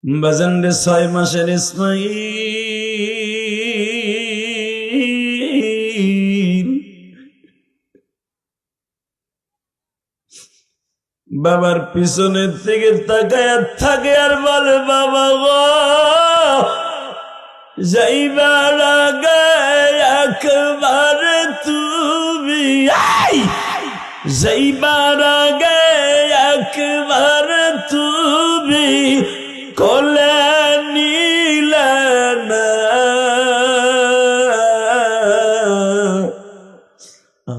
বাজান রে 6 মাসের ইসমাইল বাবার পিছনের থেকে তাকায় থাকে আর বলে, বাবা গো যাইবার আগে একবার তুমি যাইবার আগে একবার তুমি কোলে নিলে না,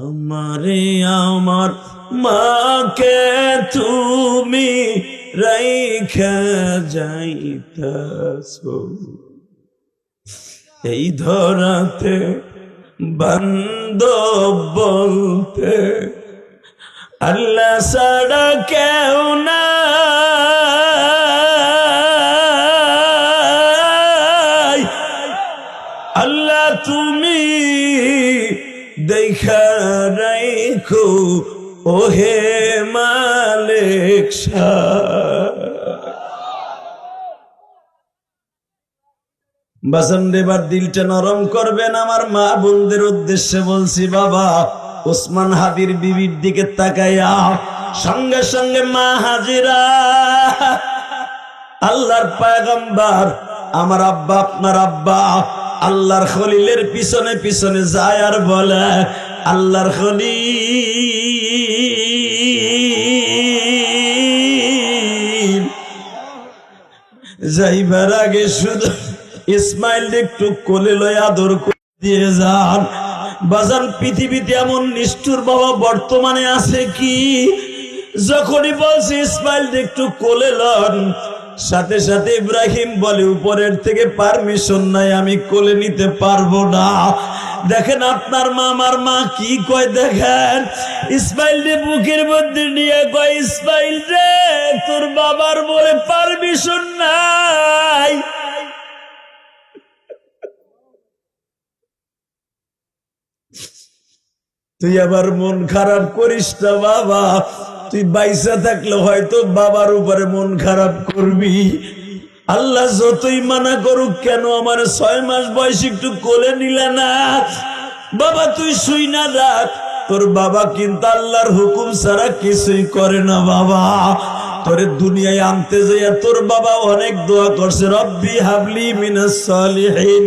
আমারে আমার মাকে তুমি রাইখা যাইতাছো এই ধরাতে বান্ধব বলতে আল্লাহ ছাড়া কেউ না, আল্লাহ তুমি দেখা রাখো ওহে মালিক বাজান এবার দিলটা নরম করবেন। আমার মা বোনদের উদ্দেশ্যে বলছি, বাবা ওসমান হাদির বিবির দিকে তাকাইয়া সঙ্গে সঙ্গে মা হাজিরা আল্লাহর পয়গম্বর আমার আব্বা আপনার আব্বা আল্লাহর খলিলের পিছনে পিছনে যায় আর বলে, আল্লাহর খলিল যাইবার আগে শুধু ইসমাইল একটু কোলে লয় আদর দিয়ে যান। বাজান পৃথিবীতে এমন নিষ্ঠুর বাবা বর্তমানে আছে কি, যখনই বলছে ইসমাইল একটু কোলে লন, সাথে সাথে ইব্রাহিম বলে উপরের থেকে পারমিশন নাই, আমি কোলে নিতে পারবো না। দেখেন আপনার মা আমার মা কি কয়, দেখেন ইসমাইল রে বুকের মধ্যে নিয়ে কয়, ইসমাইল রে তোর বাবার বলে পারমিশন নাই। তুই আবার মন খারাপ করিস না বাবা, তুই বাইসা থাকলে হয়তো বাবার উপরে মন খারাপ করবি। আল্লাহ যতই মানা করুক কেন আমার 6 মাস বয়স একটু কোলে নিলে না। বাবা তুই শুই না রাখ, তোর বাবা কিন্তু আল্লাহর হুকুম ছাড়া কিছুই করে না। বাবা তোরে দুনিয়ায় আনতে যাইয়া তোর বাবা অনেক দোয়া করছে, রব্বি হাবলি মিনাস সালিহিন,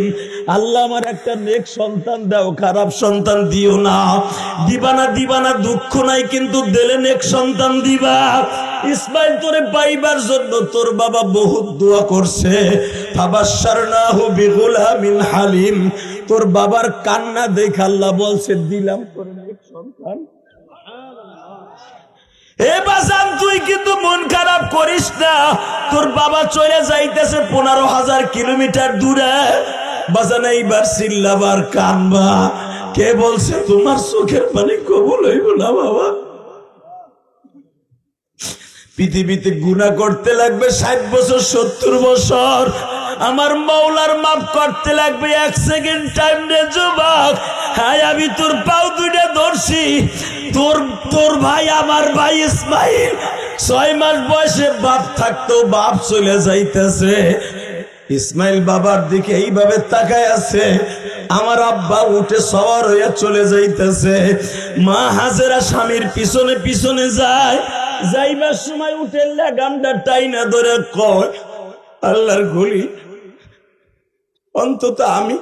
আল্লাহ আমার একটা নেক সন্তান দাও, খারাপ সন্তান দিও না। দিবানা দুঃখ নাই, কিন্তু দিলে নেক সন্তান দিবা। ইসমাইল তোরে পাইবার জন্য তোর বাবা বহুত দোয়া করছে। ফাবাশশারনাহু বিগুলামিন হালিম, তোর বাবার কান্না দেখে আল্লাহ বলছে দিলাম তোর নেক সন্তান। এ বাজান তুই কিন্তু মন খারাপ করিস না, তোর বাবা চলে যাইতেছে 15,000 কিলোমিটার দূরে। বাজান এইবার চিল্লাবার কানবা, কে বলছে তোমার চোখের পানি কবুল হইব না বাবা? পৃথিবীতে গুনাহ করতে লাগবে 60 বছর 70 বছর, আমার মাওলার মাফ করতে লাগবে 1 সেকেন্ড টাইম রে যুবক। হ্যাঁ আমি তোর পাও দুইটা ধরছি, তোর ভাই আমার ভাই ইসমাইল 6 মাস বয়সে বাপ থাকতো, বাপ চলে যাইতেছে। ইসমাইল বাবার দিকে এইভাবে তাকায় আছে, আমার আব্বা উঠে সওয়ার হইয়া চলে যাইতেছে। মা হাজেরা স্বামীর পিছনে পিছনে যায়, যাইবার সময় উঠে লাগামটা টাইনা ধরে কয়, আল্লাহর গলি অন্তত আমি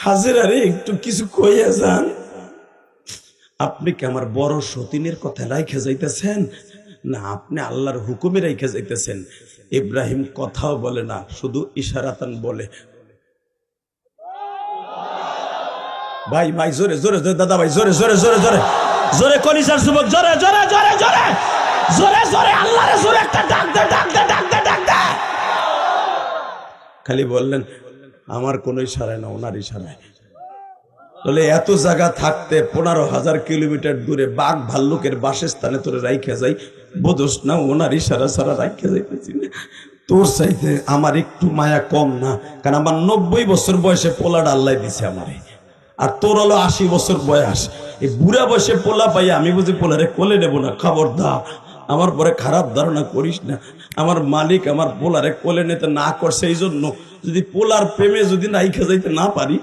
হাজেরারে একটু কিছু কইয়া যান। আপনি কি আমার বড় সতীনের কথা রাইখা যাইতেছেন না আপনি আল্লাহর হুকুমে রাইখা যাইতেছেন? ইব্রাহিম কথাও বলে না, শুধু ইশারাতান বলে। ভাই ভাই জোরে জোরে দাদা ভাই জোরে জোরে জোরে জোরে জোরে কলিজার যুবক জোরে জোরে জোরে জোরে জোরে জোরে আল্লাহরে জোরে একটা ডাক দে ডাক দে ডাক দে ডাক দে। খালি বললেন আমার কোনো ইশারায় না, ওনার ইশারায়। বলে এত জায়গা থাকতে 15,000 কিলোমিটার দূরে বাঘ ভাল্লুকের বাসস্থানে তোরে রাইখা যাই, বোঝস না ওনার ইশারা ছাড়া রাইখা যাইতেছি না। তোর চাইতে আমার একটু মায়া কম না, কারণ আমার 90 বছর বয়সে পোলাটা আল্লাহ দিছে আমারে, আর তোর হলো 80 বছর বয়স। এই বুড়া বয়সে পোলা পাই আমি বুঝি পোলারে কোলে নেবো না, খবরদার। আমার পরে খারাপ ধারণা করিস না। আমার মালিক আমার পোলারে কোলে নিতে না করছে, এই জন্য যদি পোলার প্রেমে যদি নাইখা যাইতে না পারি,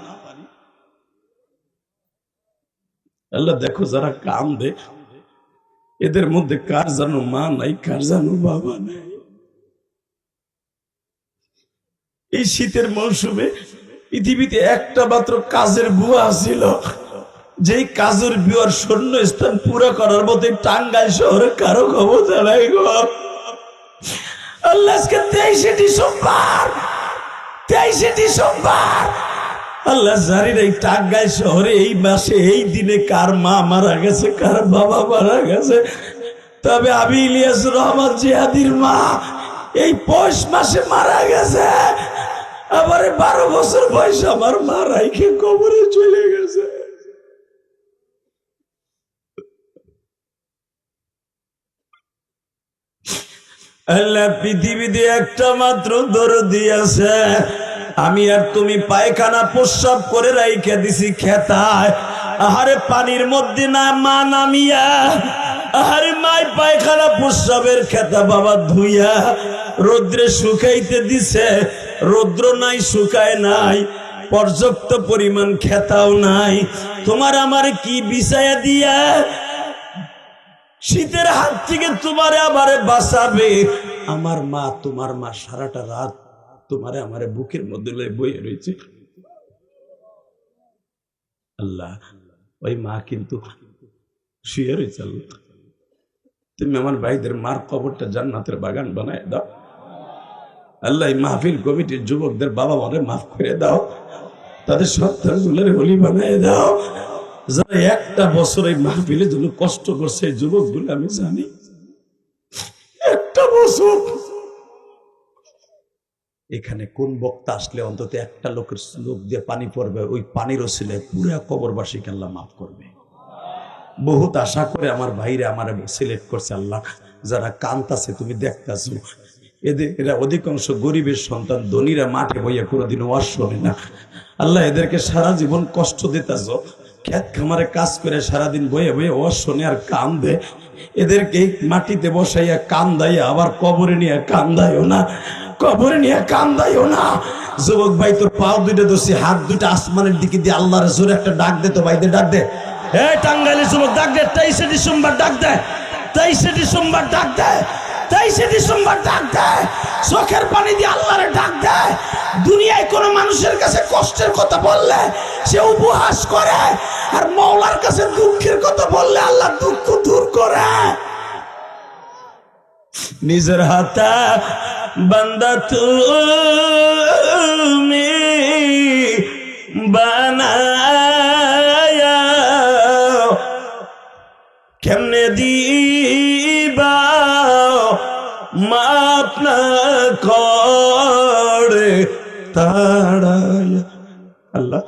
আল্লাহ দেখো যারা কাম দে এদের মধ্যে কার জানো মা নাই, কার জানো বাবা নাই। এই শীতের মৌসুমে পৃথিবীতে একটা মাত্র কাজের বুয়া ছিল, যেই কাজের বুয়ার শূন্য স্থান পুরো করার মতো টাঙ্গাইল শহরে কারো ক্ষমতা নাই গো। আল্লাহ আজকে 23শে ডিসেম্বর আল্লাহ জানি এই টাঙ্গাইল শহরে এই মাসে এই দিনে কার মা মারা গেছে, কার বাবা মারা গেছে। তবে আমি ইলিয়াস রহমান জিহাদির মা এই পৌষ মাসে মারা গেছে। আবার 12 বছর বয়স আমার মা রাইখে কবরে চলে গেছে। আল্লাহ পৃথিবীতে একটা মাত্র দরদি আছে, আমি আর তুমি পায়খানা প্রস্রাব করে রাইখে দিছি খেতায়। আহারে পানির মধ্যে না মা নামিয়া, আহারে মাই পায়খানা প্রস্রাবের খেতা বাবা ধুইয়া রৌদ্রে শুকাইতে দিছে। রৌদ্র নাই, শুকায় নাই, পর্যাপ্ত পরিমাণ খেতাও নাই। তোমার আমার কি বিছায়া দিয়া শীতের হাত থেকে তোমারে আমারে বাঁচাবে? আমার মা, তোমার মা সারাটা রাত তোমারে আমারে বুকের মধ্যে বইয়ে রয়েছে। আল্লাহ ওই মা কিন্তু শুয়ে রয়েছে। আল্লাহ তুমি আমার ভাইদের মার কবরটা জান্নাতের বাগান বানায় দাও। আল্লাহ এই মাহফিল কমিটির যুবকদের বাবা মারে মাফ করে দাও, তাদের সন্তানগুলোর বলি বানায় দাও। যারা একটা বছর এই মাহফিলের জন্য কষ্ট করছে এই যুবকগুলো আমি জানি। একটা বছর এখানে কোন বক্তা আসলে অন্তত একটা লোকের লোক দিয়ে পানি পড়বে, ওই পানির ওসিলায় পুরা কবরবাসীকে আল্লাহ মাফ করবে। বহুত আশা করে আমার ভাইরা আমার সিলেক্ট করছে। আল্লাহ যারা কান্তাছে তুমি দেখতেছো, এরা অধিকাংশ গরিবের সন্তান, ধনীরা মাঠে বইয়া কোনোদিন ওয়াজ শোনে না। আল্লাহ এদেরকে সারা জীবন কষ্ট দিতেছ, খেত খামারে কাজ করে সারাদিন বয়ে বয়ে ওয়াজ শোনে আর কান্দে। এদেরকে মাটিতে বসাইয়া কান্দাইয়া আবার কবরে নিয়ে কান্দাইও না, কবরে নিয়ে কান্দাইও না। যুবক ভাই তোর পাও দুইটা দোষী, হাত দুইটা আসমানের দিকে দিয়ে আল্লাহর জোরে একটা ডাক দে তো ভাইদের ডাক দে। এই টাঙ্গাইলের যুবক ডাক দে, 23শে ডিসেম্বর ডাক দে, 23শে ডিসেম্বর ডাক দে, 23শে ডিসেম্বর ডাক দে। চোখের পানি দিয়ে আল্লাহরে ডাক দে। দুনিয়ায় কোন মানুষের কাছে কষ্টের কথা বললে সে উপহাস করে, আর মওলার কাছে দুঃখের কথা বললে আল্লাহ দুঃখ দূর করে। নিজের হাতে বান্দা তুমি বানায়া কেমনে দিবা মাপ না করে তাড়ায়া। আল্লাহ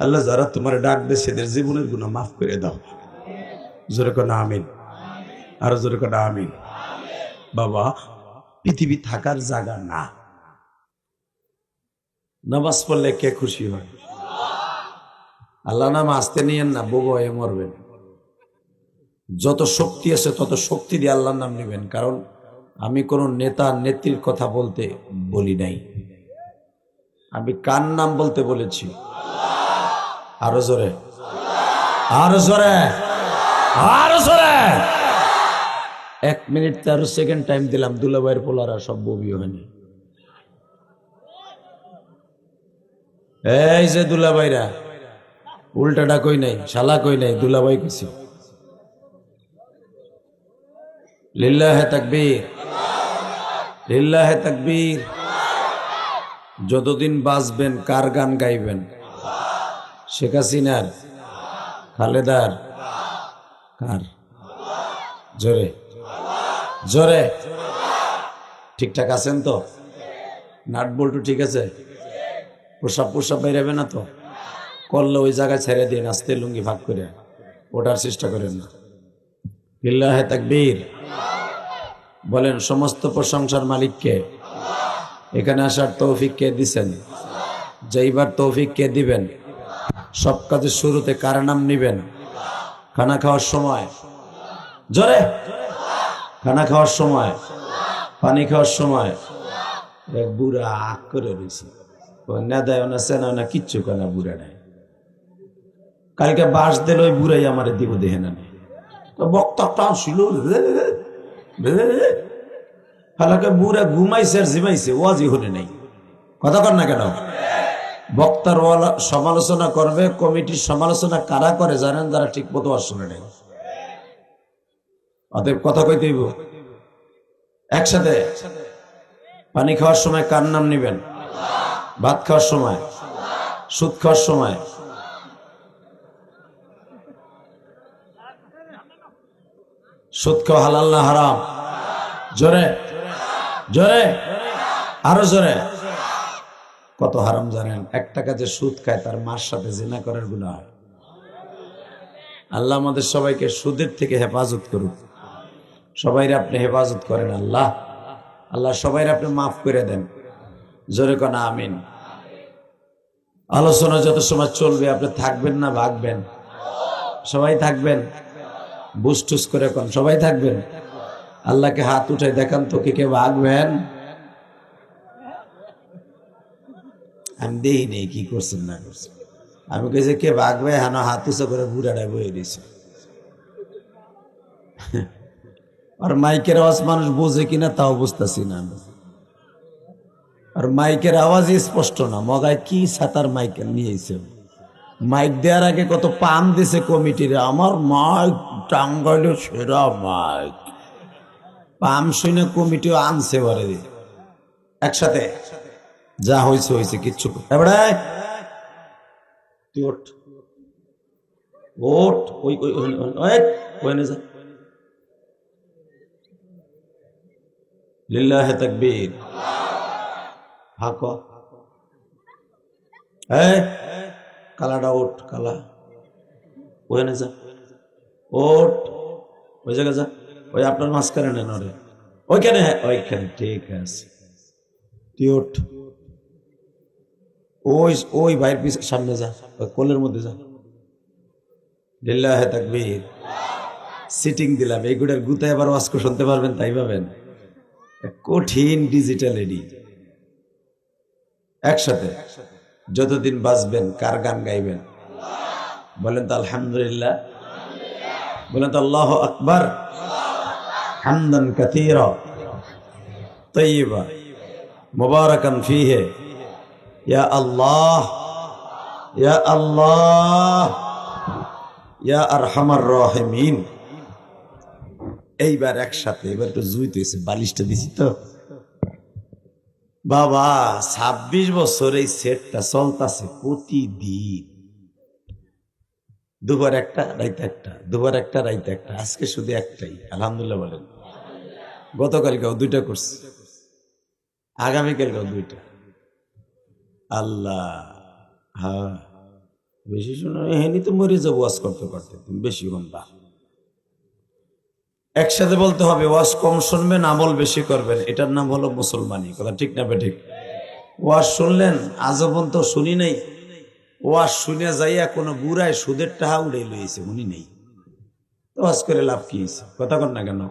আল্লাহ যারা তোমার ডাক দে সেদের জীবনের গুনাহ মাফ করে দাও। জোরে কোন আমিন, আর জোরে কোন আমিন। বাবা পৃথিবী থাকার জায়গা না, নামাজ পড়লে কে খুশি হয়? আল্লাহ নাম আসতে নিয়েন না, বউ হয়ে মরবেন। যত শক্তি আছে তত শক্তি দিয়ে আল্লাহর নাম নেবেন। কারণ আমি কোন নেতা নেত্রীর কথা বলতে বলি নাই, আমি কার নাম বলতে বলেছি? আরো জোরে, আরো জোরে, আরো জোরে। 1 মিনিট 13 সেকেন্ড টাইম দিলাম, দুলাভাইয়ের পোলারা সব বমি হয়নি। এই যে দুলাভাইরা, উল্টাটা কই নাই, শালা কই নাই, দুলাভাই কইছি। লিল্লাহে তাকবীর, লিল্লাহে তাকবীর। যতদিন বাঁচবেন কার গান গাইবেন? শেখ হাসিনার, খালেদার, কার? জোরে জোরে। ঠিকঠাক আছেন তো? নাট বল্টু ঠিক আছে? প্রসাব প্রসাব বাইরাবে না তো? করলে ওই জায়গায় ছেড়ে দিয়ে নাচতে লুঙ্গি ভাগ করে ওঠার চেষ্টা করেন না। লিল্লাহে তাকবীর। বলেন সমস্ত প্রশংসার মালিককে। এখানে আসার তৌফিক কে দিছেন? যাইবার তৌফিক কে দিবেন? সব কাজের শুরুতে কার নাম নিবেন? খানা খাওয়ার সময় জোরে খানা খাওয়ার সময়, পানি খাওয়ার সময় এক বুড়া আগ করে রয়েছে, না দেয় না চেনা না কিচ্ছু কেনা বুড়া নাই। কালকে বাস দিল ওই বুড়াই আমার দিব দেহে না বক্তা টানছিল, হালাকে বুড়া ঘুমাইছে আর জিমাইছে, ওয়াজি হলে নাই। কথা কর না কেন? বক্তার সমালোচনা করবে, কমিটির সমালোচনা কারা করে জানেন? যারা ঠিক মতো আর শুনে নেই। অতএব কথা কইতে হইব একসাথে। পানি খাওয়ার সময় কার নাম নিবেন? ভাত খাওয়ার সময়, সুদ খাওয়ার সময়, সুদ খাওয়া হালাল না হারাম? জোরে জোরে, আরো জোরে। কত হারাম জানেন? এক টাকা যে সুদ খায় তার মার সাথে জিনা করার গুনাহ হয়। আল্লাহ আমাদের সবাইকে সুদের থেকে হেফাজত করুক। সবাইরে আপনি হেফাজত করেন আল্লাহ। আল্লাহ সবাইরে আপনি মাফ করে দেন। জোরে কোন আমিন। আলোচনা যত সময় চলবে আপনি থাকবেন না ভাগবেন? সবাই থাকবেন? বুসটুস করে কোন সবাই থাকবেন? আল্লাহকে হাত উঠাই দেখান তো কে কে ভাগবেন। আমি দেখি নেই কি করছেন না করছেন। আমি কেছি কে ভাগবে, হানো হাত উঁচা করে বুড়াটা বয়ে দিছে। আর মাইকের আওয়াজ মানুষ বোঝে কিনা তাও বুঝতেছি না। আর মাইকের আওয়াজ স্পষ্ট না, মগায় কি ছাতার মাইক নিয়েছে। মাইক দেওয়ার আগে কত পাম দিছে কমিটির, আমার মাইক টাঙ্গাইলে সেরা মাইক। পাম শুনে কমিটিও আনছে বলে একসাথে। যা হয়েছে হয়েছে, কিচ্ছু এবারে তুই ওঠ ওঠ, ওই ওখানে যা। লিল্লাহে তাকবীর। হাক কালাটা ওঠ, কালা ওখানে যা, ওঠ ওই জায়গা যা। ওই আপনার মাঝখানে নেন ওরে, ওইখানে। হ্যাঁ ওইখানে, ঠিক আছে। তুই ওঠ, ওই ওই ভাইয়ের পিছনে সামনে যা, ওই কোলের মধ্যে যা। লিল্লাহে তাকবীর। সিটিং দিলাম, এইগুলোর গুতায় আবার ওয়াজ শুনতে পারবেন, তাই পাবেন। কঠিন ডিজিটাল এডি। একসাথে যতদিন বাঁচবেন কার গান গাইবেন? বলেন তো আলহামদুলিল্লাহ, বলেন তো আল্লাহু আকবার, হামদান কাসীরা তাইয়্যিবা মুবারাকান ফীহি, ইয়া আল্লাহ ইয়া আল্লাহ ইয়া আরহামার রাহিমিন। এইবার একসাথে, এবার একটু জুইতেছে, বালিশটা দিছি তো বাবা। 26 বছর এই সেটটা চলতেছে প্রতিদিন, দুবার একটা রাইতে একটা, দুবার একটা রাইতে একটা। আজকে শুধু একটাই, আলহামদুলিল্লাহ বলেন। গতকালকেও 2টা করছি, আগামীকালকেও 2টা। আল্লাহ, হ্যাঁ বেশি শুনো হেনি তো মরে যাবো ওয়াজ করতে করতে, তুমি বেশি শুনবা। একসাথে বলতে হবে, ওয়াজ কম শুনবেন, আমল বেশি করবেন। এটার নাম হলো মুসলমানি। কথা ঠিক না বেঠিক? ওয়াজ শুনলেন, আজীবন তো শুনি নাই। ওয়াজ শুনে যাইয়া কোনো বুড়ায় সুদের টাকা উড়ে লইছে, উনি নেই, ওয়াজ করে লাভ কি হয়েছে? কথা কর না কেন?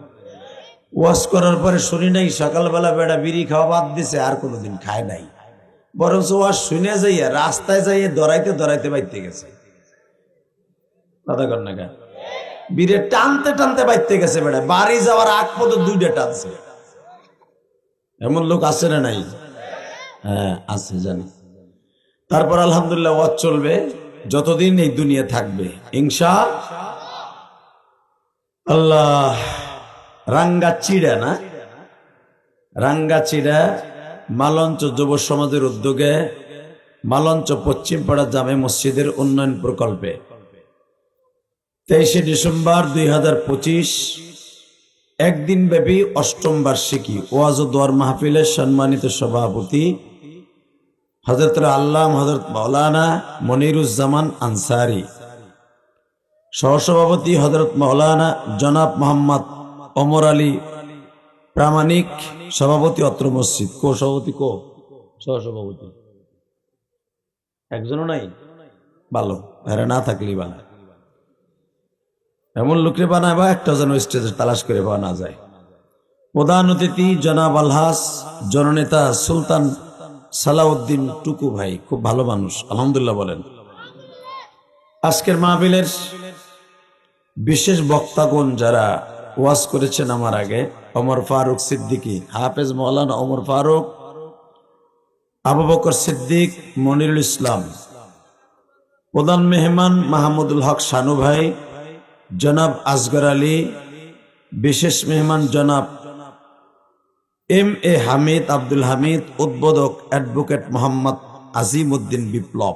ওয়াজ করার পরে শুনি নাই, সকালবেলা বেড়া বিড়ি খাওয়া বাদ দিছে, আর কোনোদিন খায় নাই। বরঞ্চ ওয়াজ শুনে যাইয়া রাস্তায় যাইয়া দৌড়াইতে দৌড়াইতে বাইতে গেছে। কথা কর না কেন? বীরে টানতে টানতে বাইতে গেছে, বেড়া বাড়ি যাওয়ার আগ পর্যন্ত 2টা টানছে। এমন লোক আছে না নাই? হ্যাঁ আছে, জানি। তারপর আলহামদুলিল্লাহ ওয়াজ চলবে যতদিন এই দুনিয়া থাকবে ইনশাআল্লাহ। রাঙ্গাচিড়া না, রাঙ্গাচিড়া মালঞ্চ যুব সমাজের উদ্যোগে মালঞ্চ পশ্চিমপাড়া জামে মসজিদের উন্নয়ন প্রকল্পে 23শে ডিসেম্বর 2025 একদিন ব্যাপী 8ম বার্ষিকী ওয়াজ ও দোয়ার মাহফিলের সম্মানিত সভাপতি হযরত আল্লামা হযরত মাওলানা মনিরুজ্জামান আনসারী, সহসভাপতি হযরত মাওলানা জনাব মোহাম্মদ ওমর আলী প্রামাণিক, সভাপতি অত্র মসজিদ। কো সভাপতি, কো সহসভাপতি? একজনও নাই? ভালো, এরা না থাকলেই ভালো। এমন লোকরে বানায় বা একটা যেন স্টেজে তালাশ করে পাওয়া না যায়। প্রধান অতিথি জনাব আলহাস জননেতা সুলতান সালাউদ্দিন টুকু ভাই, খুব ভালো মানুষ, আলহামদুলিল্লাহ বলেন। আজকের মাহফিলের বিশেষ বক্তাগণ যারা ওয়াজ করেছেন আমার আগে, ওমর ফারুক সিদ্দিকী, হাফেজ মৌলানা ওমর ফারুক, আবু বকর সিদ্দিক, মনিরুল ইসলাম, প্রধান মেহমান মাহমুদুল হক শানু ভাই, জনাব আসগর আলী, বিশেষ মেহমান জনাব এম এ হামিদ আব্দুল হামিদ, উদ্বোধক অ্যাডভোকেট মোহাম্মদ আজিম উদ্দিন বিপ্লব।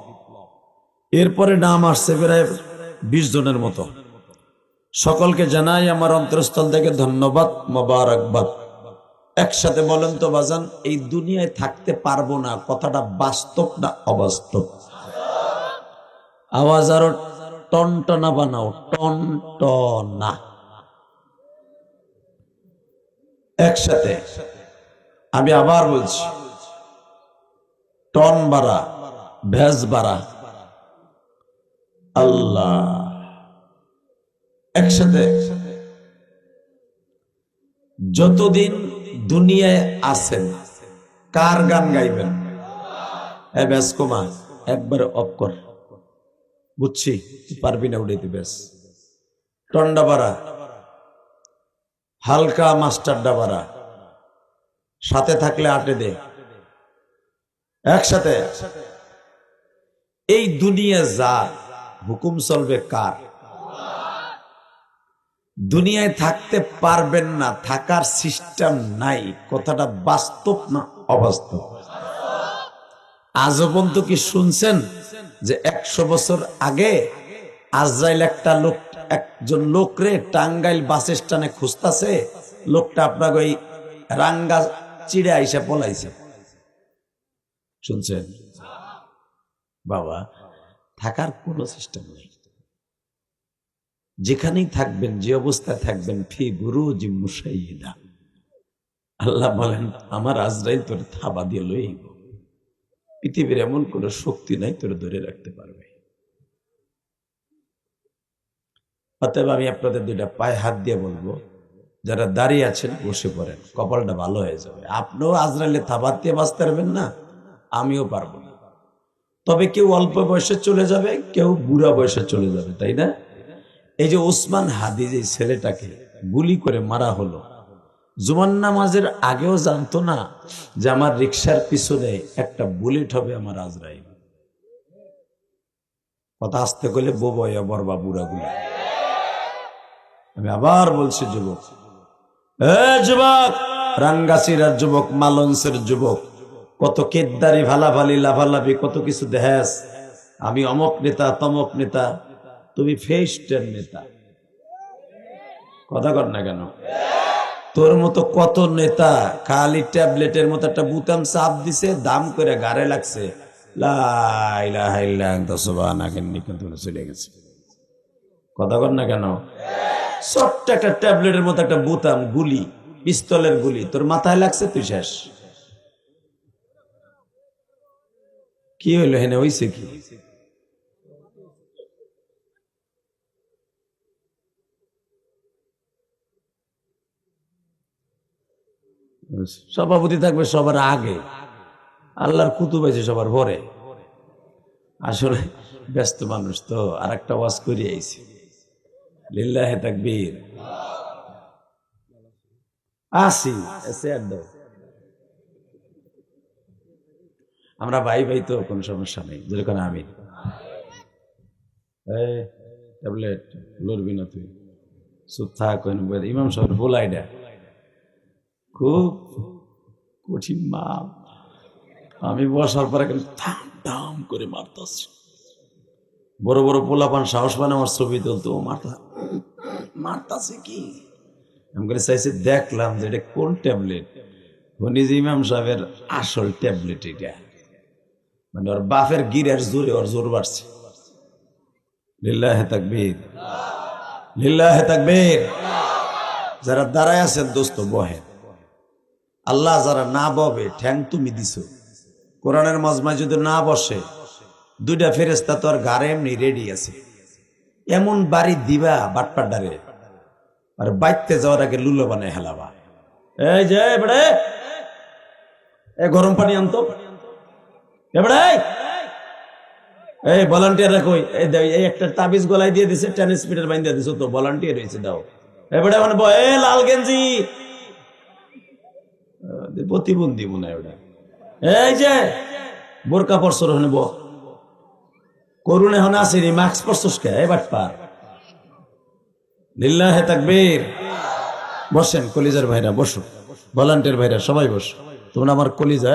এরপরে নাম আসছে প্রায় 20 জনের মতো। সকলকে জানাই আমার অন্তরস্থল থেকে ধন্যবাদ, মোবারকবাদ। একসাথে বলেন তো বাজান, এই দুনিয়ায় থাকতে পারবো না কথাটা বাস্তব না অবাস্তব? আওয়াজ আরো টনটনা বানাও, টনটনা। একসাথে আমি আবার বলছি, টন বাড়া, ভেজ বাড়া। আল্লাহ, একসাথে যতদিন দুনিয়ায় আছেন কার গান গাইবেন? ব্যাস কমা, একবারে অফ কর, বুঝছি পারবি না উড়াইতে। ব্যাস টন্ডা বাড়া, হালকা মাস্টার ডাবারা, সাথে থাকলে আটে দে। একসাথে এই দুনিয়া যা হুকুম চলবে কার? দুনিয়ায় থাকতে পারবেন না, থাকার সিস্টেম নাই, কথাটা বাস্তব না অবাস্তব? আজও পর্যন্ত কি শুনছেন যে 100 বছর আগে আজরাইল একজন লোকরে টাঙ্গাইল বাস স্ট্যান্ডে খুঁজতেছে, লোকটা আপনাকে ওই রাঙ্গা চিড়ে আইসা পলাইছে? শুনছেন? বাবা, থাকার কোনো সিস্টেম নেই। যেখানেই থাকবেন, যে অবস্থায় থাকবেন, ফি বুরুজি মুশাইয়্যিদা, আল্লাহ বলেন আমার আজরাইল তোর থাবা দিয়ে লইব। পৃথিবীর এমন কোন শক্তি নাই তোর ধরে রাখতে পারবে। অতএব আমি আপনাদের 2টা পায়ে হাত দিয়ে বলবো, যারা দাঁড়িয়ে আছেন বসে পড়েন, কপালটা ভালো হয়ে যাবে। আপনিও আজরাইলে থাবা দিয়ে বাঁচতে পারবেন না, আমিও পারবো না। তবে কেউ অল্প বয়সে চলে যাবে, কেউ বুড়া বয়সে চলে যাবে, তাই না? এই যে ওসমান হাদি, যে ছেলেটাকে গুলি করে মারা হলো, জুমার নামাজের আগেও জানতো না যে আমার রিকশার পিছনে একটা বুলেট হবে আমার আজরাইল। কথা আসতে করলে বোবয়া বরবা বুড়া গুলা। আমি আবার বলছি, যুবক, যুবক, রাঙ্গাচিরার যুবক, মালঞ্চের যুবক, কত কেদ্দারি ভালাভালি লাভালাভি কত কিছু দেখাস, আমি অমক নেতা তমক নেতা, তুমি ফেস্টের নেতা। কথা কর না কেন? তোর মতো কত নেতা খালি ট্যাবলেটের মতো একটা বুতাম চাপ দিছে, দাম করে গাড়ে লাগছে, লা ইলাহা ইল্লা আনতা সুবহানাকা ইন্নী কুনতু মিনাজ জালিমিন। কথা কর না কেন? ছোট্ট একটা ট্যাবলেটের মতো একটা বুতাম, গুলি, পিস্তলের গুলি তোর মাথায় লাগছে, তুই শেষ। কি হইলো? হেনে হইছে কি? সভাপতি থাকবে সবার আগে, আল্লাহর কুতুব আছে সবার পরে। আসলে ব্যস্ত মানুষ তো, আর একটা ওয়াজ করে আইছি। লিল্লাহে তাকবীর। আসি আমরা ভাই ভাই তো, কোনো সমস্যা নেই, যেরকম আমি। ট্যাবলেট লড়বি না তুই, চুপ থাক। ইমাম সাহেব বলাইডা খুব কঠিন মাপ। আমি বসার পরে থাম থাম করে মারতাছি। বড় বড় পোলাপান সাহস পান আমার ছবি তুলতো, মারতাছে কি? আমি করে চাইছি, দেখলাম যে এটা কোন ট্যাবলেট। উনি যে ইমাম সাহেবের আসল ট্যাবলেট এটা, মানে ওর বাপের গিরের জোরে ওর জোর বাড়ছে। লিল্লাহে তাকবীর, লিল্লাহে তাকবীর। যারা দাঁড়ায় আছেন দোস্ত বহেন। আল্লাহ যারা না ববে, ঠ্যাং তুমি দিছো। কোরআনের মজমায় যদি না বসে, 2টা ফেরেশতা তো আর ঘরে এমনি রেডি আছে। এমন বাড়ি দিবা বাটপাডারে, আর বাইতে যাওয়ার আগে লুলো বানায় হেলাবা। এই যে এবারে গরম পানি আনতো এবারে এই ভলান্টিয়াররা কই এই একটা তাবিজ গলায় দিয়ে দিছে, টেনিস পিটার বাইন দিয়ে দিছে, তো ভলান্টিয়ার হয়েছে দাও এবারে মানে লাল গেঞ্জি প্রতিবন্ধী মনে হয় ওটা। এই যে বোরকা পরশর হনে করুন এখন আসেনি মাস্ক পরশস কে এবার পার লিল্লাহে তাকবীর। বসেন কলিজার ভাইরা, বসো ভলান্টিয়ার ভাইরা সবাই বসো, তোমরা আমার কলিজা।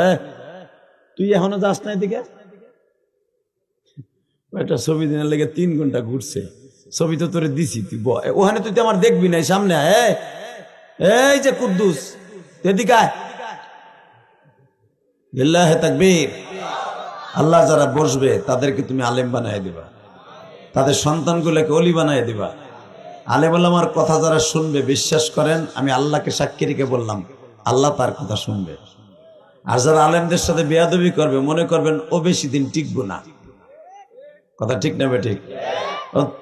তুই এখনো যাস না এদিকে? একটা ছবি দিনের লেগে 3 ঘন্টা ঘুরছে, ছবি তো তোরে দিছি, তুই ওখানে তুই তো আমার দেখবি নাই, সামনে এই যে কুদ্দুস এদিকে আয়। লিল্লাহে তাকবীর। আল্লাহ যারা বসবে তাদেরকে তুমি আলেম বানায় দিবা, তাদের সন্তানগুলোকে অলি বানায় দিবা। আলেম ওলামার কথা যারা শুনবে, বিশ্বাস করেন আমি আল্লাহকে সাক্ষী রেখে বললাম, আল্লাহ তার কথা শুনবে। আর যারা আলেমদের সাথে বেয়াদবি করবে, মনে করবেন ও বেশি দিন টিকবো না। কথা ঠিক না বেঠিক?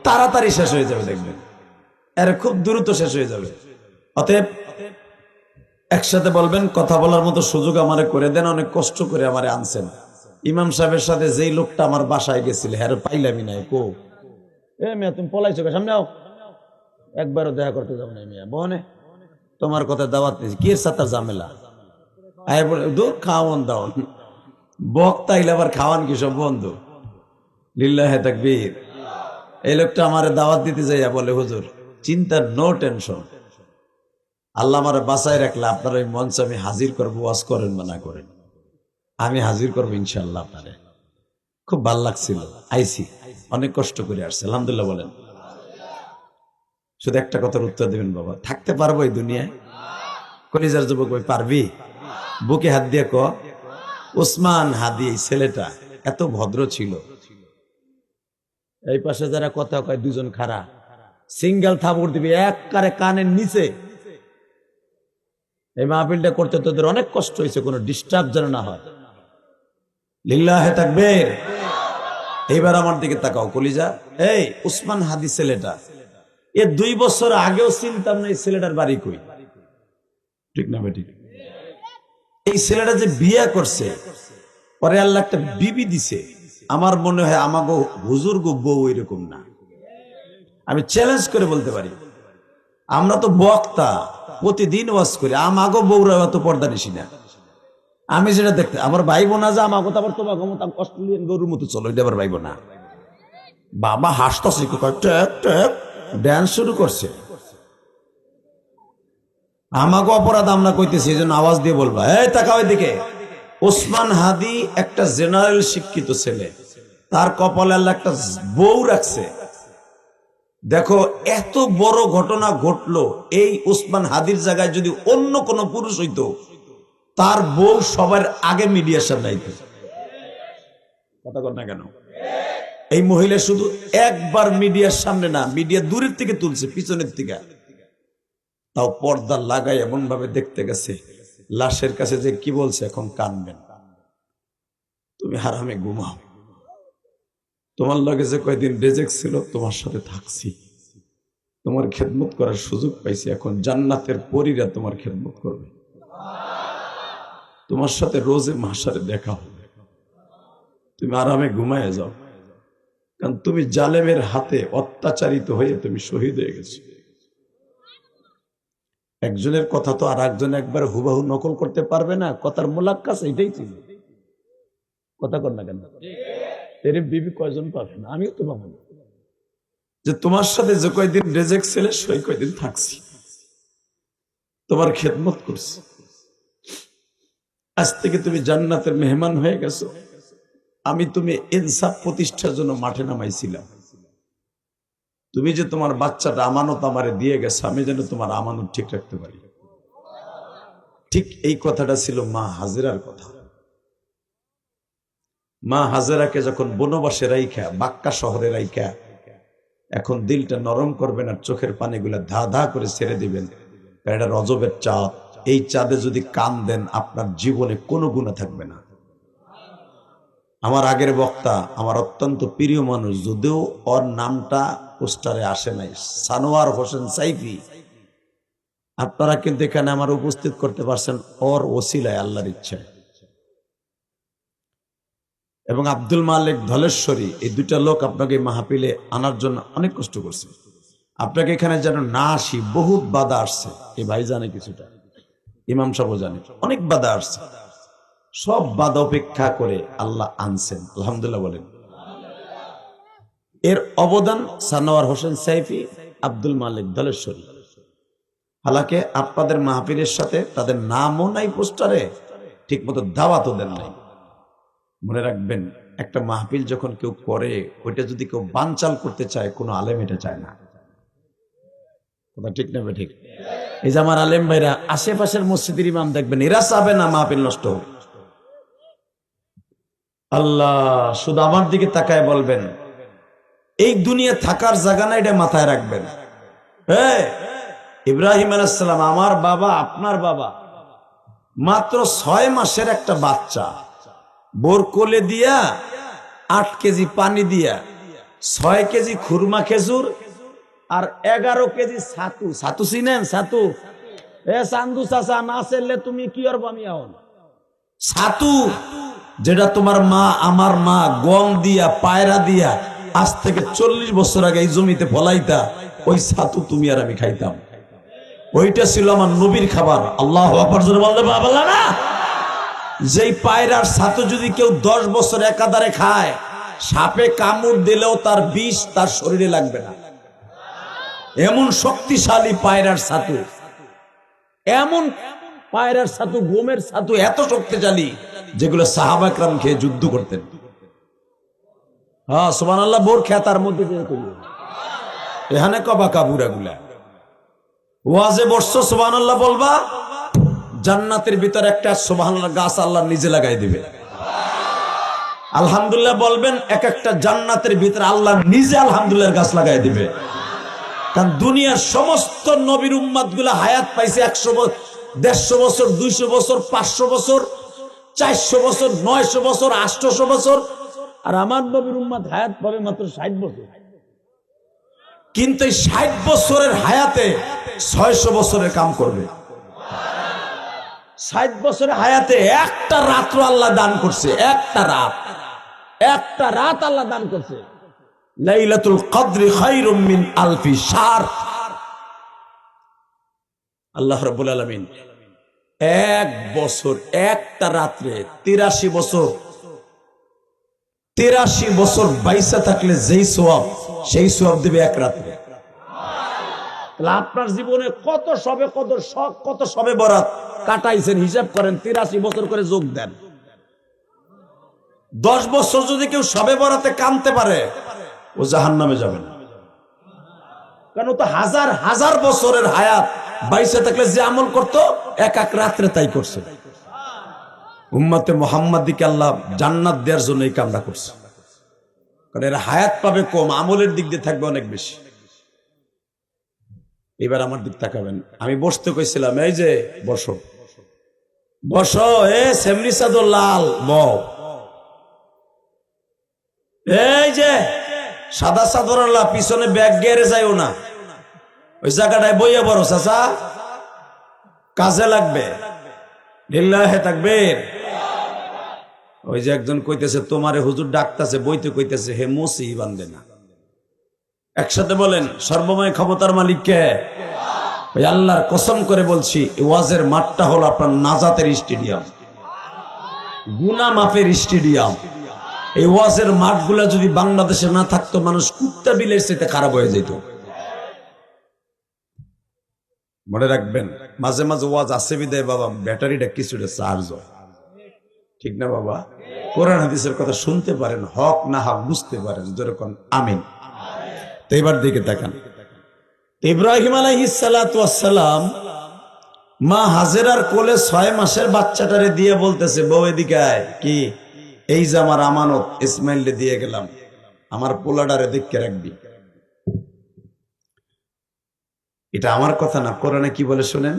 তাড়াতাড়ি শেষ হয়ে যাবে, দেখবেন এর খুব দ্রুত শেষ হয়ে যাবে। অতএব একসাথে বলবেন, কথা বলার মতো সুযোগ আমারে করে দেন, অনেক কষ্ট করে আমারে আনছেন। ইমাম সাহেবের সাথে যেই লোকটা আমার বাসায় গেছিল, হ্যাঁ পাইলামই নাই। কো মিয়া তুমি পলাইছো, সামনে আও, একবারও দেখা করতে যাবো না মিয়া। বনে তোমার কথা দাওয়াত নিয়েছি, কি সাতার ঝামেলা? আয় বলে দূর খাওয়ান দাওয়ান, বক্তা ইলে আবার খাওয়ান কি সব বন্ধ। লিল্লাহে তাকবীর। এই লোকটা আমারে দাওয়াত দিতে যাইয়া বলে, হুজুর চিন্তার নো টেনশন, আল্লাহ আমারে বাঁচায় রাখলে আপনার ওই মঞ্চে আমি হাজির করবো, ওয়াজ করেন বা না করেন, আমি হাজির করবো ইনশাল্লাহ আপনারে। খুব ভাল লাগছিল, আইসি, অনেক কষ্ট করে আসছে, আলহামদুলিল্লাহ বলেন। শুধু একটা কথার উত্তর দেবেন, বাবা থাকতে পারবো এই দুনিয়ায়? কলিজার যুবক ভাই পারবি? বুকে হাত দিয়ে ক। ওসমান হাদি এই ছেলেটা এত ভদ্র ছিল। এই পাশে যারা কথা কয় দুজন খারা, সিঙ্গেল থাপড় দিবি একবারে কানের নিচে। এই মাহফিলটা করতে তোদের অনেক কষ্ট হয়েছে, কোনো ডিস্টার্ব যেন না হয়। লিল্লাহে তাকবীর। এইবার আমার দিকে তাকাও কলিজা। এই উসমান হাদি ছেলেটা, 2 বছর আগেও চিনতাম না এই ছেলেটার বাড়ি কই, ঠিক না বেটি? এই ছেলেটা যে বিয়ে করছে, পরে আল্লাহ একটা বিবি দিছে, আমার মনে হয় আমাগো হুজুর গো বউ এরকম না। আমি চ্যালেঞ্জ করে বলতে পারি, আমরা তো বক্তা, প্রতিদিন ওয়াজ করি, আমাগো বউরা এত পর্দা নিশি না। আমি যেটা দেখতে, আমার ভাই বোনা যা আমাগো তো আবার তোমাকে মতো অস্ট্রেলিয়ান গরুর মতো চলো, এটা আবার ভাই বোনা। বাবা হাসতেছে, ড্যান্স শুরু করছে। আমাকে অপরাধ আমরা কইতেছি, এই জন্য আওয়াজ দিয়ে বলবা, এই তাকাও এদিকে। ওসমান হাদি একটা জেনারেল শিক্ষিত ছেলে, তার কপালে আল্লাহ একটা বউ রাখছে। দেখো এত বড় ঘটনা ঘটলো, এই ওসমান হাদির জায়গায় যদি অন্য কোন পুরুষ হইতো, তার বউ সবার আগে মিডিয়ার সামনে আইতো। কথা কর না কেন? এই মহিলা শুধু একবার মিডিয়ার সামনে না, মিডিয়া দূরের থেকে তুলছে, পিছনের থেকে, তাও পর্দা লাগাই এমন ভাবে দেখতে গেছে। লাশের কাছে যে কি বলছে, এখন কানবেন, তুমি হারামে ঘুমাও, তোমার লগে যে কয়দিন রেজেক ছিল, তোমার সাথে থাকছি, তোমার খেদমত করার সুযোগ পাইছি, এখন জান্নাতের পরীরা তোমার খেদমত করবে, তোমার সাথে রোজে মাসারে দেখা হবে, তুমি আরামে ঘুমায় যাও, কারণ তুমি জালেমের হাতে অত্যাচারিত হয়ে তুমি শহীদ হয়ে গেছো। একজনের কথা তো আর একজন একবার হুবাহু নকল করতে পারবে না, কথার মোলাক্কাস এটাই ছিল। কথা কর না কেন? এর বিবি কয়জন পাবে না? আমিও তো পাবো না, যে তোমার সাথে যে কয়দিন রেজেক ছিল সেই কয়দিন থাকছি, তোমার খেদমত করছি, আজ থেকে তুমি জান্নাতের মেহমান হয়ে গেছো। আমি তুমি ইনসাফ প্রতিষ্ঠার জন্য মাঠে নামাইছিলাম, তুমি যে তোমার বাচ্চাটা আমানত আমারে দিয়ে গেছো, আমি যেন তোমার আমানত ঠিক রাখতে পারি। ঠিক এই কথাটা ছিল মা হাজেরার কথা। মা হাজেরাকে যখন বনবাসে রাইখা, বাক্কা শহরে রাইখা, এখন দিলটা নরম করবেন আর চোখের পানিগুলা ধা ধা করে ছেড়ে দিবেন, কারণ এটা রজবের চাঁদ। এই চাঁদে যদি কান দেন, আপনার জীবনে কোনো গুনাহ থাকবে না। আমার আগের বক্তা, আমার অত্যন্ত প্রিয় মানুষ, যদিও ওর নামটা পোস্টারে আসে নাই, সানোয়ার হোসেন সাইফি, আপনারা কিন্তু এখানে আমার উপস্থিত করতে পারছেন ওর ওসিলায়, আল্লাহর ইচ্ছায়। এবং আব্দুল মালিক ধলেশ্বরী, এই দুইটা লোক আপনাকে মাহফিলে আনার জন্য অনেক কষ্ট করছে। আপনাকে এখানে যেন না আসি, বহুত বাধা আসছে। এই ভাই জানে কিছুটা, ইমাম সাহেব জানে, অনেক বাধা আসছে। সব বাধা উপেক্ষা করে আল্লাহ আনছেন, আলহামদুলিল্লাহ বলেন। এর অবদান সানোয়ার হোসেন সাইফি, আব্দুল মালিক ধলেশ্বরী। হালাকে আপনাদের মাহফিলের সাথে তাদের নামও নাই পোস্টারে, ঠিক মতো দাওয়াতও দেন নাই। মনে রাখবেন, একটা মাহফিল যখন কেউ করে, ওইটা যদি কেউ বানচাল করতে চায়, কোনো আলেম এটা চায় না। কথা ঠিক না ঠিক? এই যে আমার আলেম ভাইরা আশেপাশের মসজিদের ইমাম দেখবেন, এরা চাবে না মাহফিল নষ্ট হোক। আল্লাহ শুধু আমার দিকে তাকায় বলবেন, এই দুনিয়া থাকার জায়গা না, এটা মাথায় রাখবেন। ইব্রাহিম আলাইহিস সালাম, আমার বাবা, আপনার বাবা, মাত্র 6 মাসের একটা বাচ্চা, বোর কোলে দিয়া 8 কেজি পানি দিয়া 6 কেজি খুরমা খেজুর আর 11 কেজি ছাতু। ছাতু চিনেন? ছাতু চান্দু চাচা না চেললে তুমি কি আর বানিয়ে হন। ছাতু যেটা তোমার মা, আমার মা গম দিয়া, পায়রা দিয়া আজ থেকে 40 বছর আগে এই জমিতে ফলাইতা, ওই ছাতু তুমি আর আমি খাইতাম। ওইটা ছিল আমার নবীর খাবার। আল্লাহু আকবার জোরে বলতে পারলা না? যেই পায়রার ছাতু যদি কেউ 10 বছর একাধারে খায়, সাপে কামড় দিলেও তার বিষ তার শরীরে লাগবে না। এমন শক্তিশালী পায়রার ছাতু, এমন পায়রার ছাতু, গমের ছাতু এত শক্তিশালী, যেগুলো সাহাবা کرام খেয়ে যুদ্ধ করতেন। হ্যাঁ সুবহানাল্লাহ। বোর খেতার মধ্যে এখানে কবা কাবুরা গুলা ওয়াজে বসছো, সুবহানাল্লাহ বলবা, জান্নাতের ভিতর একটা সুবহানাল্লাহ গাছ আল্লাহ নিজে লাগাই দিবে। আলহামদুলিল্লাহ বলবেন, এক একটা জান্নাতের ভিতরে আল্লাহ নিজে আলহামদুলিল্লাহ গাছ লাগাই দিবে। কারণ দুনিয়ার সমস্ত নবীর উম্মত গুলা হায়াত পাইছে 100 বছর, 150 বছর, 200 বছর, 500 বছর, 400 বছর, 900 বছর, 800 বছর, আর আমার নবীর উম্মত হায়াত পাবে মাত্র 60 বছর। কিন্তু এই 60 বছরের হায়াতে 600 বছরের কাম করবে। 60 বছরের হায়াতে একটা রাত্র আল্লাহ দান করছে, একটা রাত আল্লাহ দান করছে। লাইলাতুল কদরি খায়রুম মিন আলফি শাহর। আল্লাহ রাব্বুল আলামিন 1 বছর, একটা রাত্রে 83 বছর, 83 বছর বাইসা থাকলে যেই সওয়াব, সেই সওয়াব দিবে এক রাত্রে। আপনার জীবনে কত সবে কদর, কত সবে বরাত কাটাইছেন, হিসাব করেন, 83 বছর করে যোগ দেন। 10 বছর যদি কেউ সবে বরাতে কানতে পারে, ও জাহান্নামে যাবে না। কারণ তো হাজার হাজার বছরের হায়াত বাইসে থাকলে যে আমল করতো, এক রাত্রে তাই করছে। উম্মতে মুহাম্মাদীকে আল্লাহ জান্নাত দেওয়ার জন্য এই কামটা করছে। কারণ এরা হায়াত পাবে কম, আমলের দিক দিয়ে থাকবে অনেক বেশি। এবার আমার দিক তাকাবেন, আমি বসতে কইছিলাম, এই যে বসো বসো, সেমরি চাদর লাল বউ, এই যে সাদা চাদর আল্লাহ, পিছনে ব্যাগ গেড়ে যাইও না, ওই জায়গাটায় বইয়া বড় চাচা, কাজে লাগবে। লিল্লাহে তাকবীর। ওই যে একজন কইতেছে, তোমারে হুজুর ডাকতেছে, বইতে কইতেছে, হে মুসি বান্ধে না। একসাথে বলেন, সর্বময় ক্ষমতার মালিক কে? ওই আল্লাহর কসম করে বলছি, ওয়াজের মাঠটা হলো আপনার নাজাতের স্টেডিয়াম, গুনাহ মাফের স্টেডিয়াম। এই ওয়াজের মাঠগুলা যদি বাংলাদেশে না থাকতো, মানুষ কুত্তা বিলের চাইতে খারাপ হয়ে যেত। মনে রাখবেন, মাঝে মাঝে ওয়াজ আসে বিদায় বাবা ব্যাটারিটা কিছুটা চার্জ হয়, ঠিক না বাবা? কোরআন হাদিসের কথা শুনতে পারেন, হক না হক বুঝতে পারেন, যেরকম আমিন। তো এবার দিকে তাকান, ইব্রাহিম আলাইহিস সালাতু ওয়াস সালাম মা হাজেরার কোলে 6 মাসের বাচ্চাটারে দিয়ে বলতেছে, বউ এদিকে আয়। কি? এই যে আমার আমানত ইসমাইলকে দিয়ে গেলাম, আমার পোলাডারে দেখে রাখবি। এটা আমার কথা না, কোরআনে কি বলে শুনেন,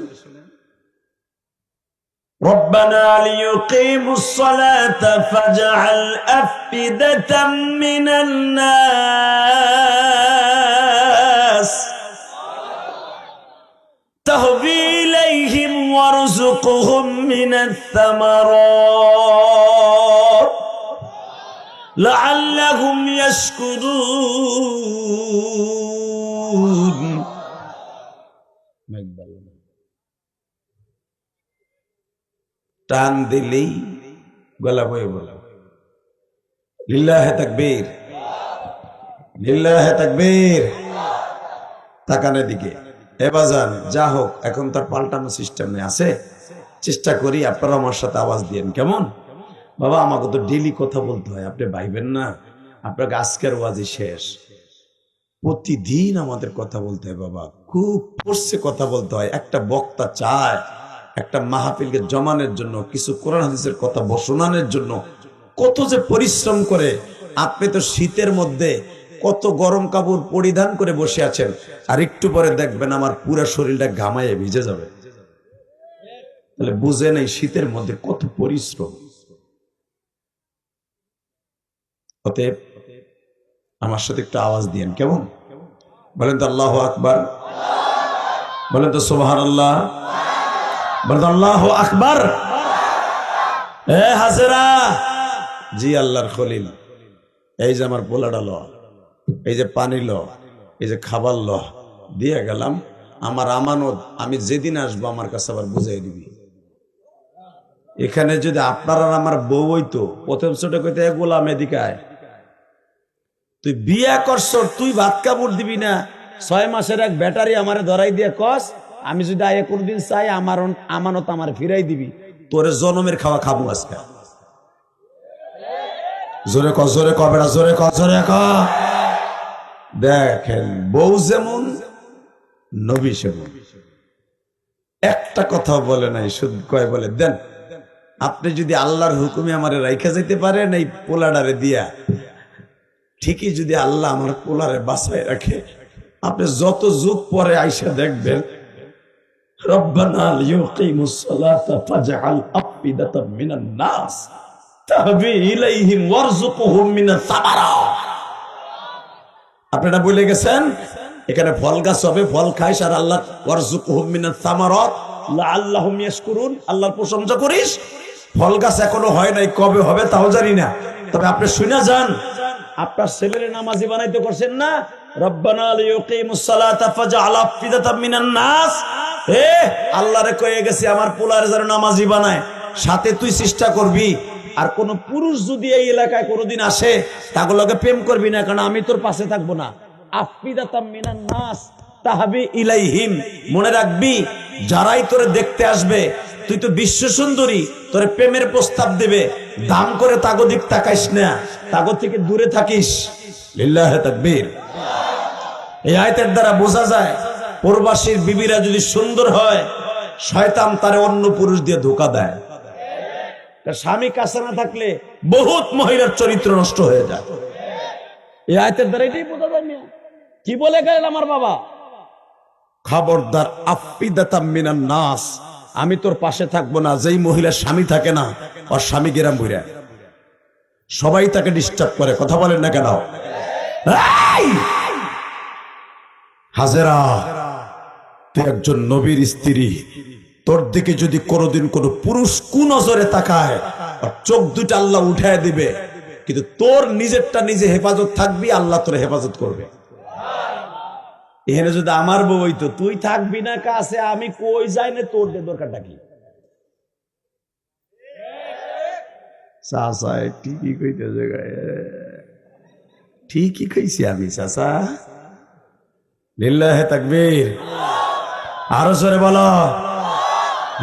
রব্বানা লিয়ুকিমুস সালাতা ফাজআল আফইদাতাম মিনান নাস তাহবি ওয়ারযুকহুম মিনাত তামারাত লাআল্লাহুম ইয়াশকুরুন। টান দিলেই গলা বয়ে বলা লিল্লাহে তাকবীর, লিল্লাহে তাকবীর। তাকানের দিকে এ বাজান, যা হোক এখন তার পাল্টানো সিস্টেম নেই, আছে চেষ্টা করি আপনারা আমার সাথে আওয়াজ দিয়েন কেমন? বাবা আমাকে তো ডেলি কথা বলতে হয়, আপনি ভাইবেন না আপনাকে আজকের ওয়াজই শেষ। প্রতিদিন আমাদের কথা বলতে হয় বাবা, খুব ফোর্সে কথা বলতে হয়। একটা বক্তা চায় একটা মাহফিলকে জমানোর জন্য, কিছু কোরআন হাদিসের কথা শোনানোর জন্য কত যে পরিশ্রম করে। আপনি তো শীতের মধ্যে কত গরম কাপড় পরিধান করে বসে আছেন, আর একটু পরে দেখবেন আমার পুরো শরীরটা ঘামায় ভিজে যাবে। তাহলে বুঝেন এই শীতের মধ্যে কত পরিশ্রম। অতএব আমার সাথে একটু আওয়াজ দিয়েন কেমন? বলেন তো আল্লাহু আকবার, বলেন তো সুবহানাল্লাহ, বলেন তো আল্লাহু আকবার। এ হাজেরা, জি আল্লাহর খলিল, এই যে আমার পোলাটা ল, এই যে পানি ল, এই যে খাবার ল, দিয়ে গেলাম আমার আমানত। আমি যেদিন আসবো আমার কাছে আবার বুঝাই দিবি। এখানে যদি আপনার আর আমার বউ হইতো, প্রথম ছোট কইতে গোলাম এদিকায়, তুই বিয়া করছ, তুই ভাত কাপড় দিবি না, 6 মাসের এক ব্যাটারি আমারে ধরাই দিয়ে কস আমি যদি আয় কোনদিন চাই আমার আমানত আমার ফিরাই দিবি, তোরে জনমের খাওয়া খাবো আজকে। জোরে ক, জোরে ক বেটা, জোরে ক, জোরে ক। দেখেন বউ যেমন নবী সেমন, একটা কথা বলে নাই, শুধু কয় বলে দেন আপনি যদি আল্লাহর হুকুমে আমারে রাইখা যেতে পারেন এই পোলাডারে দিয়া, ঠিকই যদি আল্লাহ আমার পোলারে বাঁচায় রাখে, আপনি যত যুগ পরে আইসা দেখবেন রব্বানা লিয়ুকিমুস সালাতা ফাজআল আফিদাতাম মিনান নাস তাহবি ইলাইহিম ওয়ারযুকহুম মিনাস সামারাত। আপনারা বলে গেছেন এখানে ফল গাছ হবে, ফল খাইস, আর আল্লাহ ওয়ারযুকহুম মিনাস সামারাত লাআল্লাহুম ইয়াশকুরুন, আল্লাহর প্রশংসা করিস। ফল গাছ এখনো হয় নাই, কবে হবে তাও জানি না, তবে আপনি শুনে যান। আপনার ছেলের নামাজি বানাইতে করছেন না, রব্বানা লিয়ুকিমুস সালাতা ফাজআল আফিদাতাম মিনান নাস। আল্লাহরে কয়ে গেছি আমার পোলারে যেন নামাজি বানায়, সাথে তুই চেষ্টা করবি। আর কোন পুরুষ যদি এই এলাকায় কোনোদিন আসে তাগুলোকে প্রেম করবি না, কারণ আমি তোর পাশে থাকবো না। আফিদাতাম মিনান নাস তাহবি ইলাইহিম, মনে রাখবি যারাই তোরে দেখতে আসবে, তুই তো বিশ্ব সুন্দরী, তোরে প্রেমের প্রস্তাব দেবে, দাম করে তাগো দিক তাকাইস না, তাগো থেকে দূরে থাকিস। লিল্লাহে তাকবীর। এই আয়াতের দ্বারা বোঝা যায় প্রবাসীর বিবিরা যদি সুন্দর হয়, শয়তান তারে অন্য পুরুষ দিয়ে ধোঁকা দেয়। তার স্বামী কাছে না থাকলে বহুত মহিলার চরিত্র নষ্ট হয়ে যায়। এই আয়াতের দ্বারা এটাই বোঝা যায়। কি বলে গেলেন আমার বাবা? খবরদার, আফিদাতাম মিনান নাস, আমি তোর পাশে থাকবো না। যেই মহিলার স্বামী থাকে না, ওর স্বামী গেরাম বইরা সবাই তাকে ডিস্টার্ব করে। কথা বলেন না কেন? হাজেরা, তুই একজন নবীর স্ত্রী, তোর দিকে যদি কোনোদিন কোন পুরুষ কুনজরে তাকায়, আর চোখ দুটা আল্লাহ উঠায় দিবে, কিন্তু তোর নিজেরটা নিজে হেফাজত থাকবি, আল্লাহ তোর হেফাজত করবে। এখানে যদি আমার বউ হইতো, তুই থাকবি না কাছে, আমি কই যাই না, তোর দরকারটা কি? চাচা ঠিকই কইতেছে, ঠিকই কইছি আমি চাচা। লিল্লাহে তাকবীর। আরো জোরে বলো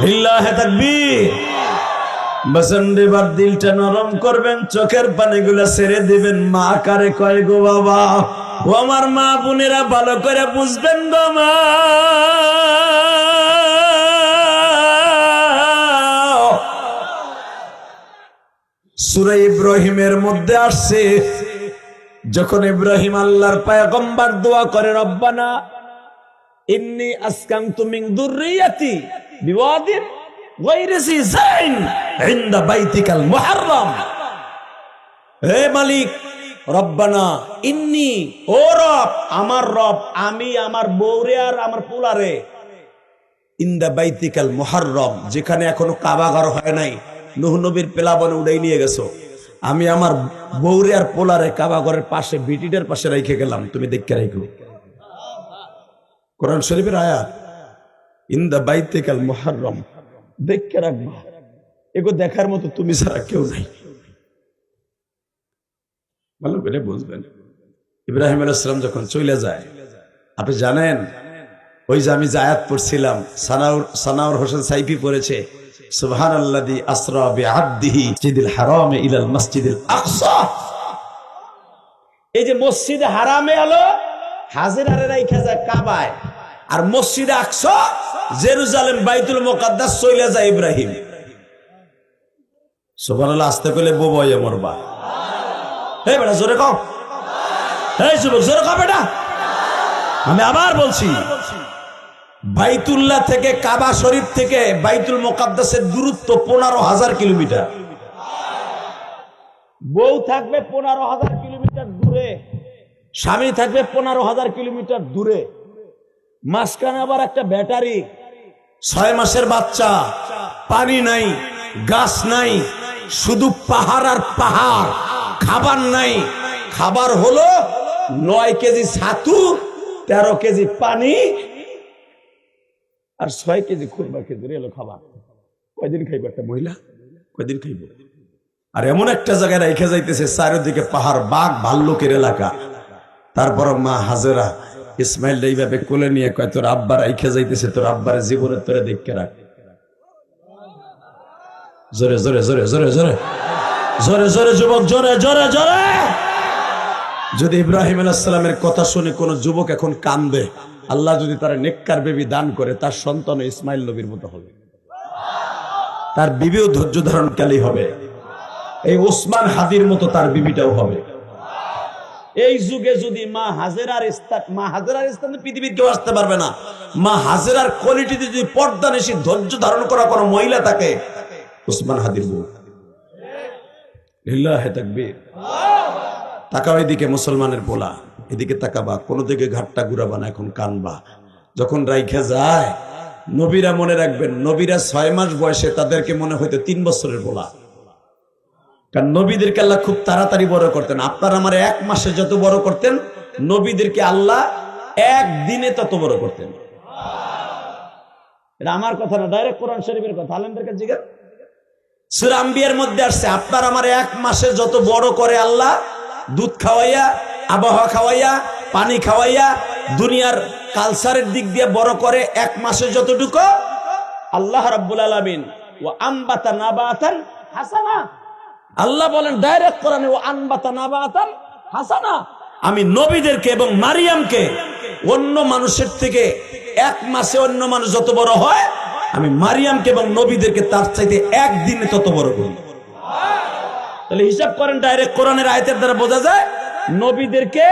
লিল্লাহে তাকবীর। বসন্ডিবার দিলটা নরম করবেন, চোখের পানিগুলো ছেড়ে দিবেন। মা কারে কয় গো বাবা? ও আমার মা বোনেরা ভালো করে বুঝবেন গো মা। সূরা ইব্রাহিমের মধ্যে আসছে, যখন ইব্রাহিম আল্লাহর পয়গম্বর দোয়া করে, রব্বানা ইন্নী আসকানতু মিন যুররিয়াতি বিওয়াদিন গায়রি যি যারইন ইনদা বাইতিকাল মুহাররম। হে মালিক, রব্বানা ইন্নী, ও রব, আমার রব, আমি আমার বউরে আর আমার পোলারে ইন্দা বাইতিকাল মুহাররম, যেখানে এখনো কাবা ঘর হয় নাই, নূহ নবীর প্লাবনে উড়াই নিয়ে গেছো। আমি আমার বউরে আর পোলারে কাবা ঘরের পাশে বিটিটার পাশে রেখে গেলাম, তুমি দেখে রাখো। কোরআন শরীফের আয়াত, ইন্দা বাইতিকাল মুহাররম, দেখে রাখবা। এগো দেখার মতো তুমি ছাড়া কেউ নাই। ভালো করে বুঝবেন। ইব্রাহিম আলাইহিস সালাম যখন চলে যায়, আপনি জানেন ওই যে আমি যে আয়াত পড়ছিলাম, সানাউর হোসেন সাইফি পড়েছে, সুবহানাল্লাযী আসরা বিআবদিহি মিসজিদিল হারামে ইলাল মসজিদিল আকসা। এই যে মসজিদে হারামে হলো হাজেরারে রাইখা যায় কাবায়, আর মসজিদে আকসা জেরুজালেম বাইতুল মুকাদ্দাস চলে যায় ইব্রাহিম। সুবহানাল্লাহ, আস্তে কইলে বউয়ে মরবা। এই বেটা জোরে কও, এই যুবক জোরে কও বেটা। আমি আবার বলছি, বাইতুল্লাহ থেকে কাবা শরীফ থেকে বাইতুল মুকাদ্দাসের দূরত্ব 15,000 কিলোমিটার। বউ থাকবে 15,000 কিলোমিটার দূরে, স্বামী থাকবে 15,000 কিলোমিটার দূরে, মাঝখানে আবার একটা ব্যাটারি, 6 মাসের বাচ্চা, পানি নাই, গাছ নাই, শুধু পাহাড় আর পাহাড়, খাবার নাই। খাবার হলো 9 কেজি ছাতু, 13 কেজি পানি আর 6 কেজি খুরমা খেজুর, এলো খাবার। কয়দিন খাইব একটা মহিলা, কয়দিন খাইব? আর এমন একটা জায়গায় রেখে যাইতেছে, চারিদিকে পাহাড়, বাঘ ভাল্লুকের এলাকা। তারপর মা হাজেরা ইসমাইল এইভাবে কোলে নিয়ে কয়, তোর আব্বা রেখে যাইতেছে, তোর আব্বার জীবনের তোরে দেখে রাখ। জোরে জোরে জোরে জোরে জোরে জোরে জোরে যুবক, জোরে জোরে জোরে। যদি ইব্রাহিম আলাইহিস সালামের কথা শুনে কোন যুবক এখন কান্দে, আল্লাহ যদি তার নেককার বেবি দান করে, তার সন্তান ইসমাইল নবীর মতো হবে, তার বিবিও ধৈর্য ধারণকারী হবে, এই ওসমান হাদির মতো তার বিবিটাও হবে। এই যুগে যদি মা হাজেরার স্থানে পৃথিবীর কেউ আসতে পারবে না। মা হাজেরার কোয়ালিটিতে যদি পর্দা নিশি ধৈর্য ধারণ করা কোনো মহিলা থাকে, ওসমান হাদির বউ। লিল্লাহি তাকবীর। তাকাও এদিকে মুসলমানের পোলা, এদিকে তাকাবা, কোন দিকে ঘাটটা ঘুরাবা না, এখন কানবা। যখন রাইখা যায়, নবীরা মনে রাখবেন, নবীরা 6 মাস বয়সে তাদেরকে মনে হইতো 3 বছরের পোলা। কারণ নবীদেরকে আল্লাহ খুব তাড়াতাড়ি বড় করতেন। আপনার আমার 1 মাসে যত বড় করতেন, নবীদেরকে আল্লাহ 1 দিনে তত বড় করতেন। এটা আমার কথা না, ডাইরেক্ট কোরআন শরীফের কথা। আলেমদের কাছে জিজ্ঞাসা, সূরা আম্বিয়ার মধ্যে আসছে, আপনার আমার 1 মাসে যত বড় করে আল্লাহ, দুধ খাওয়াইয়া, আবহাওয়া খাওয়াইয়া, পানি খাওয়াইয়া, দুনিয়ার কালচারের দিক দিয়ে বড় করে 1 মাসে যতটুকু, আল্লাহ রাব্বুল আলামিন ওয়া আনবাতা নাবাতান হাসানা। আল্লাহ বলেন ডাইরেক্ট কোরআনে, ওয়া আনবাতা নাবাতান হাসানা, আমি নবীদেরকে এবং মারিয়ামকে অন্য মানুষের থেকে 1 মাসে অন্য মানুষ যত বড় হয়, আমি মারিয়ামকে এবং নবীদেরকে তার চাইতে 1 দিনে তত বড় করি। তাহলে হিসাব করেন, ডাইরেক্ট কোরআনের আয়াতের দ্বারা বোঝা যায়, নবীদেরকে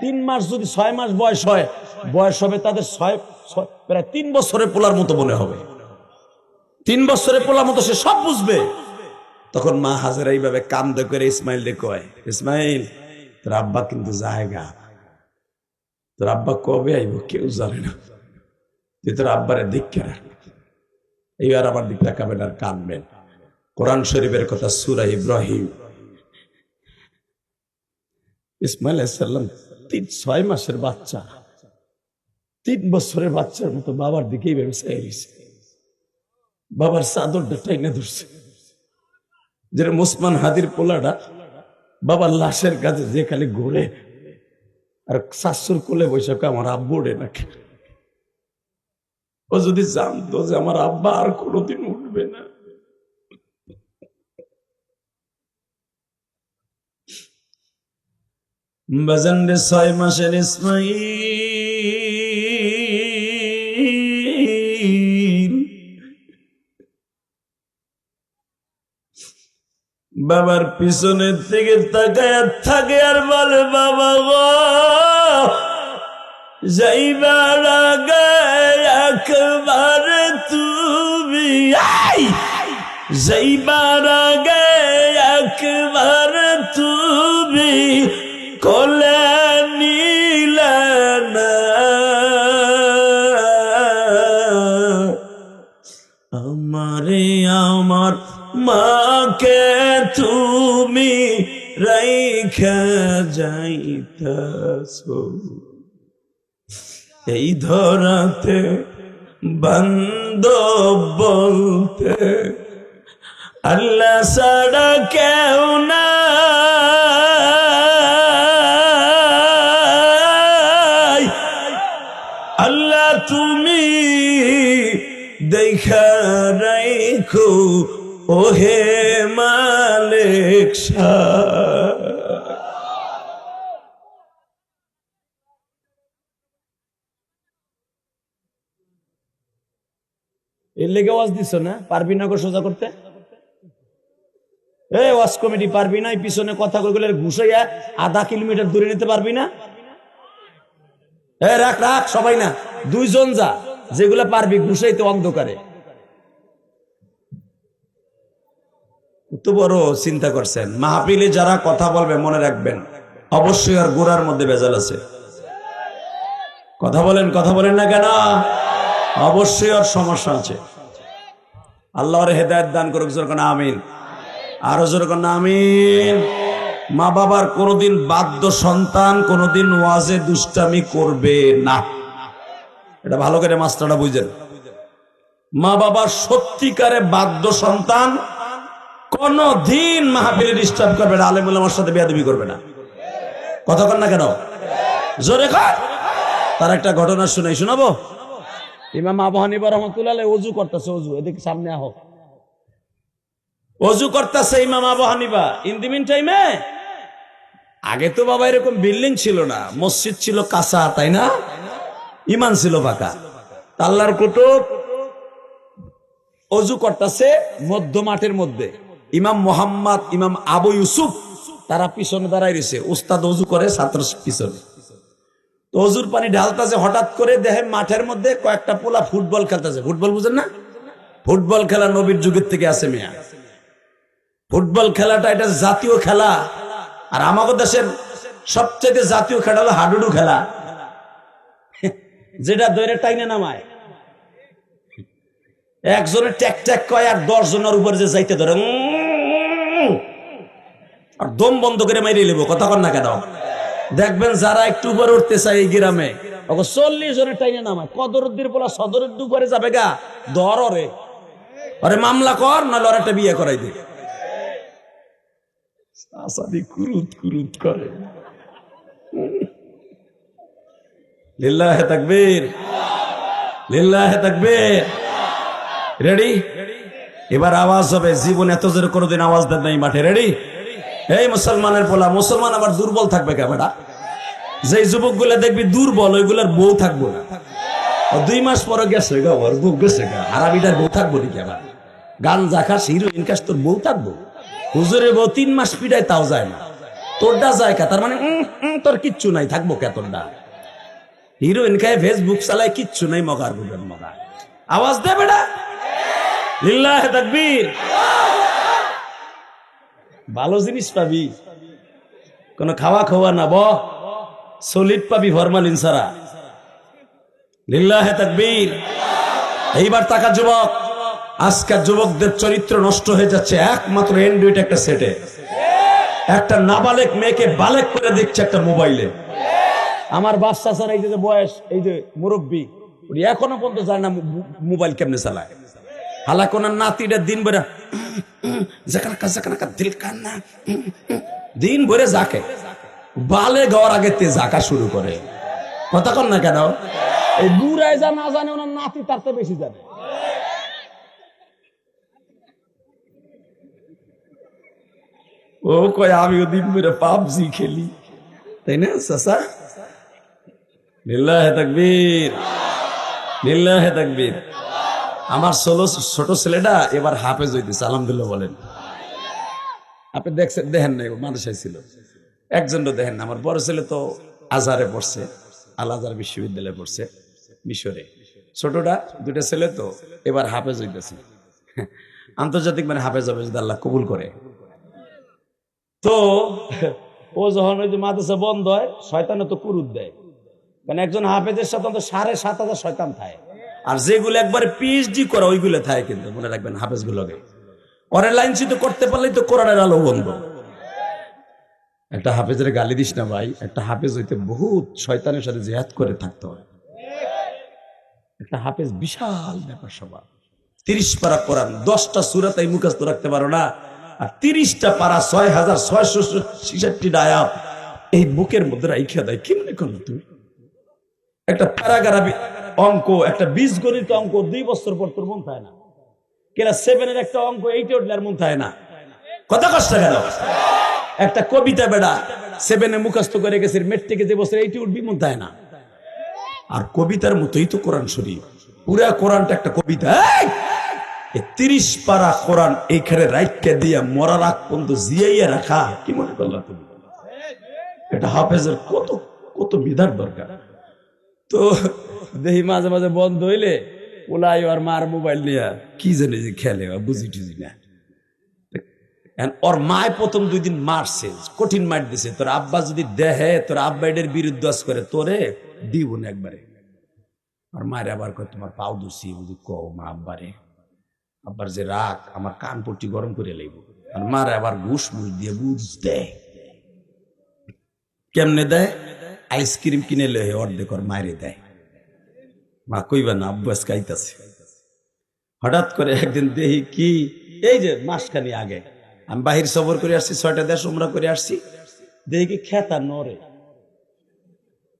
3 মাস যদি 6 মাস বয়স হয়, বয়স হবে তাদের প্রায় 3 বছরের পোলার মতো মনে হবে। 3 বছরের পোলার মতো সে সব বুঝবে। তখন মা হাজেরা এইভাবে কান্দে করে ইসমাইল রে কয়, ইসমাইল তোর আব্বা কিন্তু জায়গা, তোর আব্বা কবে আইব কেউ জানে না, তুই তোর আব্বারে দেখে রাখ। এইবার আমার দিক তাকাবেন আর কাঁদবেন। কোরআন শরীফের কথা, সূরা ইব্রাহিম। ইসমাইল আলাইহিস সালাম 6 মাসের বাচ্চা, 3 বছরের বাচ্চার মতো বাবার দিকে এইভাবে চেয়ে রয়েছে। বাবার চাদরটা টাইনা ধরছে, যেরকম ওসমান হাদির পোলাটা বাবার লাশের কাছে যে খালি ঘুরে আর শাশুর কোলে বসে আমার আব্বু ওঠে নাকি। ও যদি জানতো যে আমার আব্বা আর কোনোদিন উঠবে না, বাজান রে 6 মাসের ইসমাইল বাবার পিছনের থেকে তাকায় থাকে আর বলে, বাবা গো যাইবার আগে একবার তুমি, যাইবার আগে একবার তুমি কোলে নিলে না, রাইখা যাইতাছো এই ধরাতে বান্দব বলতে আল্লাহ ছাড়া কেউ নাই। আল্লাহ তুমি দেখা রাখো ওহে মালিক শাহ। এর লেগে ওয়াজ দিছ না? পারবি না গো সোজা করতে? এই ওয়াজ কমিটি পারবি না? পিছনে কথা কইগুলো ঘুষাইয়া আধা কিলোমিটার দূরে নিতে পারবি না? রাখ রাখ, সবাই না, দুইজন যা, যেগুলা পারবি ঘুষাইতে অন্ধকারে। কত বড় চিন্তা করছেন। মাহফিলে যারা কথা বলবে মনে রাখবেন অবশ্যই আর গোড়ার মধ্যে ভেজাল আছে। কথা বলেন না কেন? অবশ্যই আর সমস্যা আছে। আল্লাহর হেদায়েত দান করুক, জোরে কোন আমিন। আরো জোরে কোন আমিন। মা বাবার কোনোদিন বাধ্য সন্তান কোনোদিন ওয়াজে দুষ্টামি করবে না, এটা ভালো করে মাস্টারটা বুঝেন। মা বাবার সত্যিকারে বাধ্য সন্তান কোনদিন মাহফিলে ডিস্টার্ব করবে না, আলেম ওলামার সাথে বেয়াদবি করবে না। কথা কন না কেন? জোরে কর। তার একটা ঘটনা শোনাবো। ইমাম আবু হানিফা রাহমাতুল্লাহ আলাইহি ওযু করতেছে, ওযু এদিকে সামনে আহো, ওযু করতেছে ইমাম আবু হানিফা। ইন দি মিন টাইমে আগে তো বাবা এরকম বিল্ডিং ছিল না, মসজিদ ছিল কাঁচা, তাই না? ইমান ছিল পাকা। আল্লাহর কুতুব ওযু করতেছে মধ্য মাঠের মধ্যে। ইমাম মোহাম্মদ, ইমাম আবু ইউসুফ তারা পিছনে দাঁড়ায় রয়েছে। উস্তাদ ওযু করে, ছাত্র পিছনে। তো ওযুর পানি ঢালতেছে, হঠাৎ করে দেখে মাঠের মধ্যে কয়েকটা পোলা ফুটবল খেলতেছে। ফুটবল বুঝেন না? ফুটবল খেলা নবীর যুগের থেকে আছে মিয়া। ফুটবল খেলাটা এটা জাতীয় খেলা। আর আমাদের দেশের সবচেয়ে জাতীয় খেলা হলো হাডুডু খেলা, যেটা দৈরে টাইনে নামায়। একজনে ট্যাক ট্যাক কয় আর 10 জনের উপরে যে যাইতে ধরে আর দম বন্ধ করে মাইরে নেব। কথা কন না কেন? দেখবেন যারা একটু উপরে উঠতে চায় এই গ্রামে 40 জনের টাইনে নামায়। কদরুদ্দির বলা সদরের দুপুরে যাবে গা, ধর ওরে, আরে মামলা কর, নাহলে ওর একটা বিয়ে করাই দে। কুরুত কুরুত করে। লিল্লাহে তাকবীর, লিল্লাহে তাকবীর। রেডি? এবার আওয়াজ হবে। জীবন এত জোরে কোনোদিন আওয়াজ দেন নাই মাঠে। রেডি? এই মুসলমানের পোলা, মুসলমান আবার দুর্বল থাকবে কে বেটা? যে যুবক গুলা দেখবি দুর্বল, ওইগুলার বউ থাকবো না। 2 মাস পরে গেছে গা, ওর বউ গেছে গা, হারামিটার বউ থাকবো নাকি? আবার গাঞ্জা খাস, হিরোইন খাস, তোর বউ থাকবো? হুজুরের বউ 3 মাস পিটায়, তাও যায় না। তোরটা যায় কা? তার মানে তোর কিচ্ছু নাই, থাকবো কে তোরটা? হিরোইন খায়, ফেসবুক চালায়, কিচ্ছু নাই, মগার বুকের মগা। আওয়াজ দে বেটা। লিল্লাহে তাকবীর। ভালো জিনিস পাবি, কোন খাওয়া খাওয়া না, সলিড পাবি ফরমালিন ছাড়া। লিল্লাহে তাকবীর। এইবার তাকা যুবক, আজকের যুবকদের চরিত্র নষ্ট হয়ে যাচ্ছে একমাত্র অ্যান্ড্রয়েড একটা সেটে। একটা নাবালেক মেয়েকে বালেক করে দেখছে একটা মোবাইলে। আমার বাচ্চা স্যার এই যে বয়স, এই যে মুরব্বী, এখনো পর্যন্ত জানে না মোবাইল কেমনে চালায়। হালাকোনার নাতিটা দিন ভরে দিল কান্না, দিন ভরে যাকে বালে গাওয়ার আগে তে জাকা শুরু করে। কথা কন না কেন? এই বুড়ায় যা না জানে, ওনার নাতি তার তো বেশি জানে। ও কয় আমিও দিন ভরে পাবজি খেলি, তাই না চাচা? লিল্লাহে তাকবীর, লিল্লাহে তাকবীর। আমার ছোট ছেলেটা এবার হাফেজ হইতেছে, আলহামদুলিল্লাহ বলেন। আপনি দেখছেন? দেখেন নাই? মানুষই ছিল একজনও দেখেন না। আমার বড় ছেলে তো আজহারে পড়ছে, আল আজহার বিশ্ববিদ্যালয়ে পড়ছে মিশরে। ছোটটা, 2টা ছেলে তো এবার হাফেজ হইতেছে। আন্তর্জাতিক মানে হাফেজ হবে যদি আল্লাহ কবুল করে। তো ও যখন ওই যে মাদ্রাসা বন্ধ হয়, শয়তানে তো কুরুত দেয়। মানে একজন হাফেজের সাথে তো 7,500 শয়তান থাকে। আর যেগুলো একবার পিএইচডি করা ওইগুলো থাকে, কিন্তু মনে রাখবেন হাফেজ গুলোকে ওরে লাইনচ্যুত করতে পারলেই তো কোরআনের আলো বন্ধ। একটা হাফেজের গালি দিস না ভাই, একটা হাফেজ হইতে বহুত শয়তানের সাথে জিহাদ করে থাকতে হয়। একটা হাফেজ বিশাল ব্যাপার সবার। 30 পারা কোরআন, 10টা সূরা তাই মুখস্থ রাখতে পারো না, আর 30টা পারা 6666টা আয়াত এই বুকের মধ্যে রাইখা দেয়। কি মনে করলো তুমি? একটা প্যারাগ্রাফি অঙ্ক, একটা বীজগণিত অঙ্ক 2 বছর পর তোর মন থাকে না? ক্লাস 7-এর একটা অঙ্ক 8-এ উঠলে আর মন থাকে না? কত কষ্ট গেল। একটা কবিতা বেড়া 7-এ মুখস্থ করে গেছে, মেট্রিকে যে বছর 8-এ উঠবি, মন থাকে না? আর কবিতার মতোই তো কোরআন শরীফ, পুরা কোরআনটা একটা কবিতা। 30 পারা কোরআন এইখানে রাইখা দিয়া মরার আগ পর্যন্ত জিয়াইয়া রাখা, কি মনে করলা তুমি? এটা হাফেজের কত কত বিধার দরকার। তো দেখি মাঝে মাঝে বন্ধ হইলে ওলাই আর মার মোবাইল নিয়ে কি জানে যে খেলে, বুঝি টুঝি না। ওর মায় প্রথম 2 দিন মারছে, কঠিন মার দিছে। তোর আব্বা যদি দেহে, তোর আব্বা এটার বিরুদ্ধে করে তোরে দিব না একবারে। আর মায়ের আবার কয় তোমার পাও দুসি, বুঝি কও মা আব্বারে। আব্বার যে রাগ, আমার কান পট্টি গরম করে লাগবে। আর মারে আবার ঘুষ মুষ দিয়ে বুঝ দেয়। কেমনে দেয়? আইসক্রিম কিনে লে অর্ধেক ওর মায়েরে দেয়। মা কইবা না, আব্বু আজকে আইতাছে। হঠাৎ করে একদিন দেখি কি, এই যে মাসখানি আগে আমি বাহির সফর করে আসছি, 6টা দেশ উমরা করে আসছি, দেখি কি খেতা নরে।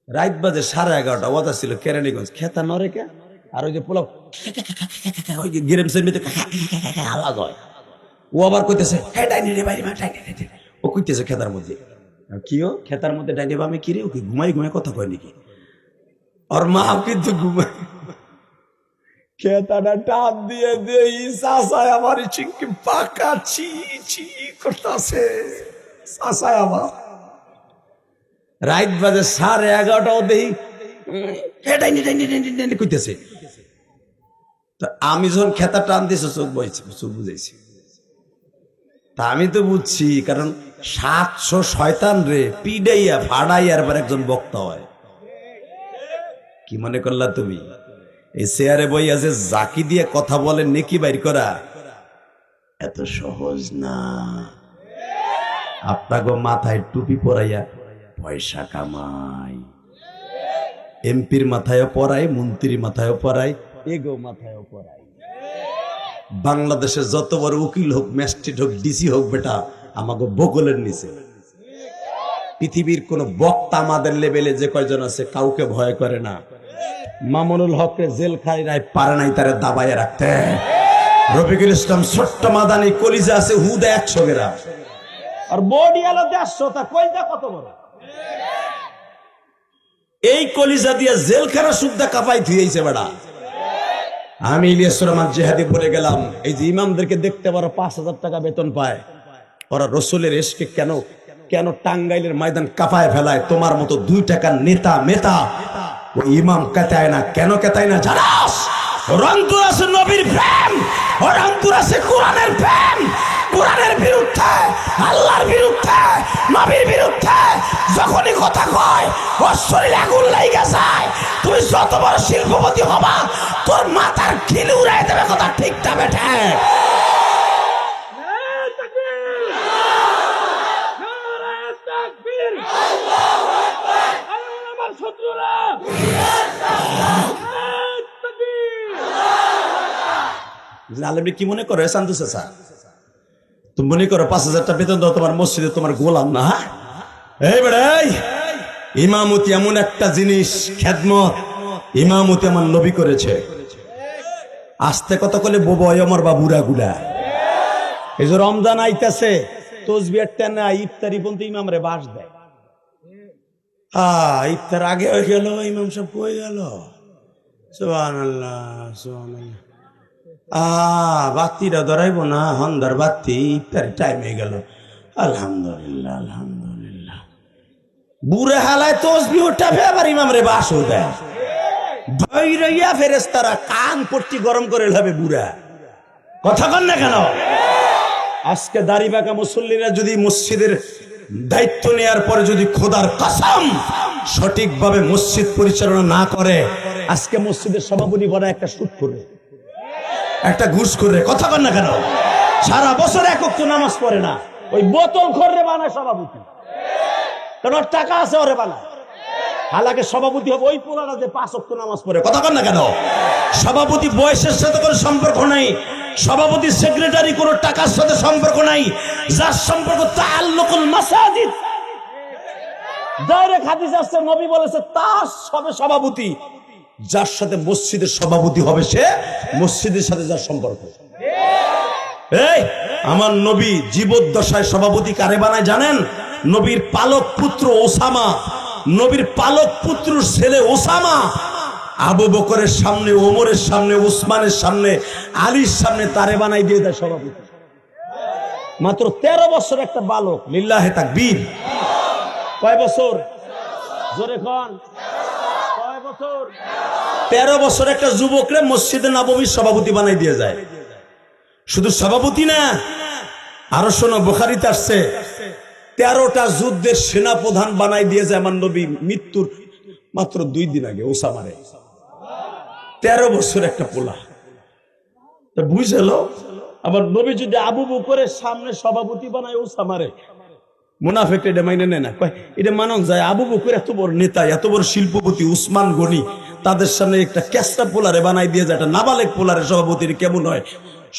রাত বাজে 11:30, ওটা ছিল কেরানীগঞ্জ। খেতা নরে কে? আর ওই যে পোলাও ওই যে গিরেমসের মধ্যে আওয়াজ হয়। ও আবার কইতেছে ও কইতেছে খেতার মধ্যে। কিও খেতার মধ্যে ডাইনে বামে কিরে? ও কি ঘুমাই ঘুমাই কথা কয় নাকি? ওর মা কিন্তু ঘুমাই। খেতাটা টান দিয়ে দেই, চাচায় আমার চিংকি পাকা ছি ছি করতেছে। চাচায় আমার রাত বাজে 11:30, দেই কইতেছে। আমি যখন খেতা টান দিয়েছি চোখ বইছি, চোখ বুঝাইছি। তা আমি তো বুঝছি, কারণ 700 শয়তান রে পিডাইয়া ফাড়াইয়ার পর একজন বক্তা হয়। কি মনে করলা তুমি? এই চেয়ারে বই আছে জাকি দিয়ে কথা বলে নেকি বাইর করা এত সহজ না। আপনাকে মাথায় টুপি পরাইয়া পয়সা কামাই, এমপির মাথায়ও পরাই, মন্ত্রীর মাথায়ও পরাই, এগো মাথায়ও পরাই। বাংলাদেশে যত বড় উকিল হোক, ম্যাজিস্ট্রেট হোক, ডিসি হোক, বেটা আমাকে বগলের নিচে। পৃথিবীর কোন বক্তা আমাদের লেভেলে যে কয়জন আছে কাউকে ভয় করে না। মামুনুল হককে জেলখানায় পারে নাই তারে দাবাইয়া রাখতে। রফিকুল ইসলাম ছোট্ট মাদানি কলিজা আছে হুদা 100 গ্রাম, আর বডি আলো 150, তা কলিজা কত বড়? এই কলিজা দিয়ে জেলখানা সুদ্ধা কাপাই থুইছে বেড়া। আমি ইলিয়াস রহমান জিহাদি বলে গেলাম, এই যে ইমামদেরকে দেখতে পারো 5000 টাকা বেতন পায়, ওরা রসুলের এশকে কেন কেন টাঙ্গাইলের ময়দান কাপায় ফেলায়? তোমার মতো 2 টাকার নেতা মেতা ওই ইমাম কেতায় না। কেন কেতায় না জানাস? রংপুর আছে নবীর প্রেম, রংপুর আছে কোরআনের প্রেম। কোরআনের বিরুদ্ধে, আল্লাহর বিরুদ্ধে, নবীর বিরুদ্ধে যখনই কথা কয় ওর শরীরে আগুন লাগা যায়। তুমি যত বড় শিল্পপতি হবা, তোর মাথার খিল উড়াই দেবে। কথা ঠিক না বেঠে? আলমী কি মনে করো? শান্তু চাচা তুমি মনে করো 5000 টাকা বেতন দাও তোমার মসজিদে তোমার গোলাম না? এই বেড়াই, ইমামতি এমন একটা জিনিস, খেদমত। ইমামতি আমার নবী করেছে। আস্তে কথা কলে বয় আমার বাবুরা গুলা। এই যে রমজান আইতাছে, তসবিহার টানা ইফতারি পর্যন্ত ইমামরে বাস দেয়। ইফতার আগে হয়ে গেল, ইমাম সব কই গেল? সুবহানাল্লাহ, সুবহানাল্লাহ। বাতিটা ধরাইব না, হন্দার বাতি, ইফতারি টাইম হয়ে গেল। আলহামদুলিল্লাহ, আলহামদুলিল্লাহ। বুড়ে হালায় তসবি উঠাবে, আবার ইমামরে বাসও দেয়। ভৈরইয়া ফেরেশতারা কান পট্টি গরম করে লাবে বুড়া। কথা কন না কেন? আজকে দাড়ি বাঁকা মুসল্লিরা যদি মসজিদের দায়িত্ব নেওয়ার পরে যদি খোদার কসম সঠিকভাবে মসজিদ পরিচালনা না করে, আজকে মসজিদের সভাপতি বড় একটা সুদ করবে, একটা ঘুষ করবে। কথা কন না কেন? সারা বছর 1 ওয়াক্ত নামাজ পড়ে না, ওই বোতল খোররে বানায় সভাপতি। কারণ ওর টাকা আছে, ওরে বানায়। হালাকে সভাপতি হবে ওই পোলারা যে 5 ওয়াক্ত নামাজ পড়ে। কথা কন না কেন? সভাপতি বয়সের সাথে কোনো সম্পর্ক নাই, সভাপতি সেক্রেটারি কোনো টাকার সাথে সম্পর্ক নাই। যার সম্পর্ক তাআল্লুকুল মাসাজিদ, ডাইরেক্ট হাদিস আসছে, নবী বলেছে তার হবে সভাপতি যার সাথে মসজিদের সভাপতি হবে, সে মসজিদের সাথে যার সম্পর্ক। এই আমার নবী জীবদ্দশায় সভাপতি কারে বানায় জানেন? নবীর পালক পুত্র ওসামা, নবীর পালক পুত্র ছেলে ওসামা আবু বকরের সামনে, ওমরের সামনে, উসমানের সামনে, আলীর সামনে তারে বানাই দিয়ে দেয় সভাপতি। মাত্র 13 বছর একটা বালক। লিল্লাহে তাকবীর। কয় বছর? জোরে কোন? কয় বছর? 13 বছর একটা যুবকরে মসজিদে নববীর সভাপতি বানাই দিয়ে যায়। শুধু সভাপতি না, আরো শোনো, বুখারীতে আসছে 13টা যুদ্ধের সেনা প্রধান বানাই দিয়ে যায় আমার নবী মৃত্যুর মাত্র 2 দিন আগে ওসামারে। 13 বছর একটা পোলা। বুঝলো আমার নবী যদি আবু বকরের সামনে সভাপতি বানায় ওসামারে, মুনাফিক এটা মাইনে নেয় না, কয় এটা মানন যায়। আবু বকর এত বড় নেতা, এত বড় শিল্পপতি, উসমান গনি, তাদের সামনে একটা ক্যাস্টা পোলারে বানাই দিয়ে যায়, একটা নাবালেক পোলারে সভাপতির কেমন হয়?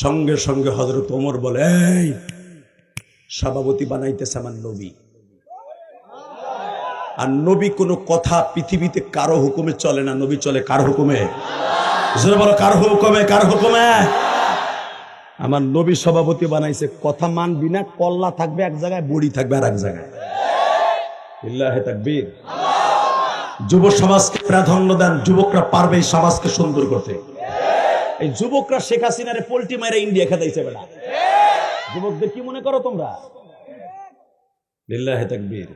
সঙ্গে সঙ্গে হযরত ওমর বলে, এই সভাপতি বানাইতেছে আমার নবী। আর নবী কোনো কথা পৃথিবীতে কারো হুকুমে চলে না, নবী চলে কার হুকুমে? জোরে বলো, কার হুকুমে? কার হুকুমে? আমার নবী সভাপতি বানাইছে। কথা মানবি না, কল্লা থাকবে এক জায়গায়, বড়ি থাকবে আর এক জায়গায়। লিল্লাহে তাকবীর। যুব সমাজকে প্রাধান্য দেন, যুবকরা পারবে এই সমাজকে সুন্দর করতে। এই যুবকরা শেখ হাসিনারে পোল্টি মাইরা ইন্ডিয়া খেদাইছে বেটা। যুবকদের কি মনে করো তোমরা? লিল্লাহে তাকবীর।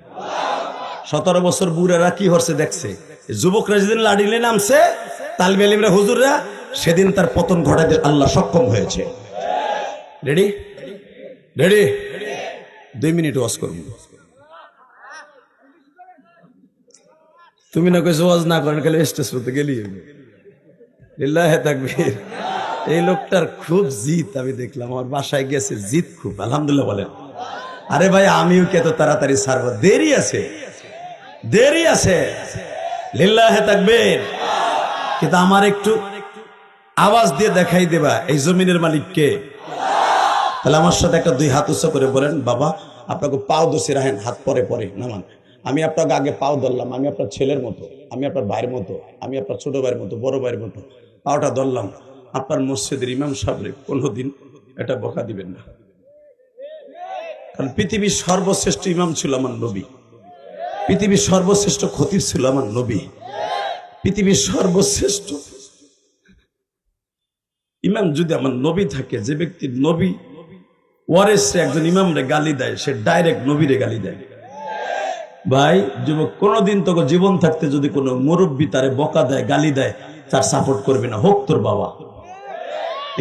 17 বছর বুড়ারা কি হচ্ছে দেখছে। যুবকরা যেদিন লাড়িলে নামছে, তালবে আলিমরা, হুজুররা, সেদিন তার পতন ঘটাতে আল্লাহ সক্ষম হয়েছে। রেডি? রেডি? 2 মিনিট ওয়াজ করব। তুমি না কইছো ওয়াজ না করেন, খালি স্টেজ করতে গেলি। লিল্লাহে তাকবীর। এই লোকটার খুব জিত, আমি দেখলাম, আমার বাসায় গেছে, জিত খুব, আলহামদুলিল্লাহ বলেন। আরে ভাই আমিও কে তো তাড়াতাড়ি ছাড়বো, দেরি আছে, দেরি আছে। লিল্লাহে তাকবীর। কিন্তু আমার একটু আওয়াজ দিয়ে দেখাই দেবা এই জমিনের মালিক কে। তাহলে আমার সাথে একটা 2 হাত উঁচু করে বলেন, বাবা আপনাকে পাও দোষে রাখেন, হাত পরে পরে নামান। আমি আপনাকে আগে পাও ধরলাম, আমি আপনার ছেলের মতো, আমি আপনার ভাইয়ের মতো, আমি আপনার ছোট ভাইয়ের মতো, বড় ভাইয়ের মতো পাওটা ধরলাম। আপনার মসজিদের ইমাম সাহেবরে কোনোদিন এটা বকা দিবেন না, কারণ পৃথিবীর সর্বশ্রেষ্ঠ ইমাম ছিল আমার নবী, পৃথিবীর সর্বশ্রেষ্ঠ খতিব ছিল আমার নবী, পৃথিবীর সর্বশ্রেষ্ঠ ইমাম যদি আমার নবী থাকে, যে ব্যক্তি নবী ওয়ারেস একজন ইমামরে গালি দেয়, সে ডাইরেক্ট নবীরে গালি দেয়। ভাই যুবক, কোনদিন তোকে জীবন থাকতে যদি কোনো মুরব্বী তারে বকা দেয়, গালি দেয়, তার সাপোর্ট করবে না, হোক তোর বাবা।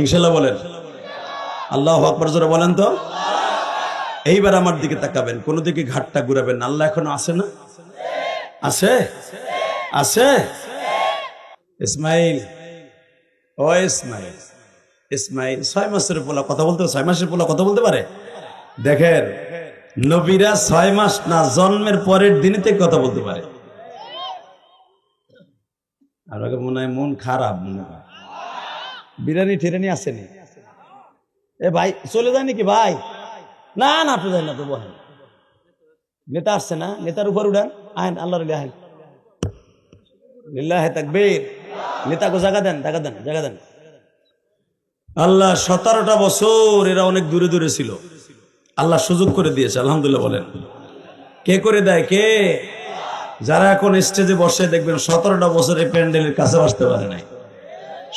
ইনশাল্লাহ বলেন আল্লাহু আকবার, জোরে বলেন তো। এইবার আমার দিকে তাকাবেন, কোন দিকে ঘাটটা ঘুরাবেন না। আল্লাহ এখনো আছে না? আছে, আছে। ইসমাইল, ও ইসমাইল, ইসমাইল 6 মাসের পোলা কথা বলতে, 6 মাসের পোলা কথা বলতে পারে? দেখেন নবীরা 6 মাস না, জন্মের পরের দিনতে কথা বলতে পারে। আর মনে হয় মন খারাপ, মনে হয় বিরিয়ানি টিরানি আসেনি। এ ভাই চলে যায় নাকি ভাই? না না, আপনি যাই না তো, বলেন নেতা আসছে না, নেতার উপর উঠান, আইন আল্লাহর আইন। লিল্লাহে তাকবীর। নেতাকে জায়গা দেন, জায়গা দেন, জায়গা দেন। আল্লাহ 17টা বছর এরা অনেক দূরে দূরে ছিল, আল্লাহ সুযোগ করে দিয়েছে, আলহামদুলিল্লাহ বলেন। কে করে দেয়? কে? যারা এখন স্টেজে বসে দেখবেন 17টা বছর এই প্যান্ডেলের কাছে আসতে পারে নাই।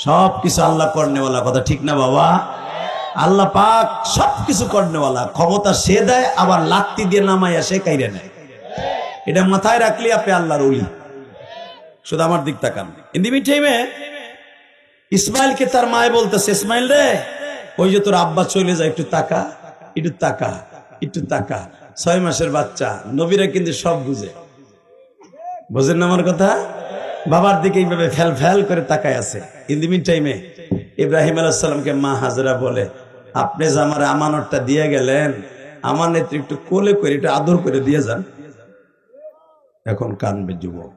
সবকিছু আল্লাহ করনেওয়ালা, কথা ঠিক না বাবা? আল্লাহ পাক সবকিছু করনেওয়ালা, ক্ষমতা সে দেয়, আবার লাত্তি দিয়ে নামাইয়া সে কাইরে নেয়। এটা মাথায় রাখলে আপনি আল্লাহর ওলি। শুধু আমার দিক তাকান। ইন দি মিন টাইমে ইসমাইলকে তার মায় বলতেছে, ইসমাইল রে, ওই যে তোর আব্বা চলে যায়, একটু তাকা, একটু তাকা, একটু তাকা। 6 মাসের বাচ্চা, নবীরা কিন্তু সব বুঝে, বুঝেন না আমার কথা? বাবার দিকে এইভাবে ফেল ফেল করে তাকায় আছে। ইন দি মিন টাইমে ইব্রাহিম আলাইহিস সালামকে মা হাজরা বলে, আপনি যে আমার আমানতটা দিয়ে গেলেন, আমার নেত্রী একটু কোলে করে একটু আদর করে দিয়ে যান। এখন কানবে যুবক,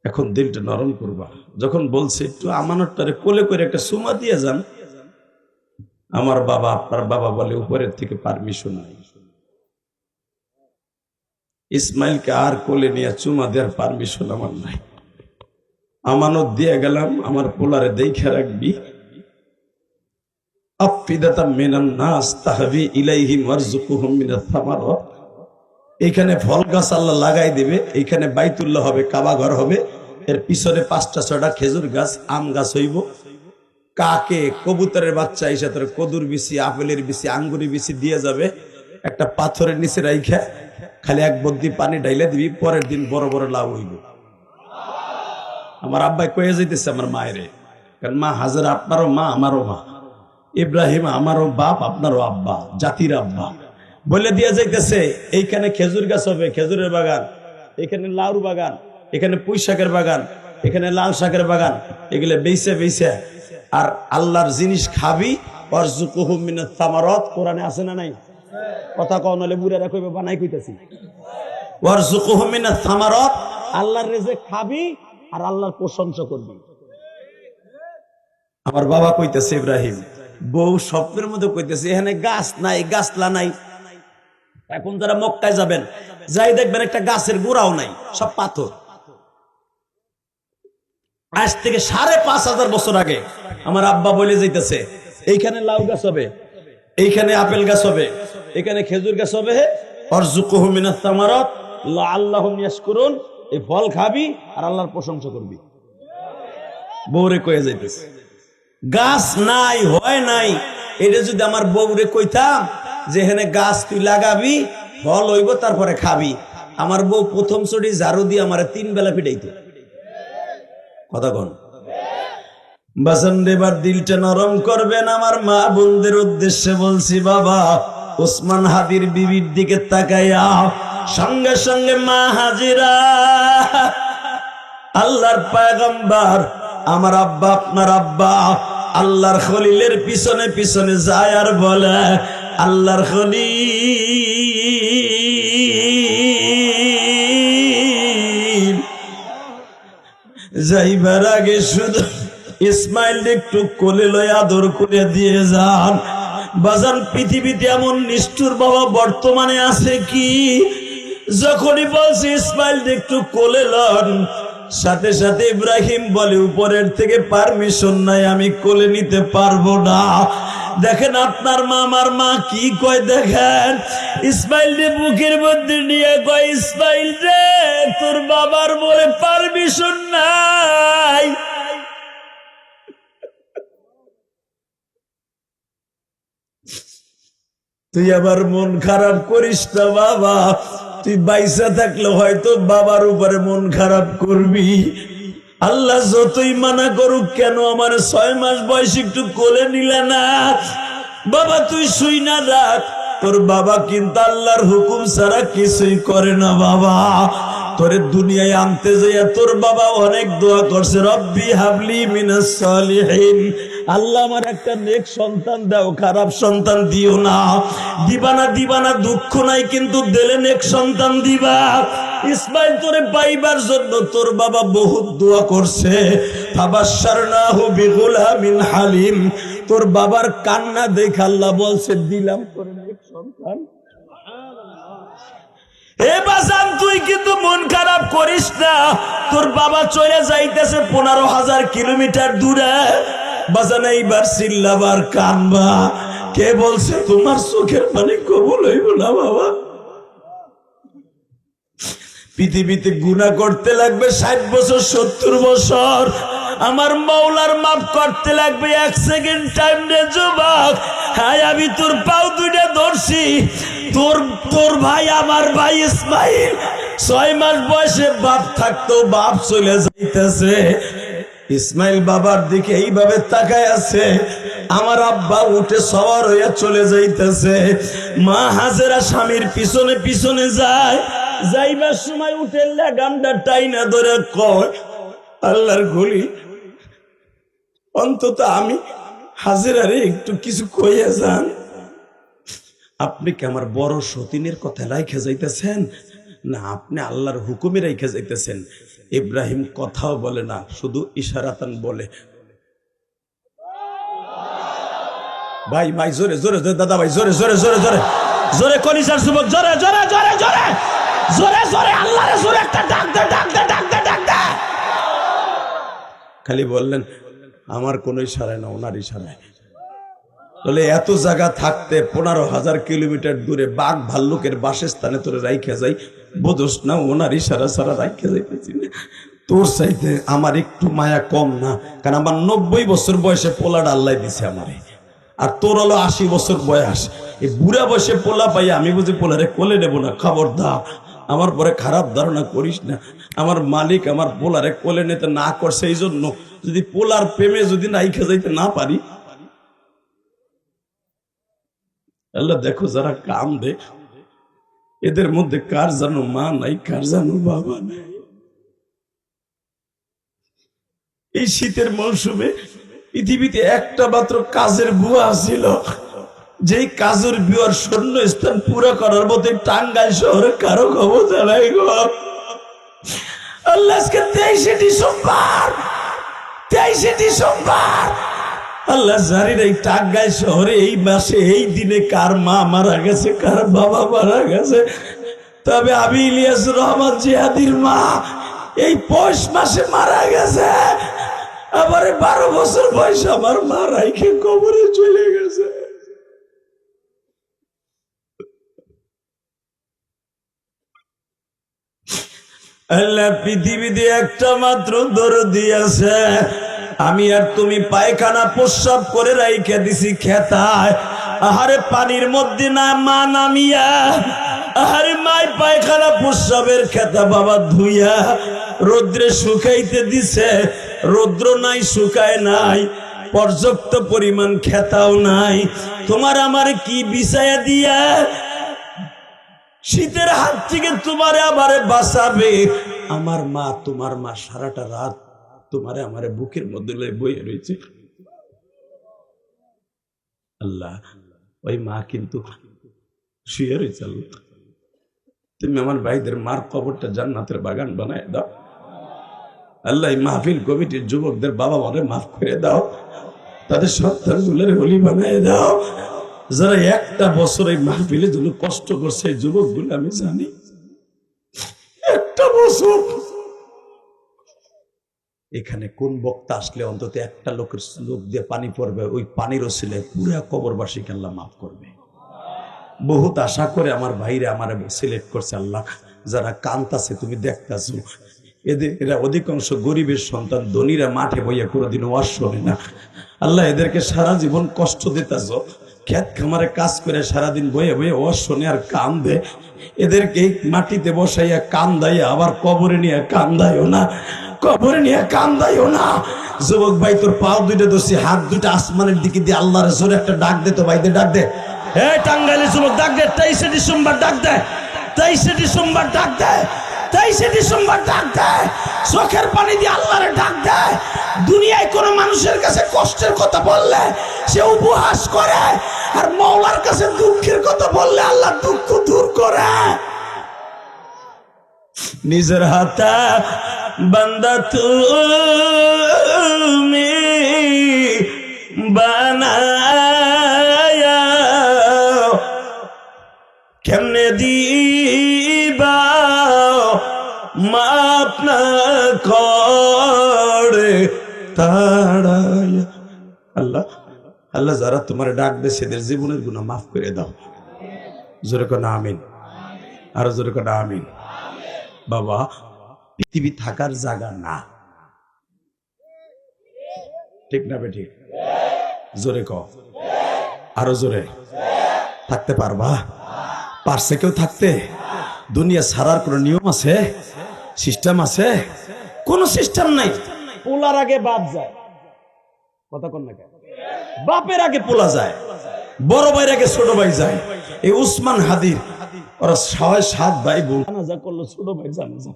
এখন দিলটা নরম করবা। যখন বলছে একটু আমানতটারে কোলে করে একটা সুমা দিয়ে যান, আমার বাবা আপনার বাবা বলে উপরের থেকে পারমিশন নাই। ইসমাইলকে আর কোলে নিয়ে চুমা দেওয়ার পারমিশন আমার নাই। আমানত দিয়ে গেলাম, আমার পোলারে দেখে রাখবি। আফিদাতাম মিনান নাস তাহবি ইলাইহিম ওয়ারযুকুহুম মিনাত থামারাত। এইখানে ফল গাছ আল্লাহ লাগাই দিবে, এইখানে বাইতুল্লাহ হবে, কাবা ঘর হবে, এর পিছনে 5টা 6টা খেজুর গাছ, আম গাছ হইব। কাকে কবুতরের বাচ্চা এসে তোর কদুর বিচি, আপেলের বিচি, আঙ্গুরের বিচি দিয়ে যাবে, একটা পাথরের নিচে রাইখা খালি এক বদ্দি পানি ঢাইলে দিবি, পরের দিন বড় বড় লাউ হইব। আমার আব্বাই কয়ে যাইতেছে আমার মায়েরে, কারণ মা হাজার আপনারও মা আমারও মা, ইব্রাহিম আমারও বাপ আপনারও আব্বা, জাতির আব্বা, বলে দিয়ে যাইতেছে এইখানে খেজুর গাছ হবে, খেজুরের বাগান, এখানে লাউর বাগান, এখানে পুঁই শাকের বাগান, এখানে লাল শাকের বাগান, এগুলো বেইছে বেইছে আর আল্লাহর জিনিস খাবি। ওয়ারযুকুহুম মিনাত থামারাত, কোরআনে আছে না নাই? কথা কও নলে বুড়ারা কইবে বানাই কইতাছি। ওয়ারযুকুহুম মিনাত থামারাত, আল্লাহর রিজিক খাবি আর আল্লাহর প্রশংসা করবি। আমার বাবা কইতেছে ইব্রাহিম, বউ স্বপ্নের মধ্যে কইতেছে এখানে গাছ নাই, গাছলা নাই। এখন যারা মক্কায় যাবেন, যাই দেখবেন একটা গাছের গোড়াও নাই, সব পাথর। আজ থেকে ৫,৫০০ বছর আগে আমার আব্বা বলে যাইতেছে এইখানে লাউ গাছ হবে, এইখানে আপেল গাছ হবে, এখানে খেজুর গাছ হবে। ওয়ারযুকুহুম মিনাত থামারাত লাআল্লাহুম ইয়াশকুরুন, এই ফল খাবি আর আল্লাহর প্রশংসা করবি। বউরে কয়ে যাইতেছে গাছ নাই, হয় নাই। এটা যদি আমার বউরে কইতাম যে এখানে গাছ তুই লাগাবি, ফল হইব, তারপরে খাবি, আমার বউ প্রথম চড়ি ঝাড়ু দিয়ে আমার 3 বেলা পিটাইতো। কথা কন বাসন দেবার দিলটা নরম করবেন। আমার মা বোনদের উদ্দেশ্যে বলছি, বাবা ওসমান হাদির বিবির দিকে তাকাইয়া সঙ্গে সঙ্গে মা হাজিরা, আল্লাহর পয়গম্বর আমার আব্বা, আপনার আব্বা আল্লাহর খলিলের পিছনে পিছনে যায় আর বলে, আল্লাহর খলিল যাইবার আগে শুধু ইসমাইল একটু কোলে লয় আদর করে দিয়ে যান। বাজান পৃথিবীতে এমন নিষ্ঠুর বাবা বর্তমানে আছে কি? যখনই বলছে ইসমাইল একটু কোলে লন, সাথে সাথে ইব্রাহিম বলে উপরের থেকে পারমিশন নাই, আমি কোলে নিতে পারবো না। দেখেন আপনার মা আমার মা কি কয়, দেখেন ইসমাইল রে বুকের মধ্যে নিয়ে কয়, ইসমাইল রে তোর বাবার বলে পারমিশন নাই। তুই আবার মন খারাপ করিস না বাবা, তুই বাইসা থাকলে হয়তো বাবার উপরে মন খারাপ করবি। আল্লাহ যতই মানা করুক কেন, আমার 6 মাস বয়স একটু কোলে নিলে না। বাবা তুই শুই না রাখ, তোর বাবা কিন্তু আল্লাহর হুকুম ছাড়া কিছুই করে না। বাবা তোরে দুনিয়ায় আনতে যাইয়া তোর বাবা অনেক দোয়া করছে, রব্বি হাবলি মিনাস সালিহিন, আল্লাহ আমার একটা নেক সন্তান দাও, খারাপ সন্তান দিও না। দিবানা দিবানা দুঃখ নাই, কিন্তু দিলে নেক সন্তান দিবা। ইসমাইল তোরে পাইবার জন্য তোর বাবা বহুত দোয়া করছে। ফাবাশশারনাহু বিগুলামিন হালিম, তোর বাবার কান্না দেখে আল্লাহ বলছে দিলাম তোরে নেক সন্তান। এ বাজান তুই কিন্তু মন খারাপ করিস না, তোর বাবা চলে যাইতেছে 15,000 কিলোমিটার দূরে। বাজান এইবার চিল্লাবার কানবা, কে বলছে তোমার চোখের পানি কবুল হইব না? বাবা পৃথিবীতে গুনাহ করতে লাগবে 60 বছর 70 বছর, আমার মাওলার মাফ করতে লাগবে 1 সেকেন্ড টাইম রে যুবক। হ্যাঁ আমি তোর পাও দুইটা ধরছি, তোর ভাই আমার ভাই ইসমাইল 6 মাস বয়সে বাপ থাকতো, বাপ চলে যাইতেছে। ইসমাইল বাবার দিকে এইভাবে তাকায় আছে, আমার আব্বা উঠে সওয়ার হইয়া চলে যাইতেছে। মা হাজেরা স্বামীর পিছনে পিছনে যায়, যাইবার সময় উঠে লাগামটা টাইনা ধরে কয়, আল্লাহর গলি অন্তত আমি হাজেরারে একটু কিছু কইয়া যান। আপনি কি আমার বড় সতীনের কথা রাইখা যাইতেছেন? না, আপনি আল্লাহর হুকুমে রেখে যাইতেছেন। ইব্রাহিম কথাও বলে না, শুধু ইশারাতান বলে। ভাই ভাই জোরে জোরে জোরে, দাদা ভাই জোরে জোরে জোরে জোরে জোরে, কলিজার যুবক জোরে জোরে জোরে জোরে জোরে জোরে আল্লাহরে জোরে একটা ডাক দে, ডাক দে, ডাক দে, ডাক দে। খালি বললেন আমার কোন ইশারায় না, ওনার ইশারায়। তাহলে এত জায়গা থাকতে 15,000 কিলোমিটার দূরে বাঘ ভাল্লুকের বাসস্থানে তোরে রাইখা যাই, বোঝস না ওনার ইশারা ছাড়া রাইখা যাইতেছি না। তোর চাইতে আমার একটু মায়া কম না, কারণ আমার 90 বছর বয়সে পোলাটা আল্লাহ দিছে আমারে, আর তোর হলো 80 বছর বয়স। এই বুড়া বয়সে পোলা পাই আমি বুঝি পোলারে কোলে নেবো না। খবরদার আমার পরে খারাপ ধারণা করিস না। আমার মালিক আমার পোলারে কোলে নিতে না করছে, এই জন্য যদি পোলার প্রেমে যদি রাইখা যাইতে না পারি, আল্লাহ দেখো যারা কান্দে এদের মধ্যে কার জানো মা নাই, কার জানো বাবা নাই। এই শীতের মৌসুমে পৃথিবীতে একটা মাত্র কাজের বুয়া ছিল, যেই কাজের বুয়ার শূন্য স্থান পুরো করার মতো টাঙ্গাইল শহরে কারো ক্ষমতা নাই গো। আল্লাহ আজকে 23শে ডিসেম্বর আল্লাহ জানি না এই টাঙ্গাইল শহরে এই মাসে এই দিনে কার মা মারা গেছে, কার বাবা মারা গেছে। তবে আমি ইলিয়াস রহমান জিহাদির মা এই পৌষ মাসে মারা গেছে। আবার 12 বছর বয়স আমার মা রাইখে কবরে চলে গেছে। আল্লাহ পৃথিবীতে একটা মাত্র দরদি আছে, আমি আর তুমি পায়খানা প্রস্রাব করে রাইখে দিছি খেতায়। আহারে পানির মধ্যে না মা নামিয়া, আহারে মাই পায়খানা প্রস্রাবের খেতা বাবা ধুইয়া রৌদ্রে শুকাইতে দিছে। রৌদ্র নাই, শুকায় নাই, পর্যাপ্ত পরিমাণ খেতাও নাই। তোমার আমার কি বিছায়া দিয়া শীতের হাত থেকে তোমারে আমারে বাঁচাবে? আমার মা, তোমার মা সারাটা রাত তোমারে আমারে বুকের মধ্যে বইয়ে রয়েছে। আল্লাহ ওই মা কিন্তু শুয়ে রয়েছে। আল্লাহ তুমি আমার ভাইদের মার কবরটা জান্নাতের বাগান বানায় দাও। আল্লাহ মাহফিল কমিটির যুবকদের বাবা মারে মাফ করে দাও, তাদের সন্তানগুলোর হলি বানায় দাও। যারা একটা বছর এই মাহফিলে জন্য কষ্ট করছে এই যুবকগুলো আমি জানি, একটা বছর এখানে কোন বক্তা আসলে অন্তত একটা লোকের লোক দিয়ে পানি পড়বে, ওই পানির ওসিলে পুরা কবরবাসীকে আল্লাহ মাফ করবে। বহুত আশা করে আমার ভাইরা আমার সিলেক্ট করছে। আল্লাহ যারা কান্তাছে তুমি দেখতেছো, এরা অধিকাংশ গরিবের সন্তান, ধনীরা মাঠে বইয়া কোনোদিন ওয়াজ শোনে না। আল্লাহ এদেরকে সারা জীবন কষ্ট দিতেছ, খেত খামারে কাজ করে সারাদিন বয়ে বয়ে ওয়াজ শোনে আর কান্দে। এদেরকে মাটিতে বসাইয়া কান্দাইয়া আবার কবরে নিয়ে কান্দাইও না, কবরে নিয়ে কান্দাইও না। যুবক ভাই তোর পাও দুইটা দোষী, হাত দুইটা আসমানের দিকে দিয়ে আল্লাহর জোরে একটা ডাক দে তো ভাইদের ডাক দে। এই টাঙ্গাইলের যুবক ডাক দে, 23শে ডিসেম্বর ডাক দে, 23শে ডিসেম্বর ডাক দে, 23শে ডিসেম্বর ডাক দে। চোখের পানি দিয়ে আল্লাহরে ডাক দে। দুনিয়ায় কোন মানুষের কাছে কষ্টের কথা বললে সে উপহাস করে, আর মাওলার কাছে দুঃখের কথা বললে আল্লাহ দুঃখ দূর করে। নিজের হাতে বান্দা তুমি বানায়া কেমনে দিবা মাপ না করে তাড়ায়া। আল্লাহ আল্লাহ যারা তোমার ডাক দে সেদের জীবনের গুনাহ মাফ করে দাও। জোরে কোন আমিন, আর জোরে কোন আমিন। বাবা পৃথিবী থাকার জায়গা না, ঠিক না বেঠিক? জোরে ক, আরো জোরে। থাকতে পারবা? পারছে কেউ থাকতে? দুনিয়া ছাড়ার কোন নিয়ম আছে, সিস্টেম আছে? কোন সিস্টেম নাই। পোলার আগে বাপ যায়, কথা কোন না, বাপের আগে পোলা যায়, বড় ভাইয়ের আগে ছোট ভাই যায়। এই উসমান হাদির ওরা 6-7 ভাই বোন জানাজা করলো, ছোট ভাই জানাজা,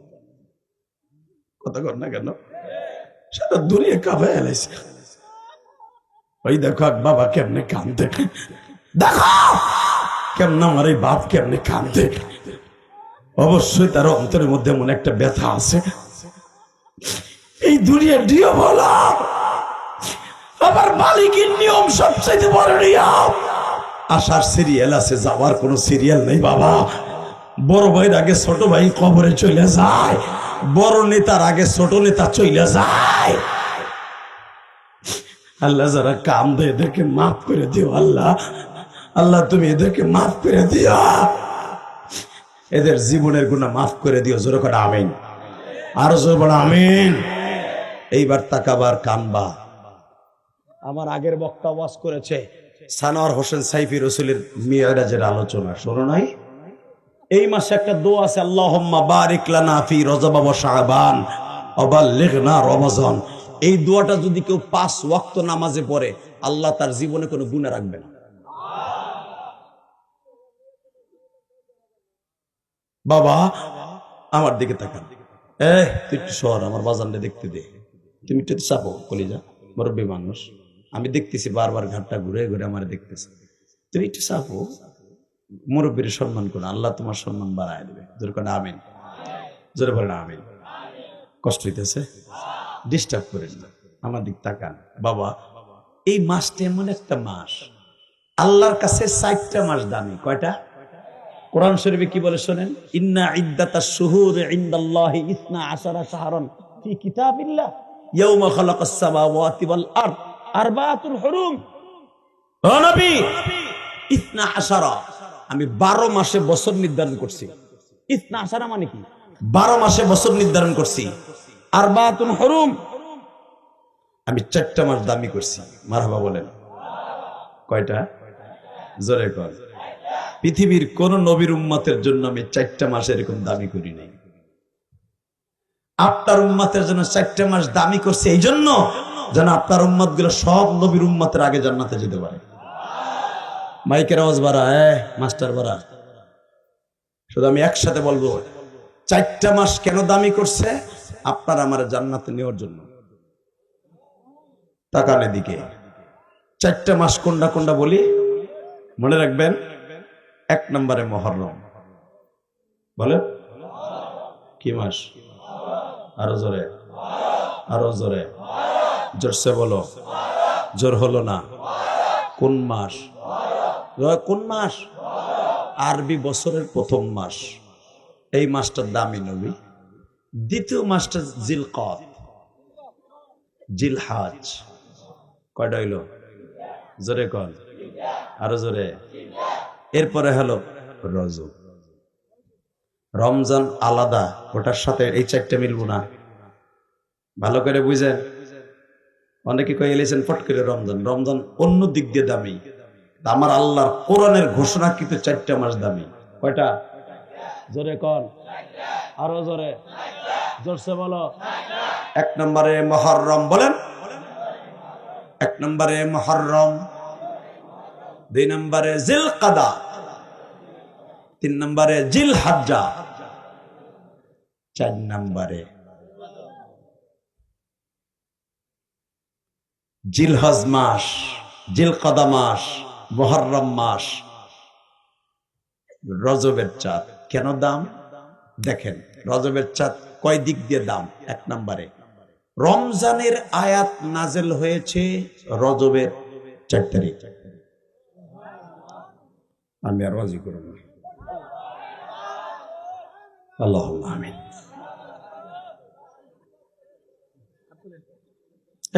কথা কর না কেন? সারা দুনিয়া কাঁপায় এলাইছে। ওই দেখো বাবা কেমনে কান্দে, দেখো কেমন আমার এই বাপ কেমনে কান্দে। অবশ্যই তার অন্তরের মধ্যে এমন একটা ব্যথা আছে, এই দুনিয়ার নিয়ম হলো আমার মালিকের নিয়ম সবচেয়ে বড় নিয়ম। আসার সিরিয়াল আছে, যাওয়ার কোনো সিরিয়াল নেই বাবা। বড় ভাইয়ের আগে ছোট ভাই কবরে চলে যায়, বড় নেতার আগে ছোট নেতা চলে যায়। আল্লাহ যারা কাম দেয় এদেরকে মাফ করে দিও আল্লাহ, আল্লাহ তুমি এদেরকে মাফ করে দিও, এদের জীবনের গুনাহ মাফ করে দিও। জোরে করে আমিন, আরো জোরে বলো আমিন। এইবার তাকাবার কানবা। আমার আগের বক্তা ওয়াজ করেছে সানোয়ার হোসেন সাইফি রসুলের মিরাজের আলোচনা, শোনো নাই? এই মাসে একটা দোয়া আছে, আল্লাহুম্মা বারিক লানা ফি রজব ওয়া শাবান ওয়া বাল্লিগনা রমাজান। এই দোয়াটা যদি কেউ 5 ওয়াক্ত নামাজে পড়ে, আল্লাহ তার জীবনে কোনো গুনাহ রাখবে না। বাবা আমার দিকে তাকান, তুই একটু সর, আমার বাজানটা দেখতে দে, তুমি একটু চাপো কলিজা, মুরব্বী মানুষ, আমি দেখতেছি বারবার ঘাটটা ঘুরে ঘুরে আমার দেখতেছে, তুমি একটু চাপো, মুরব্বীর সম্মান করো, আল্লাহ তোমার সম্মান বাড়ায় দেবে। জোরে করে আমিন, জোরে বলেন আমিন। কষ্ট হইতেছে, ডিস্টার্ব করেন না, আমার দিক তাকান। বাবা এই মাসটা এমন একটা মাস, আল্লাহর কাছে 4টা মাস দামি। কয়টা? কোরআন শরীফে কি বলে শোনেন, ইন্না ইদ্দাতাশ শুহুরি ইনদাল্লাহি 12 শাহরান ফি কিতাবিল্লাহ ইয়াওমা খালাকাস সামাওয়াতি ওয়াল আরদ আরবাতুল হুরুম। ও নবী 12, আমি 12 মাসে বছর নির্ধারণ করছি। 12 মানে কি? 12 মাসে বছর নির্ধারণ করছি। আরবাতুল হুরুম, আমি 4টা মাস দামি করছি। মারহাবা বলেন। কয়টা? জোরে কর। পৃথিবীর কোন নবীর উম্মতের জন্য আমি 4টা মাস এরকম দামি করি নাই। আপনার উম্মতের জন্য 4টা মাস দামি করছে এই জন্য যেন আপনার উম্মত গুলো সব নবীর উম্মতের আগে জান্নাতে যেতে পারে। মাইকের আওয়াজ বাড়া, মাস্টার বাড়া, শুধু আমি একসাথে বলবো, 4টা মাস কেন দামি করছে? আপনার আমার জান্নাতে নেওয়ার জন্য। তাকান এদিকে, 4টা মাস কোনটা কোনটা বলি মনে রাখবেন। 1 নম্বরে মুহররম। বলেন কি মাস? আরো জোরে, আরো জোরে, জোরসে বলো, জোর হলো না। কোন মাস? কোন মাস? আরবি বছরের প্রথম মাস। এই মাসটার দামি নবী। দ্বিতীয় মাসটা জিলকদ, জিলহাজ। কয়টা হইল? জোরে কন, আরো জোরে। এরপরে হলো রজব। রমজান আলাদা, ওটার সাথে এই 4টা মিলবো না। ভালো করে বুঝেন। অনেকে কয়ে এলেছেন ফট করে রমজান, রমজান অন্য দিক দিয়ে দামি। আমার আল্লাহর কোরআনের ঘোষণা কিন্তু 4টা মাস দামি। কয়টা? জোরে কন, আরো জোরে, জোরসে বলো। 1 নম্বরে মুহররম। বলেন 1 নম্বরে মুহররম, 2 নম্বরে জিলকাদা, 3 নম্বরে জিলহজ্জা, 4 নম্বরে জিলহজ মাস, জিলকাদা মাস, মুহররম মাস, রজবের চাঁদ। কেন দাম দেখেন? রজবের চাঁদ কয় দিক দিয়ে দাম? 1 নম্বরে রমজানের আয়াত নাজেল হয়েছে রজবের 4 তারিখ। আমি আর রাজি করব না, আল্লাহুম্মা আমিন।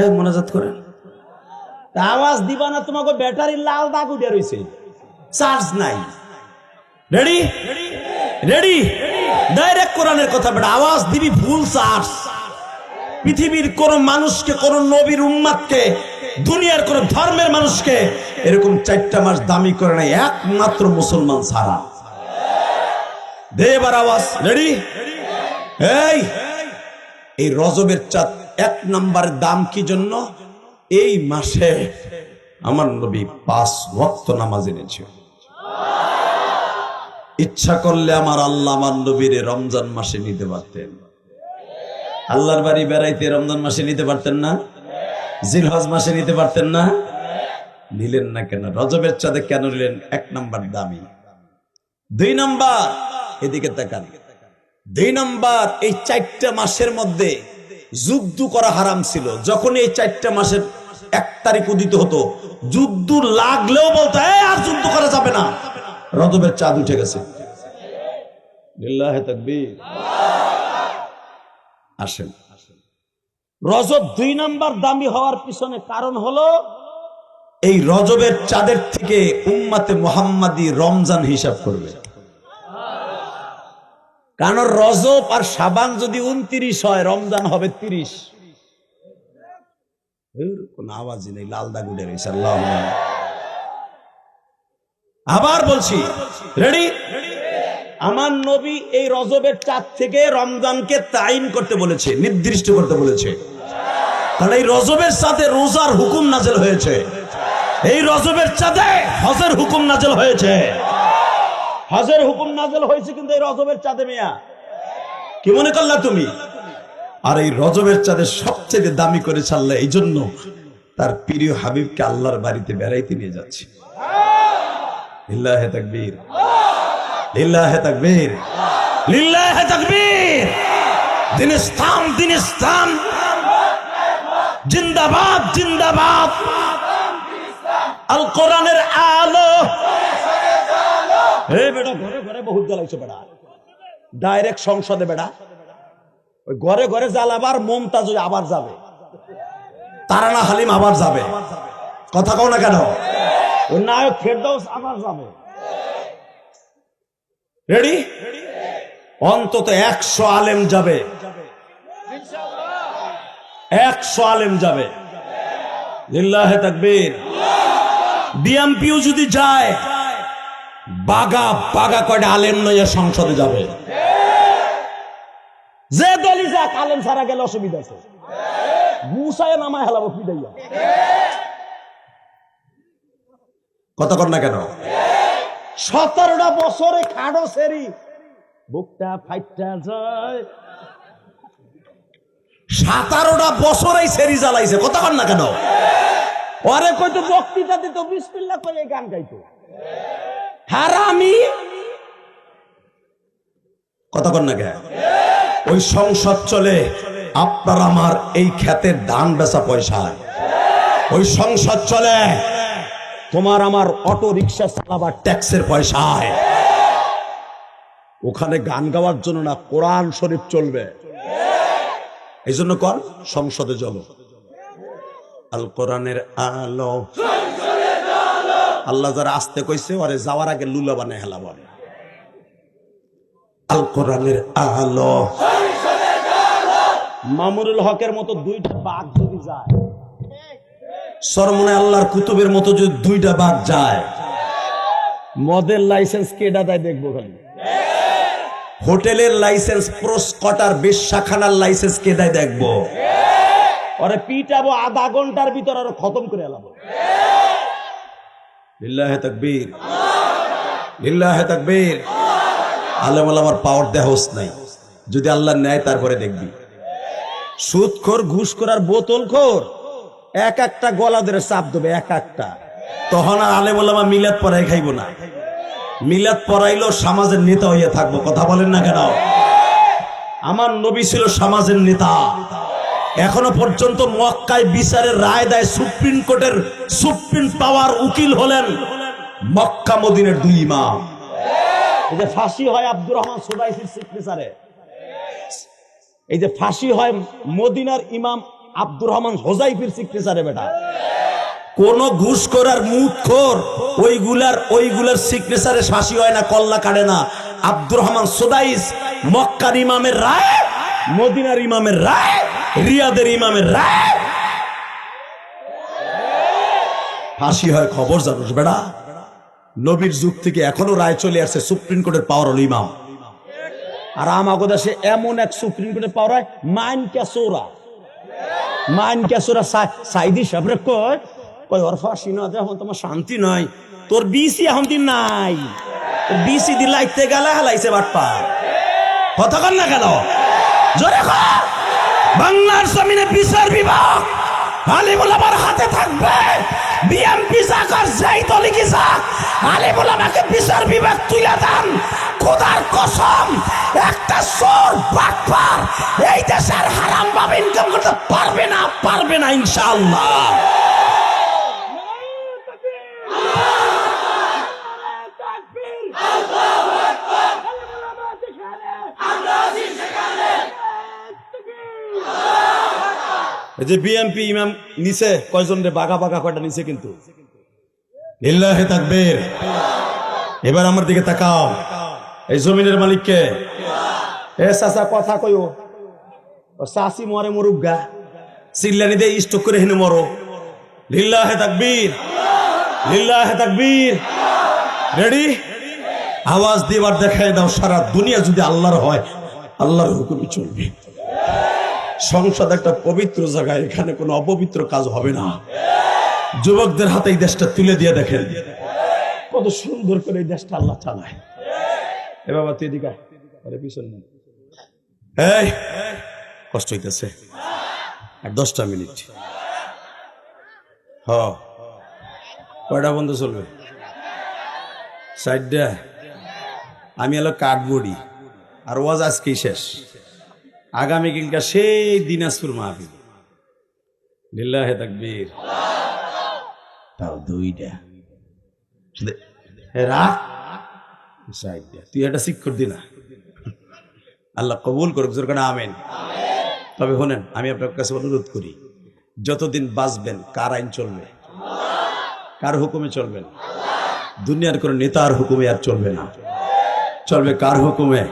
এই মোনাজাত করেন, আওয়াজ দিবা না, তোমাকে ব্যাটারির লাল দাগ উঠে রয়েছে, চার্জ নাই। রেডি? রেডি? ডাইরেক্ট কোরআনের কথা বেটা, আওয়াজ দিবি ফুল চার্জ। পৃথিবীর কোন মানুষকে, কোন নবীর উম্মতকে, দুনিয়ার কোন ধর্মের মানুষকে এরকম 4টা মাস দামি করে নাই একমাত্র মুসলমান ছাড়া। দে এবার আওয়াজ। রেডি? এই রজবের চাঁদ 1 নম্বরের দাম কি জন্য? এই মাসে আমার নবী 5 ওয়াক্ত নামাজ এনেছে। ইচ্ছা করলে আমার আল্লাহ আমার নবীরে রমজান মাসে নিতে পারতেন। আল্লাহর বাড়ি বেড়াইতে রমজান মাসে নিতে পারতেন না? জিলহজ মাসে নিতে পারতেন না? নিলেন না কেন? রজবের চাঁদে কেন নিলেন? 1 নম্বর দামি। 2 নম্বর, এদিকে তাকান, দুই নাম্বার, এই 4টা মাসের মধ্যে যুদ্ধ করা হারাম ছিল। যখন এই 4টা মাসের 1 তারিখ উদিত হতো, যুদ্ধ লাগলেও বলতো আর যুদ্ধ করা যাবে না, রজবের চাঁদ উঠে গেছে। লিল্লাহি তাকবীর। আসেন, রজব 2 নাম্বার দামি হওয়ার পিছনে কারণ হলো এই রজবের চাঁদের থেকে উম্মতে মুহাম্মাদি রমজান হিসাব করবে। কারণ রজব আর শাবান যদি 29 হয়, রমজান হবে 30। কোন আওয়াজই নেই, লাল দাগ উঠে রয়েছে। আবার বলছি, রেডি? আমার নবী এই রজবের চাঁদ থেকে রমজানকে তাইন করতে বলেছে, নির্দিষ্ট করতে বলেছে। কারণ এই রজবের চাঁদে রোজার হুকুম নাজেল হয়েছে, এই রজবের চাঁদে হজের হুকুম নাজেল হয়েছে। হজের হুকুম নাজেল হয়েছে কিন্তু এই রজবের চাঁদে। মিয়া কি মনে করলা তুমি? আর এই রজবের চাঁদে সবচেয়ে দামি করে ছাড়লে, এই জন্য তার প্রিয় হাবিবকে আল্লাহর বাড়িতে বেড়াইতে নিয়ে যাচ্ছে। লিল্লাহি তাকবীর, লিল্লাহি তাকবীর, লিল্লাহি তাকবীর। দিন ইসলাম, দিন ইসলাম জিন্দাবাদ, জিন্দাবাদ। আল কোরআনের আলো। হে বেটা, ঘরে ঘরে বহুত জ্বালাইছো বেটা, ডাইরেক্ট সংসদে বেটা। ওই ঘরে ঘরে জ্বালাবার মমতাজ আবার যাবে, তারানা হালিম আবার যাবে। কথা কও না কেন? ওই নায়ক ফেরদৌস আবার যাবে। রেডি? অন্তত 100 আলেম যাবে, 100 আলেম যাবে। লিল্লাহি তাকবীর। বিএমপিও যদি যায়, বাগা বাগা কয়টা আলেম নয় সংসদে যাবে। যে দলই যাক, আলেম ছাড়া গেলে অসুবিধা আছে। গুছায় নামায় হেলাবো পিটাইয়া। কথা কর না কেন? 17টা বছরে খাড়ো সেরি বুকটা ফাইটটা যায়। 17টা বছরে সেরি জ্বালাইছে। কথা কর না কেন? পরে কইতো বক্তৃতা দিত, বিসমিল্লাহ করে গান গাইতো। হারামি। কথা কর না কেন? ওই সংসদ চলে আপনার আমার এই ক্ষেতের ধান বেচা পয়সায়। ওই সংসদ চলে তোমার আমার অটো রিক্সা চালাবার ট্যাক্সের পয়সায়। ওখানে গান গাওয়ার জন্য না, কোরআন শরীফ চলবে। এই জন্য কর, সংসদে চলো। আল কোরআনের আলো। আল্লাহ যারা আসতে কইছে, ওরে যাওয়ার আগে লুলা বানায় হেলা বলে। আল কোরআনের আলো। মামুনুল হকের মতো 2টা বাঘ যদি যায়, সরমনে আল্লাহর কুতুবের মতো যদি 2টা বাঘ যায়, মদের লাইসেন্স কেডা দেয় দেখবো খালি। হোটেলের লাইসেন্স, প্রস্কটার বেশ্যাখানার লাইসেন্স কে দেয় দেখবো। ওরে পিটাবো, আধা ঘন্টার ভিতর আরো খতম করে এলাবো। লিল্লাহি তাকবীর, লিল্লাহি তাকবীর। আলেম ওলামার পাওয়ার দেহস নাই, যদি আল্লাহ নেয় তারপরে দেখবি। সুদখোর, ঘুষখোর আর বোতলখোর এক একটা গলা ধরে চাপ দেবে, এক একটা। তখন আর আলেম ওলামা মিলাদ পড়াই খাইব না। মিলাদ পড়াইলেও সমাজের নেতা হইয়া থাকবো। কথা বলেন না কেন? আমার নবী ছিল সমাজের নেতা। এখনো পর্যন্ত মক্কায় বিচারের রায় দেয়, সুপ্রিম কোর্টের সুপ্রিম পাওয়ার উকিল হলেন মক্কা মদিনের 2 ইমাম। এই যে ফাঁসি হয় আব্দুর রহমান সুদাইসির সিগনেচারে, এই যে ফাঁসি হয় মদিনার ইমাম আব্দুর রহমান হোজাইফির সিগনেচারে। বেটা, কোন ঘুষখোর আর মুদখোর ওইগুলার সিগনেচারে ফাঁসি হয় না, কল্লা কাটে না। আব্দুর রহমান সুদাইস মক্কার ইমামের রায়, মদিনার ইমামের রায়, রিয়াদের ইমামের রায় ফাঁসি হয়। খবর জানোস বেড়া? নবীর যুগ থেকে এখনো রায় চলে আসছে, সুপ্রিম কোর্টের পাওয়ার হল ইমাম। আর আমাগো দেশে এমন এক সুপ্রিম কোর্টের পাওয়ার হয়, মাইন ক্যাসোরা সাইদি সাহেব কয় ওর ফাঁসি না এখন তোমার শান্তি নয়, তোর বিসি এখন দিন নাই, বিসি দিন লাইতে গেলে হেলাইছে বাটপা। কথা কন না কেন? জোরে কর। বাংলার জমিনে বিচার বিভাগ আলিমুল আমার হাতে থাকবে। বিএমপি যাক আর যাই দলে কি যাক, আলিমুল আমাকে বিচার বিভাগ তুলে দেন। খোদার কসম, একটা চোর বাটপার এই দেশের হারাম ভাবে ইনকাম করতে পারবে না ইনশাআল্লাহ। যে বিএমপি ইমাম নিচে কয়জন রে বাঘা কয়টা নিচে কিন্তু লিল্লাহি তাকবীর। এবার আমার দিকে তাকাও, এই জমিনের মালিককে এ চাচা কথা কইও, ও চাচি মরে মরুক গা, চিল্লানি দিয়ে স্টক করে হেনে মরো। লিল্লাহি তাকবীর, লিল্লাহি তাকবীর। রেডি? আওয়াজ দিবার দেখায় দাও, সারা দুনিয়া যদি আল্লাহর হয় আল্লাহর হুকুমে চলবে। সংসদ একটা পবিত্র জায়গায়, এখানে কোনো অপবিত্র কাজ হবে না। যুবকদের হাতে এই দেশটা তুলে দিয়ে দেখেন কত সুন্দর করে এই দেশটা আল্লাহ চালায়। এ বাবা তুই এদিকে আরে পিছনে এই কষ্ট হইতেছে আর 10টা মিনিট। কয়টা বন্ধ চলবে? সাইডটা আমি এলো কাঠবড়ি আর ওয়াজ আজকেই শেষ। আগামীকালকা সেই দিনাজপুর মাহফিল। লিল্লাহি তাকবীর। তাও 2টা তুই এটা শিক্ষক দিনা, আল্লাহ কবুল করুক, জোর করে আমিন। তবে শোনেন, আমি আপনার কাছে অনুরোধ করি, যতদিন বাঁচবেন কার আইন চলবে? কার হুকুমে চলবেন? দুনিয়ার কোন নেতার হুকুমে আর চলবে না, চলবে কার হুকুমে?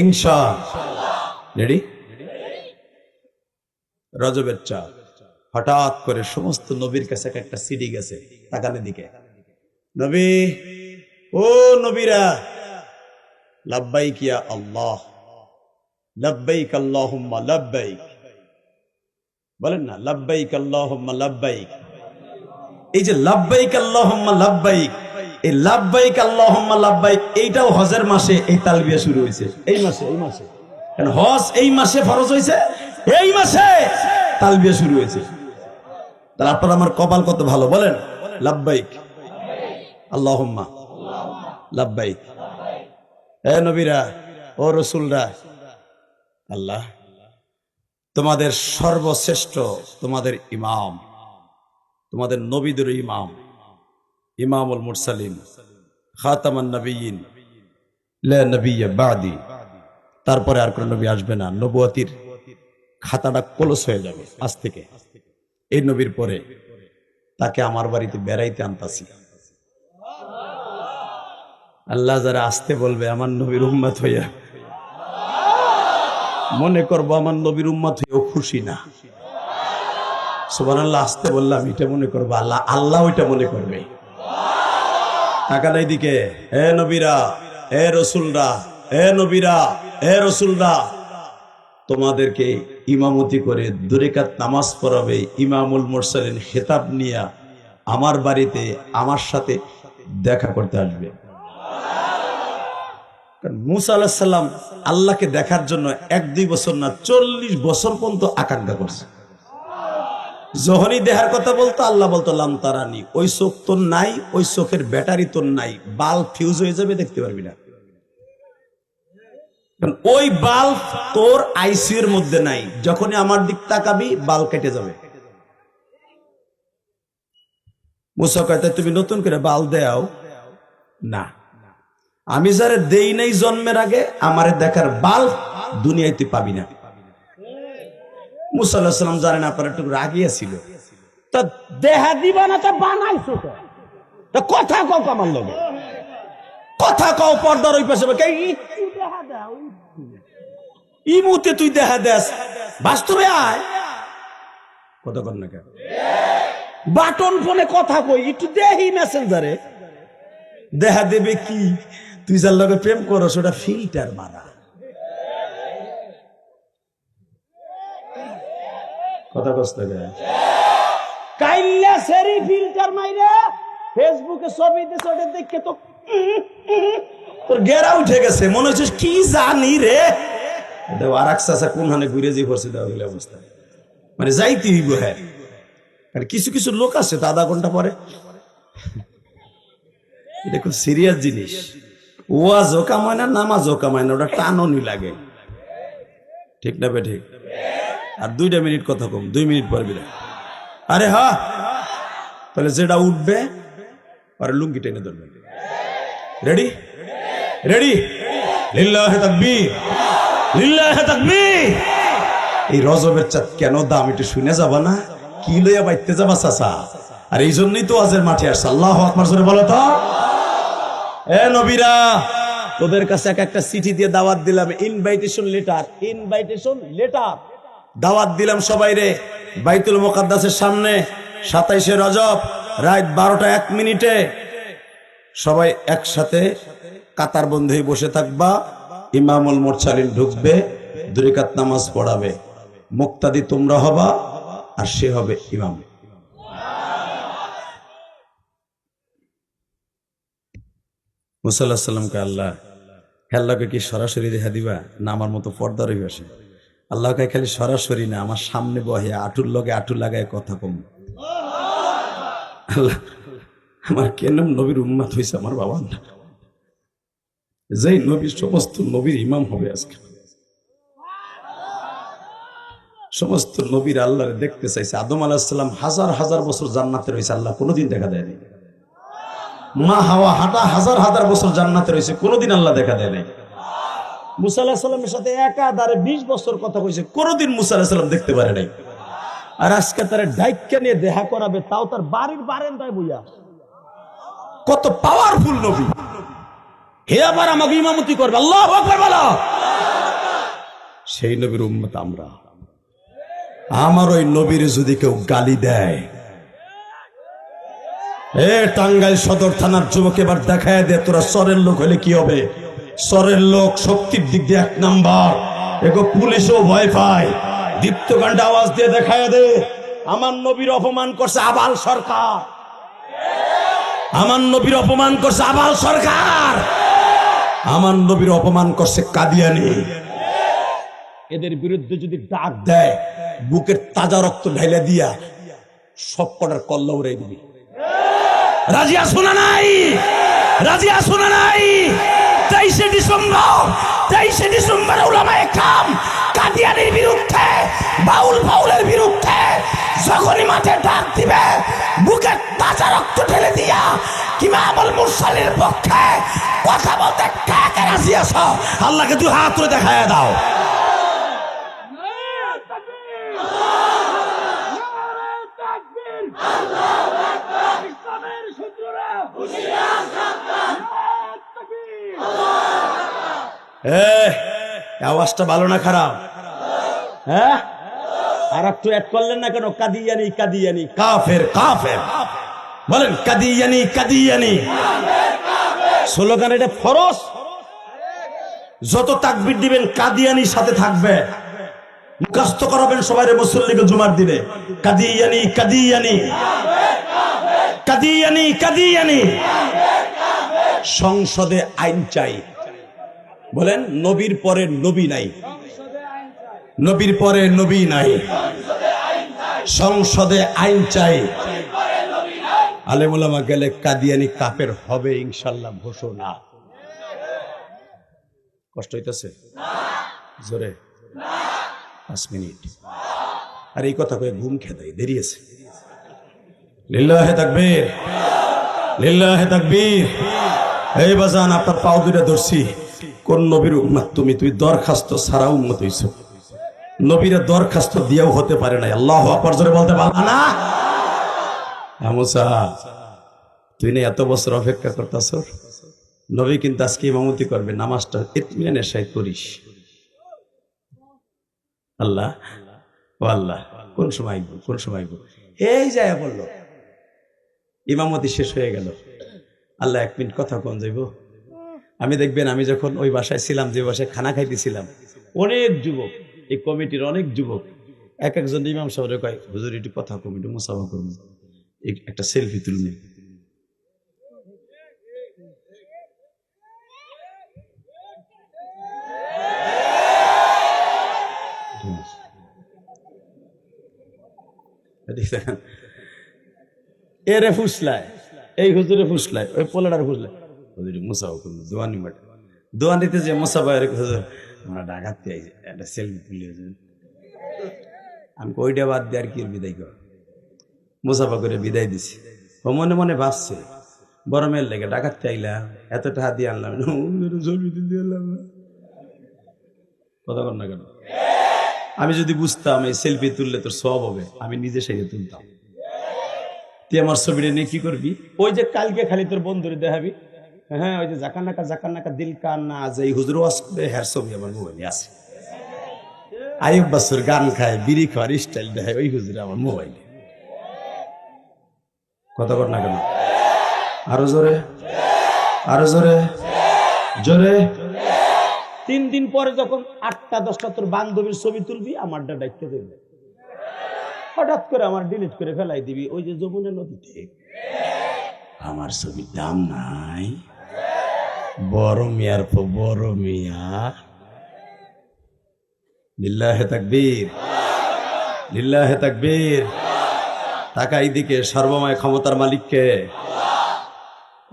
ইনশা। রেডি? রজবের চাঁদ হঠাৎ করে সমস্ত নবীর কাছে একটা সিডি গেছে, তাকানের দিকে। নবী, ও নবীরা, লাব্বাইক ইয়া আল্লাহ, লাব্বাইক আল্লাহুম্মা লাব্বাইক। বলেন না লাব্বাইক আল্লাহুম্মা লাব্বাইক। এই যে লাব্বাইক আল্লাহুম্মা লাব্বাইক, এই লাব্বাইক আল্লাহুম্মা লাব্বাইক এইটাও হজের মাসে এই তালবিয়া শুরু হয়েছে। এই মাসে কারণ হজ এই মাসে ফরজ হয়েছে, এই মাসে তালবিয়া শুরু হয়েছে। তাহলে আপনার আমার কপাল কত ভালো, বলেন লাব্বাইক আল্লাহুম্মা লাব্বাইক। এ নবীরা, ও রসুলরা, আল্লাহ তোমাদের সর্বশ্রেষ্ঠ, তোমাদের ইমাম, তোমাদের নবীদের ইমাম, ইমামুল মুরসালিন, খাতামান নবিয়্যিন, লা নবিয়্য বাদি। তারপরে আর কোন নবী আসবে না, নবুয়তির খাতাটা ক্লোজ হয়ে যাবে আজ থেকে। এই নবীর পরে তাকে আমার বাড়িতে বেড়াইতে আনতাছি। আল্লাহ যারা আসতে বলবে আমার নবীর উম্মত হইয়া, মনে করবো আমার নবীর উম্মত হইয়াও খুশি না। সুবহানাল্লাহ আসতে বললাম, এটা মনে করবো আল্লাহ ওইটা মনে করবে। তাকান এইদিকে, হে নবীরা, হে রসুলরা, হে নবীরা, হে রসুলরা, তোমাদেরকে ইমামতি করে 2 রাকাত নামাজ পড়াবে ইমামুল মুরসালিন, খেতাব নিয়ে আমার বাড়িতে আমার সাথে দেখা করতে আসবে। মুসা আলাইহিস সালাম আল্লাহকে দেখার জন্য 1-2 বছর না 40 বছর পর্যন্ত আকাঙ্ক্ষা করছে। যখনই দেখার কথা বলতো আল্লাহ বলতো লাম তারানি, ওই চোখ তোর নাই, ওই চোখের ব্যাটারি তোর নাই, বাল্ব ফিউজ হয়ে যাবে, দেখতে পারবি না। ওই বাল্ব তোর আইসিইউ এর মধ্যে নাই, যখনই আমার দিক তাকাবি বাল্ব কেটে যাবে। মুসা কয় তুমি নতুন করে বাল্ব দাও না, আমি যারে দেই নাই জন্মের আগে আমারে দেখার বাল্ব দুনিয়াতে পাবি না। মুসা আলাইহিস সালাম জানেন আপনার একটু রাগিয়া ছিল, তা দেহা দিবা না, তা বানাইছো তা কথা কও আমার লগে, কথা কও পর্দার ওই পাশে, একটু দেখা দাও, ইমুতে তুই দেখা দেস, বাস্তবে আয় কথা কর না কেন? বাটন ফোনে কথা কই, একটু দেহি মেসেঞ্জারে দেখা দেবে কি? তুই যার লগে প্রেম করস ওটা ফিল্টার মারা। কথা কষ্ট কাইল্লা সেরি ফিল্টার মাইরা ফেসবুকে ছবি দিছ, ওটা দেখে তো তোর গেরা উঠে গেছে, মনে হচ্ছে কি জানি রে। আর এক চাচা কোনখানে ঘুরে যে পড়ছে দেওয়া গেলে অবস্থা, মানে যাইতে হইব। হ্যাঁ, কিছু কিছু লোক আছে তো আধা ঘন্টা পরে, এটা খুব সিরিয়াস জিনিস। ওয়াজও কামায় না, নামাজও কামায় না, ওটা টাননি লাগে। ঠিক না বে ঠিক? আর 2 মিনিট কথা কম, 2 মিনিট পর বিদায়। আরে হ্যাঁ, তাহলে যেটা উঠবে আরে লুঙ্গি টেনে ধরবে। রেডি রেডি, লিল্লাহে তাকবীর, লিল্লাহে তাকবীর। এই রজবের চাঁদ কেন দাম একটু শুনে যাবা না? কি লইয়া বাইতে যাবা চাচা? আর এই জন্যই তো আজের মাঠে আসছে। আল্লাহু আকবার জোরে বলো তো। এ নবীরা, তোদের কাছে একটা চিঠি দিয়ে দাওয়াত দিলাম, ইনভাইটেশন লেটার, ইনভাইটেশন লেটার। দাওয়াত দিলাম সবাই রে, বাইতুল মুকাদ্দাসের সামনে 27শে রজব রাত 12টা 1 মিনিটে সবাই একসাথে কাতার বন্ধ হয়ে বসে থাকবা। ইমামুল মুরসালিন ঢুকবে, 2 রাকাত নামাজ পড়াবে, মুক্তাদি তোমরা হবা আর সে হবে ইমাম। মুসা আলাইহিস সালামকে আল্লাহকে কি সরাসরি দেখা দিবা না আমার মতো পর্দা রই বসে? আল্লাহকে খালি সরাসরি না, আমার সামনে বহে আটুর লগে আটু লাগায় কথা কম। আল্লাহ আমার কেন নবীর উম্মত হয়েছে আমার বাবা না, যেই নবীর সমস্ত নবীর ইমাম হবে আজকে। সমস্ত নবীর আল্লাহরে দেখতে চাইছে। আদম আলাইহিস সালাম হাজার হাজার বছর জান্নাতে রয়েছে, আল্লাহ কোনোদিন দেখা দেয়নি। মা হাওয়া হাজার হাজার বছর জান্নাতে রয়েছে, কোনোদিন আল্লাহ দেখা দেয় নাই। মুসা আলাইহিস সালামের সাথে একাধারে 20 বছর কথা কইছে, কোনোদিন মুসা আলাইহিস সালাম দেখতে পারে নাই। আর আজকে তার ডাইক্কা নিয়ে দেখা করাবে, তাও তার বাড়ির বারান্দায় বইয়া। কত পাওয়ারফুল নবী! হে আবার আমাকে ইমামতি করবে, আল্লাহু আকবার বলো। সেই নবীর উম্মত আমরা। আমার ওই নবীর যদি কেউ গালি দেয়, এ টাঙ্গাইল সদর থানার যুবক এবার দেখায় দে তোরা চরের লোক হলে কি হবে। চরের লোক শক্তির দিক দিয়ে 1 নাম্বার, এগো পুলিশও ভয় পায়। দীপ্তকাণ্ডে আওয়াজ দিয়ে দেখায় দে আমার নবীর অপমান করছে আবাল সরকার, আমার নবীর অপমান করছে আবাল সরকার, আমার নবীর অপমান করছে কাদিয়ানি। এদের বিরুদ্ধে যদি ডাক দেয়, বুকের তাজা রক্ত ঢাইলা দিয়া সব কটার কল্লা উড়াই দিবি। রাজি আছো না নাই? রাজি আছো না নাই? 23শে ডিসেম্বর উলামায়ে কেরাম কাদিয়ানির বিরুদ্ধে, বাউলের বিরুদ্ধে যখনই মাঠে ডাক দিবে, বুকের তাজা রক্ত ঢেলে দিয়া ইমামুল মুরসালিনের পক্ষে কথা বলতে কে কে রাজি আছো? আল্লাহকে 2 হাত তুলে দেখায় দাও। আওয়াজটা ভালো না খারাপ? হ্যাঁ, আর একটু অ্যাড করলেন না কেন? কাদিয়ানি কাদিয়ানি, কাফের কাফের বলেন, কাদিয়ানি কাদিয়ানি স্লোগান। এটা ফরজ। যত তাকবীর দিবেন কাদিয়ানির সাথে থাকবে, মুখস্থ করাবেন সবাই মুসল্লিকে জুমার দিনে, কাদিয়ানি কাদিয়ানি কাদিয়ানি কাদিয়ানি। সংসদে আইন চাই, বলেন নবীর পরে নবী নাই, নবীর পরে নবী নাই, সংসদে আইন চাই। আলেম ওলামা গেলে কাদিয়ানি কাফের হবে ইনশাআল্লাহ ঘোষণা। কষ্ট হইতেছে? জোরে 5 মিনিট। আর এই কথা কয়ে ঘুম খেদাই, দেরি আছে। লিল্লাহে তাকবীর, লিল্লাহে তাকবীর। এই বাজান, আপনার পাও দুইটা ধরছি। কোন নবীর উম্মত তুমি? তুমি দরখাস্ত ছাড়া উম্মত হইছো। নবীরা দরখাস্ত দিয়েও হতে পারে নাই। আল্লাহু আকবার জোরে বলতে পারবা না? মুসা, তুই না এত বছর অপেক্ষা করতেছ, নবী কিন্তু আজকে ইমামতি করবে, নামাজটা ইতমিনানের সাথে করিস। আল্লাহ ও আল্লাহ, কোন সময় আইব, কোন সময় আইব? এই যায় বললো, ইমামতি শেষ হয়ে গেল। আল্লাহ 1 মিনিট কথা কোন যাইব? আমি দেখবেন, আমি যখন ওই বাসায় ছিলাম, যে বাসায় খানা খাইতেছিলাম, অনেক যুবক, এই কমিটির অনেক যুবক এক একজন ইমাম সাহেব কয়, হুজুর একটু কথা কম, একটু মুসাফা করুন, একটা সেলফি তুলুন। এরে ফুসলায়, এই হুজুরে ফুসলায়, ওই পোলাটার ফুসলায়। মুসাফা করবো দোয়ানি মাঠে। দোয়ানিতে যে মুসাফা আমরা ঢাকাতে আইছি একটা সেলফি তুলে, আমি ওইটা বাদ দিয়ে আর কি বিদায় কর, মুসাফা করে বিদায় দিছি। ও মনে মনে ভাবছে বড় মেয়ের লেগে ডাকাতে আইলাম, এত টাকা দিয়ে আনলাম, ছবি তুলতে আনলাম না। কথা কর না কেন? আমি যদি বুঝতাম এই সেলফি তুললে তোর সব হবে, আমি নিজে সেরে তুলতাম। তুই আমার ছবিটা নিয়ে কি করবি? ওই যে কালকে খালি তোর বন্ধুরে দেখাবি, হ্যাঁ ওই যে জাকানাকা দিল কান্না যে হুজুর ওয়াজ করে, হ্যার ছবি আমার মোবাইলে আছে। আইয়ুব বাসুর গান খায়, বিড়ি খাওয়ার স্টাইল দেখায়, ওই হুজুর আমার মোবাইলে। কথা কর না কেন? আরো জোরে, আরো জোরে, জোরে। 3 দিন পরে যখন 8টা 10টা তোর বান্ধবীর ছবি তুলবি, আমারটা ডাইতে দেবে, হঠাৎ করে আমার ডিলিট করে ফেলাই দিবি। ওই যে যমুনা নদীতে আমার ছবির দাম নাই, বড় মিয়ার পর বড় মিয়া। লিল্লাহে তাকবীর, লিল্লাহে তাকবীর। তাকাই দিকে, সর্বময় ক্ষমতার মালিককে।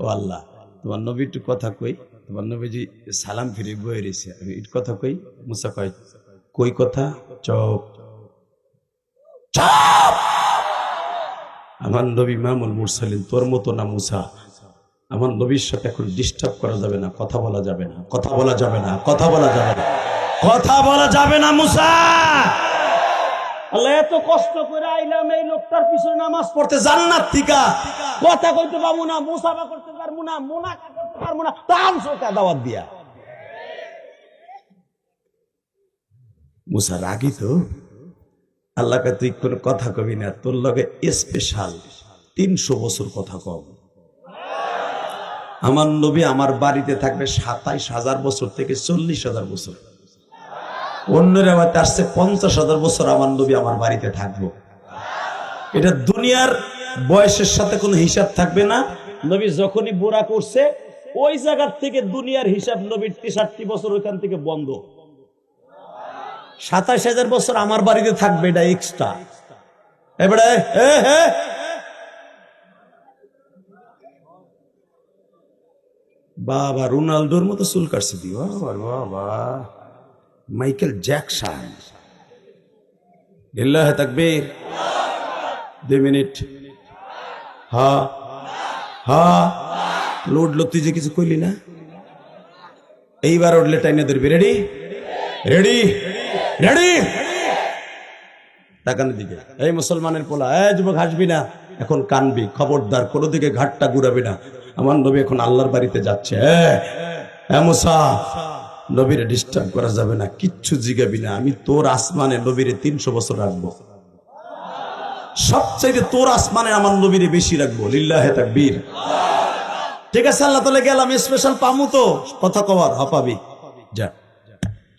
ও আল্লাহ, তোমার নবী একটু কথা কই, তোমার নবীজি সালাম ফিরে বয়ে রয়েছে, আমি একটু কথা কই। মুসা কয় কই কথা? Chop chop. আমার নবী ইমামুল মুরসালিন, তোর মতো না মুসা। আমার নবীর সাথে এখন ডিস্টার্ব করা যাবে না, কথা বলা যাবে না, কথা বলা যাবে না, কথা বলা যাবে না, কথা বলা যাবে না মুসা। আল্লাহ এত কষ্ট করে আইলাম এই লোকটার পিছনে নামাজ পড়তে, জান্নাত থেকে কথা কইতে পারবো না, মুসাফা করতে পারবো না, মুনাকা করতে পারবো না, তার সোকা দাওয়াত দিয়া। মুসা রাগি তো, আল্লাহকে তুই কোন কথা কবি না, তোর লগে স্পেশাল 300 বছর কথা কব। আমার নবী আমার বাড়িতে থাকবে 27,000 বছর থেকে 40,000 বছর। অন্যরা হয়তো আসছে 50,000 বছর আমার নবী আমার বাড়িতে থাকবো। এটা দুনিয়ার বয়সের সাথে কোনো হিসাব থাকবে না। নবী যখনই বুড়া করছে, ওই জায়গার থেকে দুনিয়ার হিসাব নবীর 63 বছর ওইখান থেকে বন্ধ। 27,000 বছর আমার বাড়িতে থাকবে, এটা এক্সট্রা। এবারে বাবা রোনাল্ডোর মতো চুল কাটছে দি, বাবা মাইকেল জ্যাকসন। লিল্লাহে তাকবীর। 2 মিনিট। হা হা লোড লতি যে কিছু কইলি না, এইবার উঠলে টাইনে ধরবি। Ready ready ready. তাকানোর দিকে, এই মুসলমানের পোলা, এই যুবক হাসবি না, এখন কানবি, খবরদার কোনো দিকে ঘাটটা ঘুরাবি না। আমার নবী এখন আল্লাহর বাড়িতে যাচ্ছে। মুসা, নবীরে ডিস্টার্ব করা যাবে না, কিচ্ছু জিগাবি না। আমি তোর আসমানে নবীরে 300 বছর রাখবো, সবচাইতে তোর আসমানে আমার নবীরে বেশি রাখবো। লিল্লাহে তাকবীর। ঠিক আছে, আল্লাহ তাআলা গেলাম, স্পেশাল পামু তো কথা কওয়ার, পাবি যা।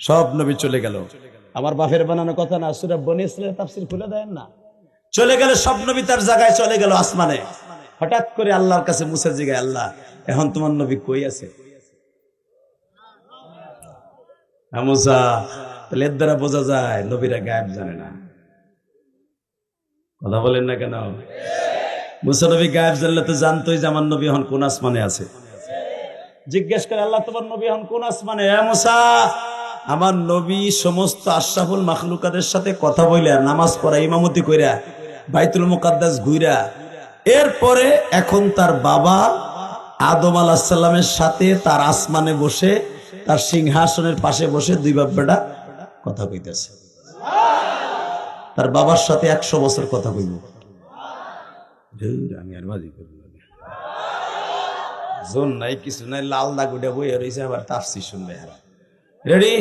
সব নবী চলে গেল। আমার বাপের বানানো কথা না, সূরা বনী ইসরাঈল তাফসীর খুলে দেন না। চলে গেল সব নবী, তার জায়গায় চলে গেল আসমানে। হঠাৎ করে আল্লাহর কাছে মুসা জিগায়, আল্লাহ এখন তোমার নবী কই আছে? মুসা, তাহলে এর দ্বারা বোঝা যায় নবীরা গায়েব জানে না। কথা বলেন না কেন? মুসা নবী গায়েব জানলে তো জানতোই যে আমার নবী এখন কোন আসমানে আছে। জিজ্ঞেস করে, আল্লাহ তোমার নবী এখন কোন আসমানে? মুসা, আমার নবী সমস্ত আশরাফুল মাখলুকাতের সাথে কথা বইলা, নামাজ পড়া, ইমামতি কইরা, বাইতুল মুকাদ্দাস ঘুরা, এরপরে এখন তার বাবা আদম আলাইহিস সালামের সাথে তার আসমানে বসে, তার সিংহাসনের পাশে বসে 2 বাপ বেটা কথা কইতেছে। তার বাবার সাথে 100 বছর কথা কইব। আমি আর বাজি করব না, জোন নাই কিছু নাই, লাল দাগ উঠে বই রইছে, আবার তাফসীর শুনবে। রেডি?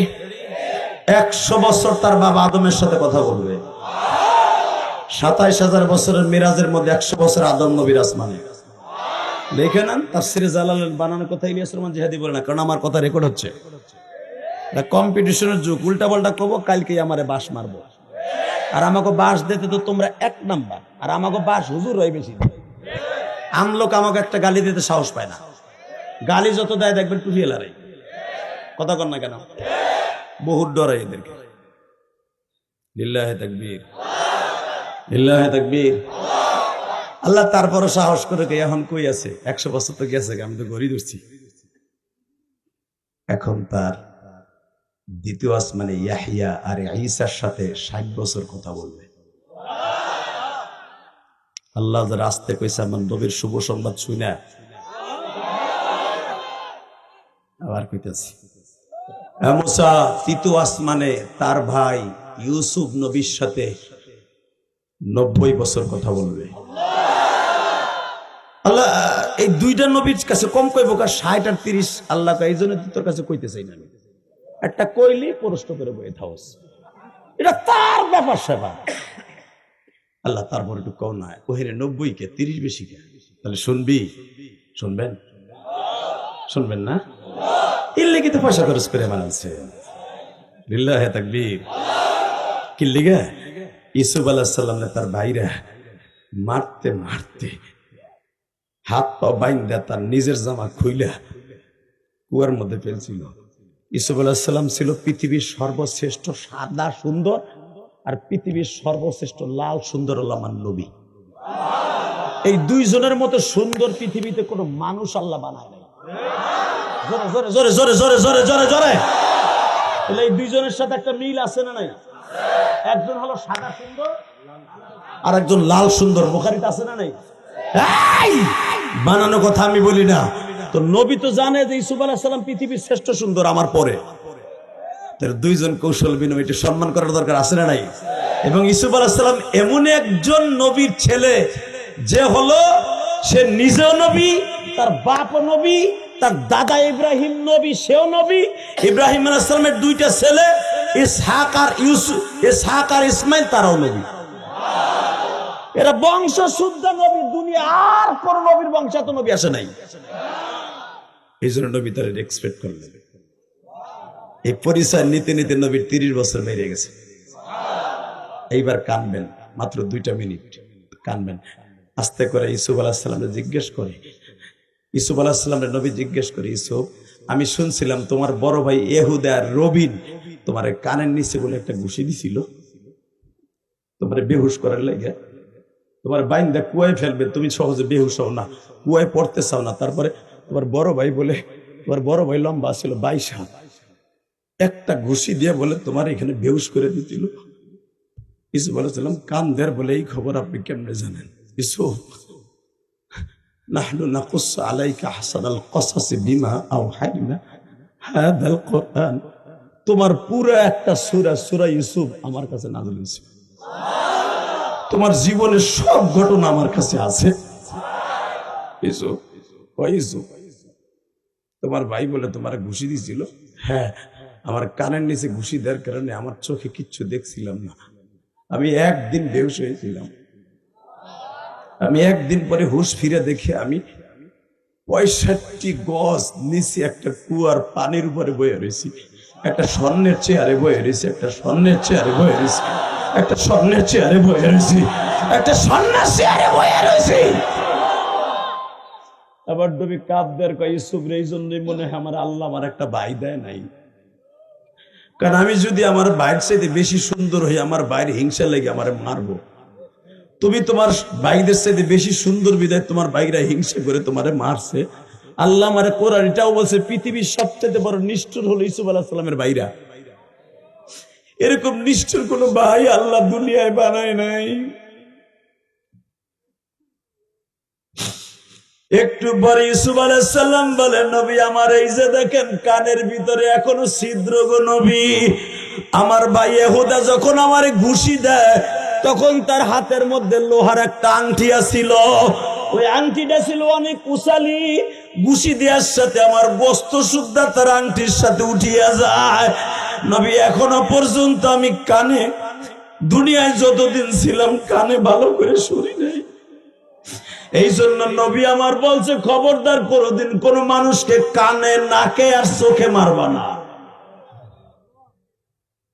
100 বছর তার বাবা আদমের সাথে কথা বলবে। 27,000 বছরের মিরাজের মধ্যে 100 বছর আদম নবীর আসমানে। দেখে নেন তাফসীরে জালালাইন বানানোর কথা ইলিয়াস রহমান জিহাদি বলে না, কারণ আমার কথা রেকর্ড হচ্ছে। কম্পিটিশনের যুগ, উল্টা পাল্টা কব, কালকে আমারে বাস মারবো। আর আমাকে বাস দিতে তো তোমরা 1 নাম্বার, আর আমাকে বাস হুজুর হয় বেশি। আমলোক আমাকে একটা গালি দিতে সাহস পায় না। গালি যত দেয় দেখবেন টুটিয়ে লড়াই। কথা কর না কেন? বহুত ডরাই এদেরকে। লিল্লাহে তাকবীর, লিল্লাহে তাকবীর। আল্লাহ তারপরও সাহস করে, এখন কই আছে? 100 বছর তো গেছে, আমি তো ঘড়ি ধরছি। এখন তার দ্বিতীয় আসমানে ইয়াহিয়া আর ঈসার সাথে 60 বছর কথা বলবে। আল্লাহ যারা আসতে কইছে আমার নবীর শুভ সংবাদ শুনে আবার কইতেছি, মুসা তৃতীয় আসমানে তার ভাই ইউসুফ নবীর সাথে 90 বছর কথা বলবে। আল্লাহ এই দুইটা নবীর কাছে কম কইব, 60 আর 30 আল্লাহ এই জন্য তোর কাছে কইতে চাই না। আমি একটা কইলি প্রশ্ন করে বই থাকস, এটা তার ব্যাপার সেবা। আল্লাহ তারপর একটু কম না ওহেরে 90 কে 30 বেশি কে, তাহলে শুনবি? শুনবেন? শুনবেন না? ইল্লে কি তো পয়সা খরচ করে বানাচ্ছে। লিল্লাহি তাকবীর। কি লিগা? ইউসুফ আলাইহিস সালাম তার ভাইরা মারতে মারতে হাত পা বাইন্দা তার নিজের জামা খুইলা কুয়ার মধ্যে ফেলছিল। ইউসুফ আলাইহিস সালাম ছিল পৃথিবীর সর্বশ্রেষ্ঠ সাদা সুন্দর আর পৃথিবীর সর্বশ্রেষ্ঠ লাল সুন্দর আমার নবী। এই দুইজনের মতো সুন্দর পৃথিবীতে কোনো মানুষ আল্লাহ বানায় নাই। জোরে জোরে জোরে জোরে জোরে জোরে জোরে। তাহলে এই দুইজনের সাথে একটা মিল আছে না নাই? একজন হলো সাদা সুন্দর আর একজন লাল সুন্দর। বুখারীতে আছে না নাই? বানানো কথা আমি বলি না। তো নবী তো জানে যে ইউসুফ আলাইহিস সালাম পৃথিবীর শ্রেষ্ঠ সুন্দর আমার পরে। তার দুইজন কৌশল বিনিময় একটু সম্মান করার দরকার আছে না নাই? এবং ইউসুফ আলাইহিস সালাম এমন একজন নবীর ছেলে যে হলো সে নিজেও নবী, তার বাপও নবী, তার দাদা ইব্রাহিম নবী, সেও নবী। ইব্রাহিম আলাইহিস সালামের দুইটা ছেলে ইসহাক আর ইউসুফ, ইসহাক আর ইসমাইল, তারাও নবী। এরা বংশ শুদ্ধ নবী। দুনিয়া আর কোন নবীর বংশে তো নবী আসে নাই। এই জন্য নবী তার এক্সপেক্ট করলেন। এই পরিচয় নিতে নিতে নবীর 30 বছর বেরিয়ে গেছে। এইবার কানবেন, মাত্র 2টা মিনিট কানবেন। আস্তে করে ইউসুফ আলাইহিস সালামকে জিজ্ঞেস করে, ইউসুফ আলাইহিস সালামের নবী জিজ্ঞেস করে, ইউসুফ আমি শুনছিলাম তোমার বড় ভাই ইহুদা আর রবিন তোমার কানের নিচে বলে একটা ঘুষি দিছিল, তোমার বেহুশ করার লাগে, তোমার বাইন্দা কুয়ায় ফেলবে, তুমি সহজে বেহুশ হও না, কুয়ায় পড়তে চাও না। তারপরে তোমার বড় ভাই বলে, তোমার বড় ভাই লম্বা ছিল 22 হাত, একটা ঘুষি দিয়ে বলে তোমার এখানে বেহুশ করে দিছিল। ইউসুফ আলাইহিস সালাম কান দের বলে এই খবর আপনি কেমনে জানেন? ইউসুফ নাহনু নাকুস আলাইকা আহসানাল কসাস বিমা আওহাইনা হাদাল কুরআন। তোমার পুরো একটা সূরা, সূরা ইউসুফ আমার কাছে নাযিল হয়েছে। তোমার জীবনের সব ঘটনা আমার কাছে আছে। ইউসুফ, ও ইউসুফ, তোমার ভাই বলে তোমার ঘুষি দিছিল? হ্যাঁ, আমার কানের নিচে ঘুষি দেওয়ার কারণে আমার চোখে কিচ্ছু দেখছিলাম না। আমি একদিন বেহুশ হয়েছিলাম। আমি একদিন পরে হুশ ফিরে দেখে আমি 65 গজ নিচে একটা কুয়ার পানির উপরে বয়ে রয়েছি। একটা স্বর্ণের চেয়ারে বয়ে রয়েছি, একটা স্বর্ণের চেয়ারে বয়ে রয়েছি, একটা স্বর্ণের চেয়ারে বয়ে রয়েছি, একটা স্বর্ণের চেয়ারে বয়ে রয়েছি। আবার নবী কাঁদদের কয়, ইউসুফ রে, এই জন্যই মনে হয় আমার আল্লাহ আমার একটা ভাই দেয় নাই। কারণ আমি যদি আমার ভাইয়ের চাইতে বেশি সুন্দর হই, আমার ভাইয়ের হিংসা লেগে আমারে মারবো। তুমি তোমার ভাইদের চাইতে বেশি সুন্দর বিদায় তোমার ভাইরা হিংসা করে তোমারে মারছে। আল্লাহ আমারে কোরআন এটাও বলছে পৃথিবীর সবচেয়ে বড় নিষ্ঠুর হলো ইউসুফ আলাইহিস সালামের ভাইরা। এরকম নিষ্ঠুর কোন ভাই আল্লাহ দুনিয়ায় বানায় নাই। একটু পরে ইউসুফ আলাইহিস সালাম বলেন, নবী আমার এই যে দেখেন কানের ভিতরে এখনো ছিদ্র গো নবী। আমার ভাই ইহুদা যখন আমারে ঘুষি দেয় তখন তার হাতের মধ্যে লোহার একটা আংটি ছিল। ওই আংটিটা ছিল অনেক উচালি, ঘুষি দেওয়ার সাথে আমার গোস্ত সুদ্ধা তার আংটির সাথে উঠিয়া যায়। নবী এখনো পর্যন্ত আমি কানে, দুনিয়ায় যতদিন ছিলাম কানে ভালো করে শুনি নাই। এই জন্য নবী আমার বলছে, খবরদার কোনদিন কোন মানুষকে কানে, নাকে আর চোখে মারবা না।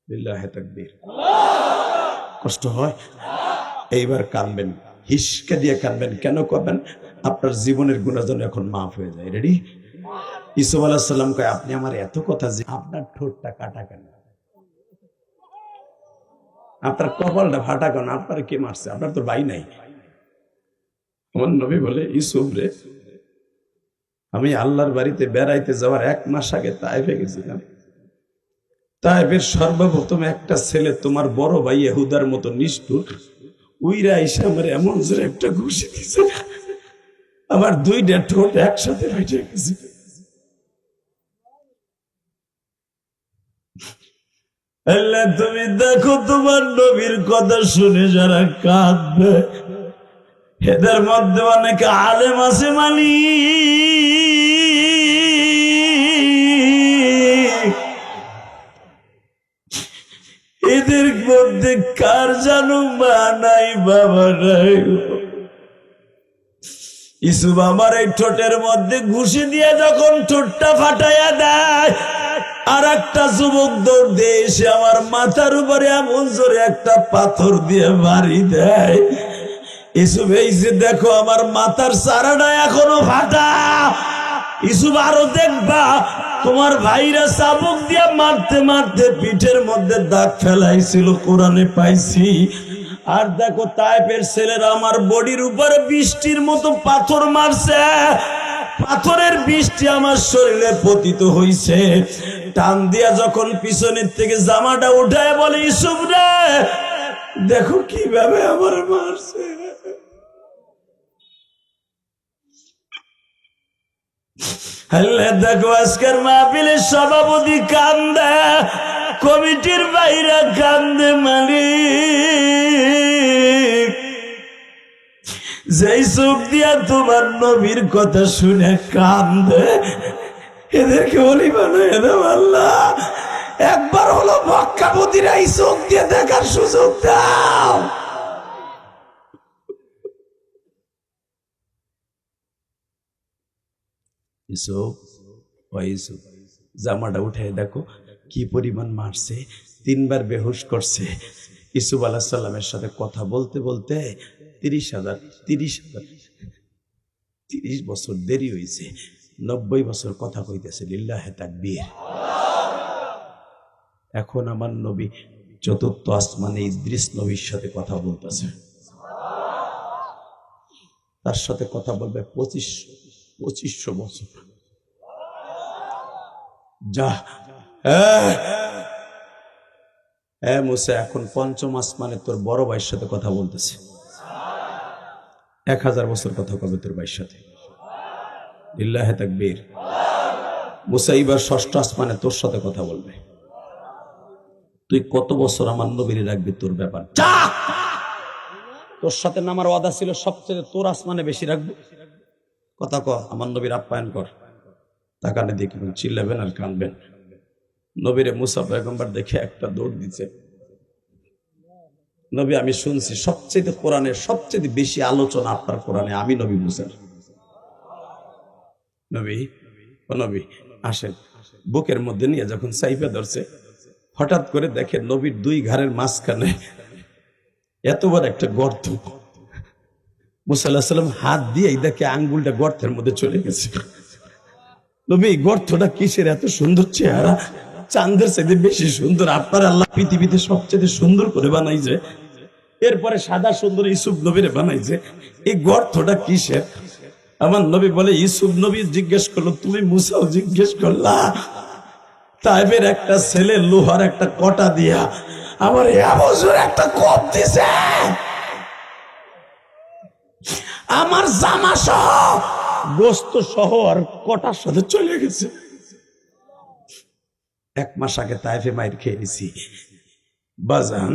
বিল্লাহি তাকবীর। কষ্ট হয়? এইবার কানবেন, হিসকে দিয়ে কানবেন। কেন করবেন? আপনার জীবনের গুনাহ যেন এখন মাফ হয়ে যায়। রেডি? ইউসুফ আলাইহিস সালাম কয়, আপনি আমার এত কথা যে আপনার ঠোঁটটা কাটা কেন, আপনার কপালটা ফাটা কেন, আপনার কে মারছে? আপনার তো ভাই নাই। আমার নবী বলে, ইউসুফ রে, আমি আল্লাহর বাড়িতে বেড়াইতে যাওয়ার 1 মাস আগে তায়েফে গেছিলাম। তায়েফের সর্বপ্রথম একটা ছেলে তোমার বড় ভাই ইহুদার মতো নিষ্ঠুর উইরা এসে আমার এমন জোরে একটা ঘুষি দিয়েছে, আমার 2টা ঠোঁট একসাথে ফেটে গেছে। আল্লাহ তুমি দেখো তোমার নবীর কথা শুনে যারা কাঁদবে এদের মধ্যে অনেক আলেম আছে এদের মধ্যে কার জানো মা নাই বাবা নাই। ইসুফ আমার এই ঠোঁটের মধ্যে ঘুষি দিয়ে যখন ঠোঁটটা ফাটাইয়া দেয়, আর একটা যুবক দৌড় দিয়ে এসে আমার মাথার উপরে এমন জোরে একটা পাথর দিয়ে বাড়ি দেয়। ইসুফ এই যে দেখো আমার মাথার চারাটা এখনো ফাটা। ইসুফ আরো দেখবা তোমার ভাইরা চাবুক দিয়ে মারতে মারতে পিঠের মধ্যে দাগ ফেলাইছিল, কোরআনে পাইছি। আর দেখো তায়েফের ছেলেরা আমার বডির উপরে বৃষ্টির মতো পাথর মারছে, পাথরের বৃষ্টি আমার শরীরে পতিত হইছে। টান দিয়া যখন পিছনের থেকে জামাটা উঠায় বলে ইসুফ রে দেখো কিভাবে আমার মারছে। দেখো আজকের মাহফিলের সভাপতি কান্দে, কমিটির বাইরা কান্দে, মালিক যেই চোখ দিয়া তোমার নবীর কথা শুনে কান্দে এদেরকে বলি বানায় দাও আল্লাহ। একবার হলো মক্কাপতিরা এই চোখ দিয়ে দেখার সুযোগ দাও। জামাটা উঠে দেখো কি পরিমাণ মারছে, 3বার বেহুশ করছে। ইসুফ আলাইহিস সালামের সাথে কথা বলতে বলতে 30 বছর দেরি হয়েছে, 90 বছর কথা কইতেছে। লিল্লাহে তাকবীর। এখন আমার নবী 4th আসমানে ইদ্রিস নবীর সাথে কথা বলতেছে। তার সাথে কথা বলবে 2500 বছর। যা মুসা এখন 5ম আসমানে তোর বড় ভাইয়ের সাথে কথা বলতেছে। 1000 বছর কথা কবে তোর ভাইয়ের সাথে। লিল্লাহে তাকবীর। মুসা এবার 6ষ্ঠ আসমানে তোর সাথে কথা বলবে। তুই কত বছর আমার নবীরে রাখবি তোর ব্যাপার। তোর সাথে নামার ওয়াদা ছিল, সবচেয়ে তোর আসমানে বেশি রাখবো। কথা কর, আমার নবীর আপ্যায়ন কর। তাকানে দেখবেন, চিল্লাবেন আর কানবেন। নবীরে মুসা পয়গম্বর দেখে একটা দৌড় দিচ্ছে। নবী আমি শুনছি সবচেয়ে কোরআনের সবচেয়ে বেশি আলোচনা আপনার কোরআনে, আমি নবী মুসার। নবী ও নবী আসেন। বুকের মধ্যে নিয়ে যখন সাইফা ধরছে, হঠাৎ করে দেখে নবীর 2 ঘাড়ের মাঝখানে এত বড় একটা গর্ত। মুসা আলাইহিস সালাম হাত দিয়ে দেখে আঙ্গুলটা গর্তের মধ্যে চলে গেছে। নবী গর্তটা কিসের? এত সুন্দর চেহারা, চাঁদের চাইতে বেশি সুন্দর। আপনার আল্লাহ পৃথিবীতে সবচেয়ে সুন্দর করে বানাইছে, এরপরে সাদা সুন্দর ইউসুফ নবীরে বানাইছে। এই গর্তটা কিসের? আমার নবী বলে, ইউসুফ নবী জিজ্ঞেস করলো, তুমি মুসাও জিজ্ঞেস করলা। তাইবের একটা ছেলে লোহার একটা কটা দিয়া আমার এবছর একটা কোপ দিছে, আমার জামা সহ গোস্ত সহ আর কটার সাথে চলে গেছে। 1 মাস আগে তাইফে মাইর খেয়ে নিছি। বাজান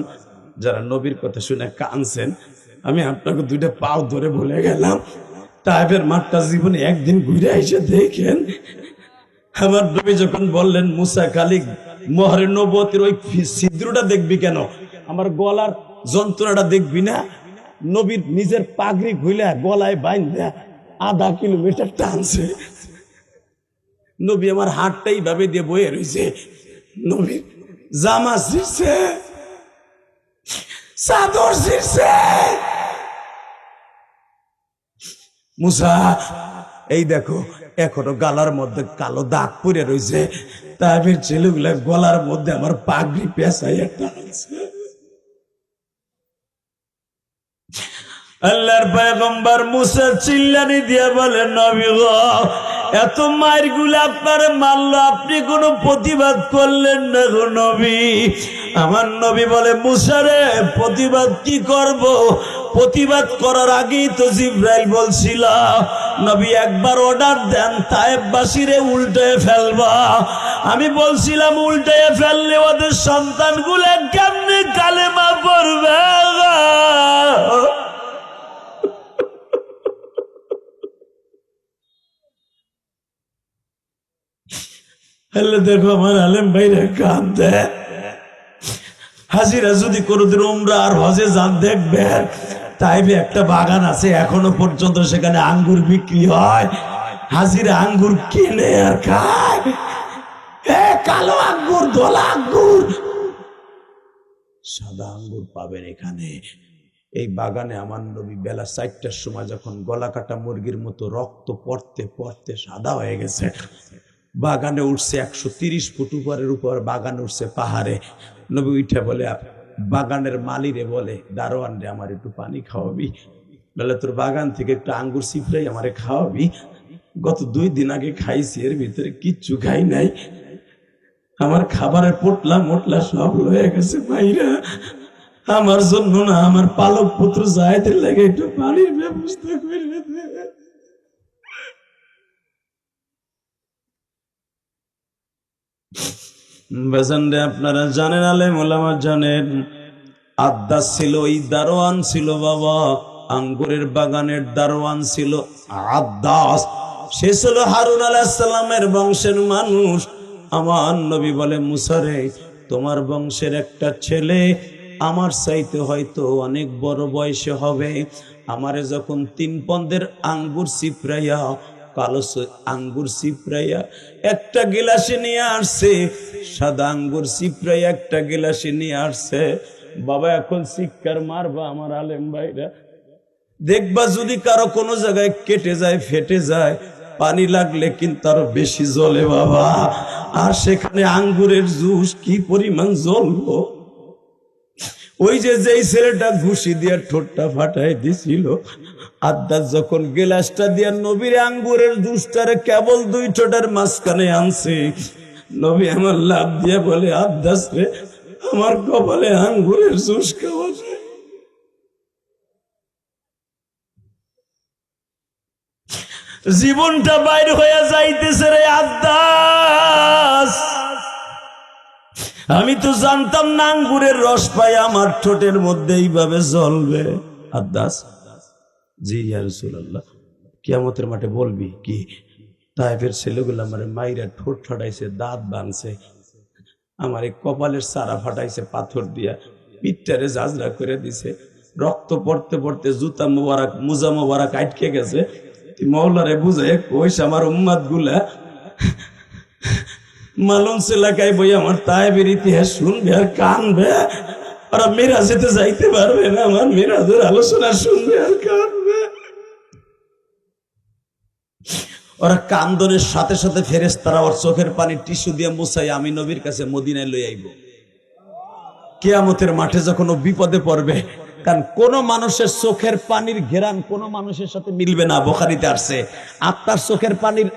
যারা নবীর কথা শুনে কানছেন, আমি আপনাকে 2টা পাও ধরে বলে গেলাম, তাইফের মাঠটা জীবনে একদিন ঘুরে এসে দেখেন। আমার নবী যখন বললেন মুসা খালি মোহরে নবুয়তের ওই ছিদ্রটা দেখবি কেন, আমার গলার যন্ত্রণাটা দেখবি না? নবীর নিজের পাগড়ি খুইলা গলায় বাইন্ধা 1/2 কিলোমিটার টানছে। নবী আমার হাতটা এইভাবে দিয়ে বয়ে রয়েছে। নবীর জামা ছিঁড়ছে, চাদর ছিঁড়ছে। মুসা এই দেখো এখনো গালার মধ্যে কালো দাগ পড়ে রয়েছে। তাইফের ছেলেগুলা গলার মধ্যে আমার পাগড়ি পেঁচাইয়া টানছে। আল্লাহর পয়গম্বর মুসা চিল্লানি দিয়া বলে, নবী গো এত মায়ের গুলা আপনার মারলো, আপনি কোনো প্রতিবাদ করলেন না গো নবী। আমার নবী বলে, মুসা রে প্রতিবাদ কি করব? প্রতিবাদ করার আগেই তো জিবরাইল বলছিল নবী একবার অর্ডার দেন তায়েববাসীরে উল্টে ফেলবা। আমি বলছিলাম উল্টে ফেললে ওদের সন্তানগুলো কেমনে কালেমা পড়বে? হলে দেখো আমার আলেম ভাইরা কাঁদে। হাজিরা যদি কোনোদিন উমরা আর হজে যান দেখবেন তাইবে একটা বাগান আছে, এখনো পর্যন্ত সেখানে আঙ্গুর বিক্রি হয়। হাজিরা আঙ্গুর কিনে আর খায়, কালো আঙ্গুর, ধলা আঙ্গুর, সাদা আঙ্গুর পাবেন এখানে। এই বাগানে আমার নবী বেলা 4টার সময় যখন গলা কাটা মুরগির মতো রক্ত পড়তে পড়তে সাদা হয়ে গেছে, বাগানে উঠছে 130 ফুট উপরের উপর বাগানে উঠছে পাহাড়ে। নবী উঠে বলে বাগানের মালিরে বলে, দারোয়ান রে আমার একটু পানি খাওয়াবি, বলে তোর বাগান থেকে একটু আঙ্গুর সিফরাই আমারে খাওয়াবি। গত 2 দিন আগে খাইছি, এর ভিতরে কিচ্ছু খাই নাই, আমার খাবারের পোটলা মোটলা সব হয়ে গেছে ভাইরা, আমার জন্য না আমার পালক পুত্র জায়েদের লাগে একটু পানির ব্যবস্থা করে দে। বেজানরে আপনারা জানেন, আলেম ওলামা জানেন, আদ্দাস ছিল ওই দারোয়ান ছিল বাবা, আঙ্গুরের বাগানের দারোয়ান ছিল আদ্দাস। সে ছিল হারুন আলাইহিস সালামের বংশের মানুষ। আমার নবী বলে, মুসা রে তোমার বংশের একটা ছেলে আমার চাইতে হয়তো অনেক বড় বয়সে হবে, আমারে যখন 3 পন্দের আঙ্গুর সিপরাইয়া, কালো আঙ্গুর সিপরাইয়া একটা গিলাসে নিয়ে আসছে, সাদা আঙ্গুর সিপরাইয়া একটা গিলাসে নিয়ে আসছে। বাবা এখন চিৎকার মারবা আমার আলেম ভাইরা, দেখবা যদি কারো কোনো জায়গায় কেটে যায়, ফেটে যায়, পানি লাগলে কিন্তু আরো বেশি জ্বলে বাবা। আর সেখানে আঙ্গুরের জুস কি পরিমাণ জ্বলবো। ওই যে যেই ছেলেটা ঘুষি দিয়ে ঠোঁটটা ফাটাই দিছিল, আদ্দাস যখন গেলাসটা দিয়ে নবীর আঙ্গুরের জুসটারে কেবল 2 ঠোঁটের মাঝখানে আনছে, নবী আমার লাভ দিয়ে বলে, আদ্দাস রে আমার কপালে আঙ্গুরের জুস খাওয়া যায়। জীবনটা বাইর হয়ে যাইতেছে রে আদ্দাস। আমি তো জানতাম না আঙ্গুরের রস পাই আমার ঠোঁটের মধ্যে এইভাবে জ্বলবে। আদ্দাস, জি ইয়া রাসূলুল্লাহ, কিয়ামতের মাঠে বলবি কি তায়েফের ছেলেগুলো আমার মাইরা ঠোঁট ফাটাইছে, দাঁত ভাঙছে, আমার এই কপালের সারা ফাটাইছে পাথর দিয়া, পিঠটারে জাজরা করে দিছে, রক্ত পড়তে পড়তে জুতা মোবারক মুজা মোবারক আটকে গেছে। তুই মওলারে বুঝাই কইস আমার উম্মাত গুলা মালুম এলাকায় বই আমার তায়েবের ইতিহাস শুনবে আর কানবে, ওরা মিরাজেতে যাইতে পারবে না, আমার মিরাজের আলোচনা শুনবে আর কানবে। ওরা কান্দনের সাথে সাথে ফেরেশতারা ওর চোখের পানি টিস্যু দিয়ে মুছাই আমি নবীর কাছে মদিনায় লই আইব। কিয়ামতের মাঠে যখন ও বিপদে পড়বে, কারণ কোন মানুষের চোখের পানির ঘেরান কোন মানুষের সাথে মিলবে না। বুখারীতে আসছে আপনার চোখের পানির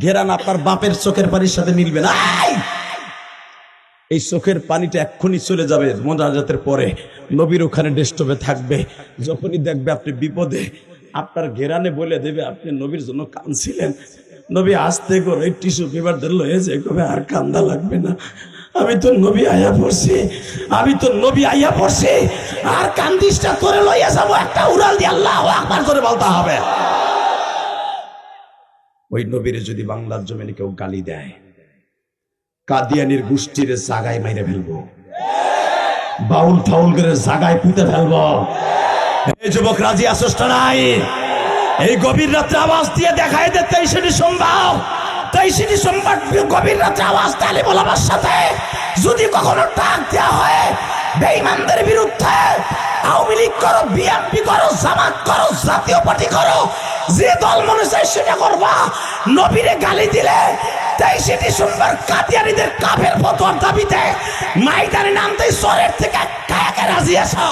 ঘেরান আপনার বাপের চোখের পানির সাথে মিলবে না। এই চোখের পানিটা এক্ষুনি চলে যাবে মোনাজাতের পরে, নবীর ওখানে ডেস্কটপে থাকবে। যখনই দেখবে আপনি বিপদে, আপনার ঘেরানে বলে দেবে আপনি নবীর জন্য কাঁদছিলেন। নবী আস্তে করে টিস্যু পেপার ধরলো হয়েছে, কবে আর কান্দা লাগবে না, আমি তো নবী আয়া পড়ছি, আমি তো নবী আয়া পড়ছি, আর কান্দিসটা করে লইয়া যাবো একটা উড়াল দিয়ে আল্লাহু আকবার করে বলতে হবে। ওই নবীরে যদি বাংলার জমিনে কেউ গালি দেয়, কাদিয়ানির গোষ্ঠীর জাগায় মাইরে ফেলবো, বাউল ফাউল করে জাগায় পুঁতে ফেলবো। এই যুবক রাজি আসোস নাই? এই গভীর রাত্রে আওয়াজ দিয়ে দেখায় দে 23 ডিসেম্বর, 23 ডিসেম্বর গভীর রাত্রে আওয়াজ তালে বলাবার সাথে যদি কখনো ডাক দেওয়া হয় বেঈমানদের বিরুদ্ধে, আওয়ামী লীগ করো, বিএনপি করো, জামাত করো, জাতীয় পার্টি করো, যে দল মনে চায় সেটা করবা, নবীরে গালি দিলে 23 ডিসেম্বর কাদিয়ানীদের কাফের ফতোয়ার দাবিতে ময়দানে নামতে শহরের থেকে কাকে রাজি আছো,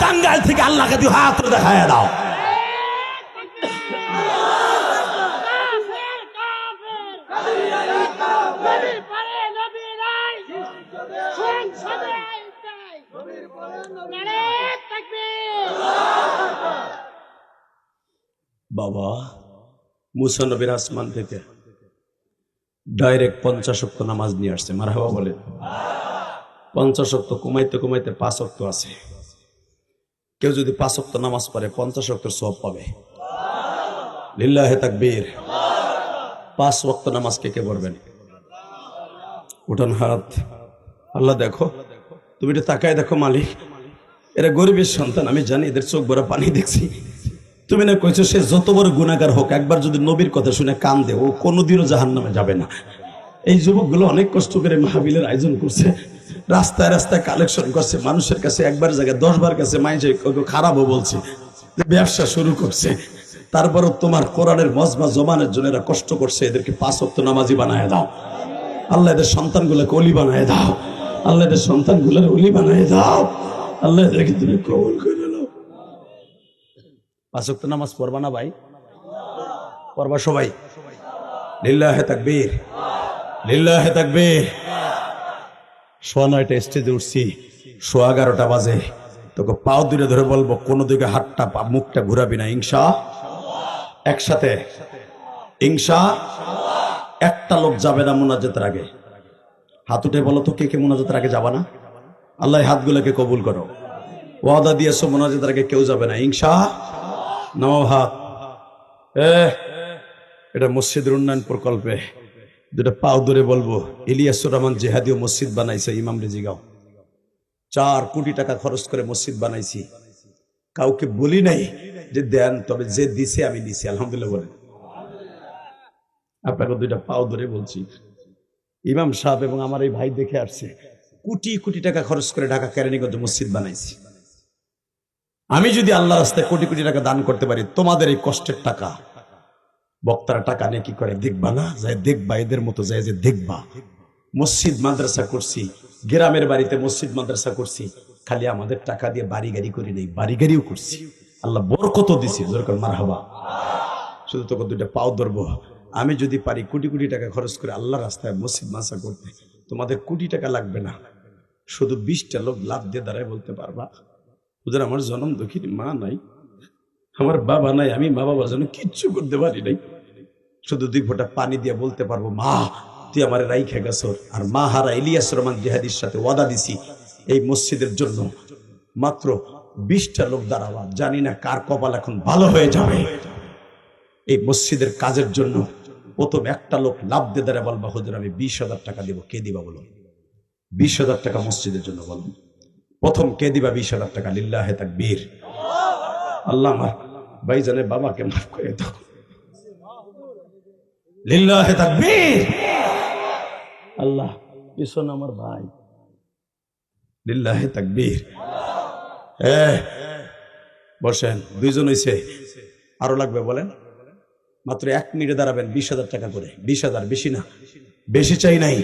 টাঙ্গাইল থেকে আল্লাহকে দুই হাত দেখায় দাও। বাবা মুসা নবীর আসমান থেকে ডাইরেক্ট 50 ওয়াক্ত নামাজ নিয়ে আসছে। মারহাবা বলে। 50 ওয়াক্ত কমাইতে কমাইতে 5 ওয়াক্ত আছে। কেউ যদি 5 ওয়াক্ত নামাজ পড়ে 50 ওয়াক্তের সওয়াব পাবে। লিল্লাহে তাকবীর। 5 ওয়াক্ত নামাজ কে কে পড়বেন? উঠান হাত। আল্লাহ দেখো, তুমি এটা তাকায় দেখো মালিক, এরা গরিবের সন্তান, আমি জানি এদের চোখ ভরা পানি দেখছি। তুমি না কইছো সে যত বড় গুনাহগার হোক একবার যদি নবীর কথা শুনে কান দে ও কোনোদিনও জাহান্নামে যাবে না। এই যুবকগুলো অনেক কষ্ট করে মাহফিলের আয়োজন করছে, রাস্তায় রাস্তায় কালেকশন করছে, মানুষের কাছে একবার জায়গায় 10 বার কাছে মাইজে খারাপও বলছে, ব্যবসা শুরু করছে। তারপরও তোমার কোরআনের মজমা জবানের জন্য এরা কষ্ট করছে, এদেরকে 5 ওয়াক্ত নামাজি বানায় দাও। আল্লাহ এদের সন্তানগুলোকে ওলি বানায় দাও। আল্লাহ এদের সন্তানগুলোর ওলি বানায় দাও। আল্লাহ এদেরকে তুমি কবুল করে নাও। 5 ওয়াক্ত নামাজ পড়বা না ভাই? পড়বা সবাই? লিল্লাহে তাকবীর, লিল্লাহে তাকবীর। 9:30 স্টেজে উঠছি, 11:30 বাজে, তোকে পাও দুটো ধরে বলবো কোনো দিকে হাতটা মুখটা ঘুরাবি না, ইনশা। একসাথে ইনশা। একটা লোক যাবে না মুনাজাতের আগে। হাত উঠে বলো তো কে কে মুনাজাতের আগে যাবা না? আল্লাহ হাতগুলোকে কবুল করো। ওয়াদা দিয়েছো মুনাজাতের আগে কেউ যাবে না, ইনশা। নাও হাত। এটা মসজিদের উন্নয়ন প্রকল্পে দুটা পাও ধরে বলবো ইলিয়াসুর রহমান জেহাদিও মসজিদ বানাইছে ইমাম রেজিগাঁও। 4 কোটি টাকা খরচ করে মসজিদ বানাইছি, কাউকে বলি নাই যে দেন, তবে যে দিছে আমি দিছি, আলহামদুলিল্লাহ বলেন। আপনাকে দুইটা পাও ধরে বলছি, ইমাম সাহেব এবং আমার এই ভাই দেখে আসছে কোটি কোটি টাকা খরচ করে ঢাকা কেরানীগঞ্জে মসজিদ বানাইছি। আমি যদি আল্লাহ রাস্তায় কোটি কোটি টাকা দান করতে পারি, তোমাদের এই কষ্টের টাকা বক্তারা টাকা নিয়ে কি করে দেখবা না? যাই দেখবা, এদের মতো যাই যে দেখবা। মসজিদ মাদ্রাসা করছি, গ্রামের বাড়িতে মসজিদ মাদ্রাসা করছি, খালি আমাদের টাকা দিয়ে বাড়ি গাড়ি করি নেই, বাড়ি গাড়িও করছি। আল্লাহ বরকত দিছি, যেরকম মারহাবা। শুধু তোকে দুইটা পাও ধরবো, আমি যদি পারি কোটি কোটি টাকা খরচ করে আল্লাহ রাস্তায় মসজিদ মাদ্রাসা করতে, তোমাদের কোটি টাকা লাগবে না, শুধু 20টা লোক লাভ দিয়ে দাঁড়ায় বলতে পারবা ওদের আমার জন্ম দুঃখিনী মা নাই, আমার বাবা নাই, আমি মা বাবার জন্য কিচ্ছু করতে পারি নাই, শুধু 2 ফোঁটা পানি দিয়ে বলতে পারবো মা তুই আমার রাইখে গেছ। আর মা হারা ইলিয়াস রহমান জেহাদির সাথে ওয়াদা দিছি এই মসজিদের জন্য মাত্র 20টা লোক দাঁড়াবা, জানি না কার কপাল এখন ভালো হয়ে যাবে। এই মসজিদের কাজের জন্য প্রথম একটা লোক লাভ দিয়ে দাঁড়ায় বলবা হুজুর আমি 20,000 টাকা দিব। কে দিবা বলো? 20,000 টাকা মসজিদের জন্য বলো। প্রথম কে দিবা 20,000 টাকা? লিল্লাহে তাকবীর। আল্লাহ আমার ভাইজানের বাবাকে মাফ করে দাও। লিল্লাহে তাকবীর। আল্লাহ পিছন আমার ভাই। লিল্লাহে তাকবীর। বসেন, 2 জন হইছে, আরো লাগবে বলেন। মাত্র 1 মিনিটে দাঁড়াবেন, 20,000 টাকা করে। 20,000 বেশি না, বেশি চাই নাই।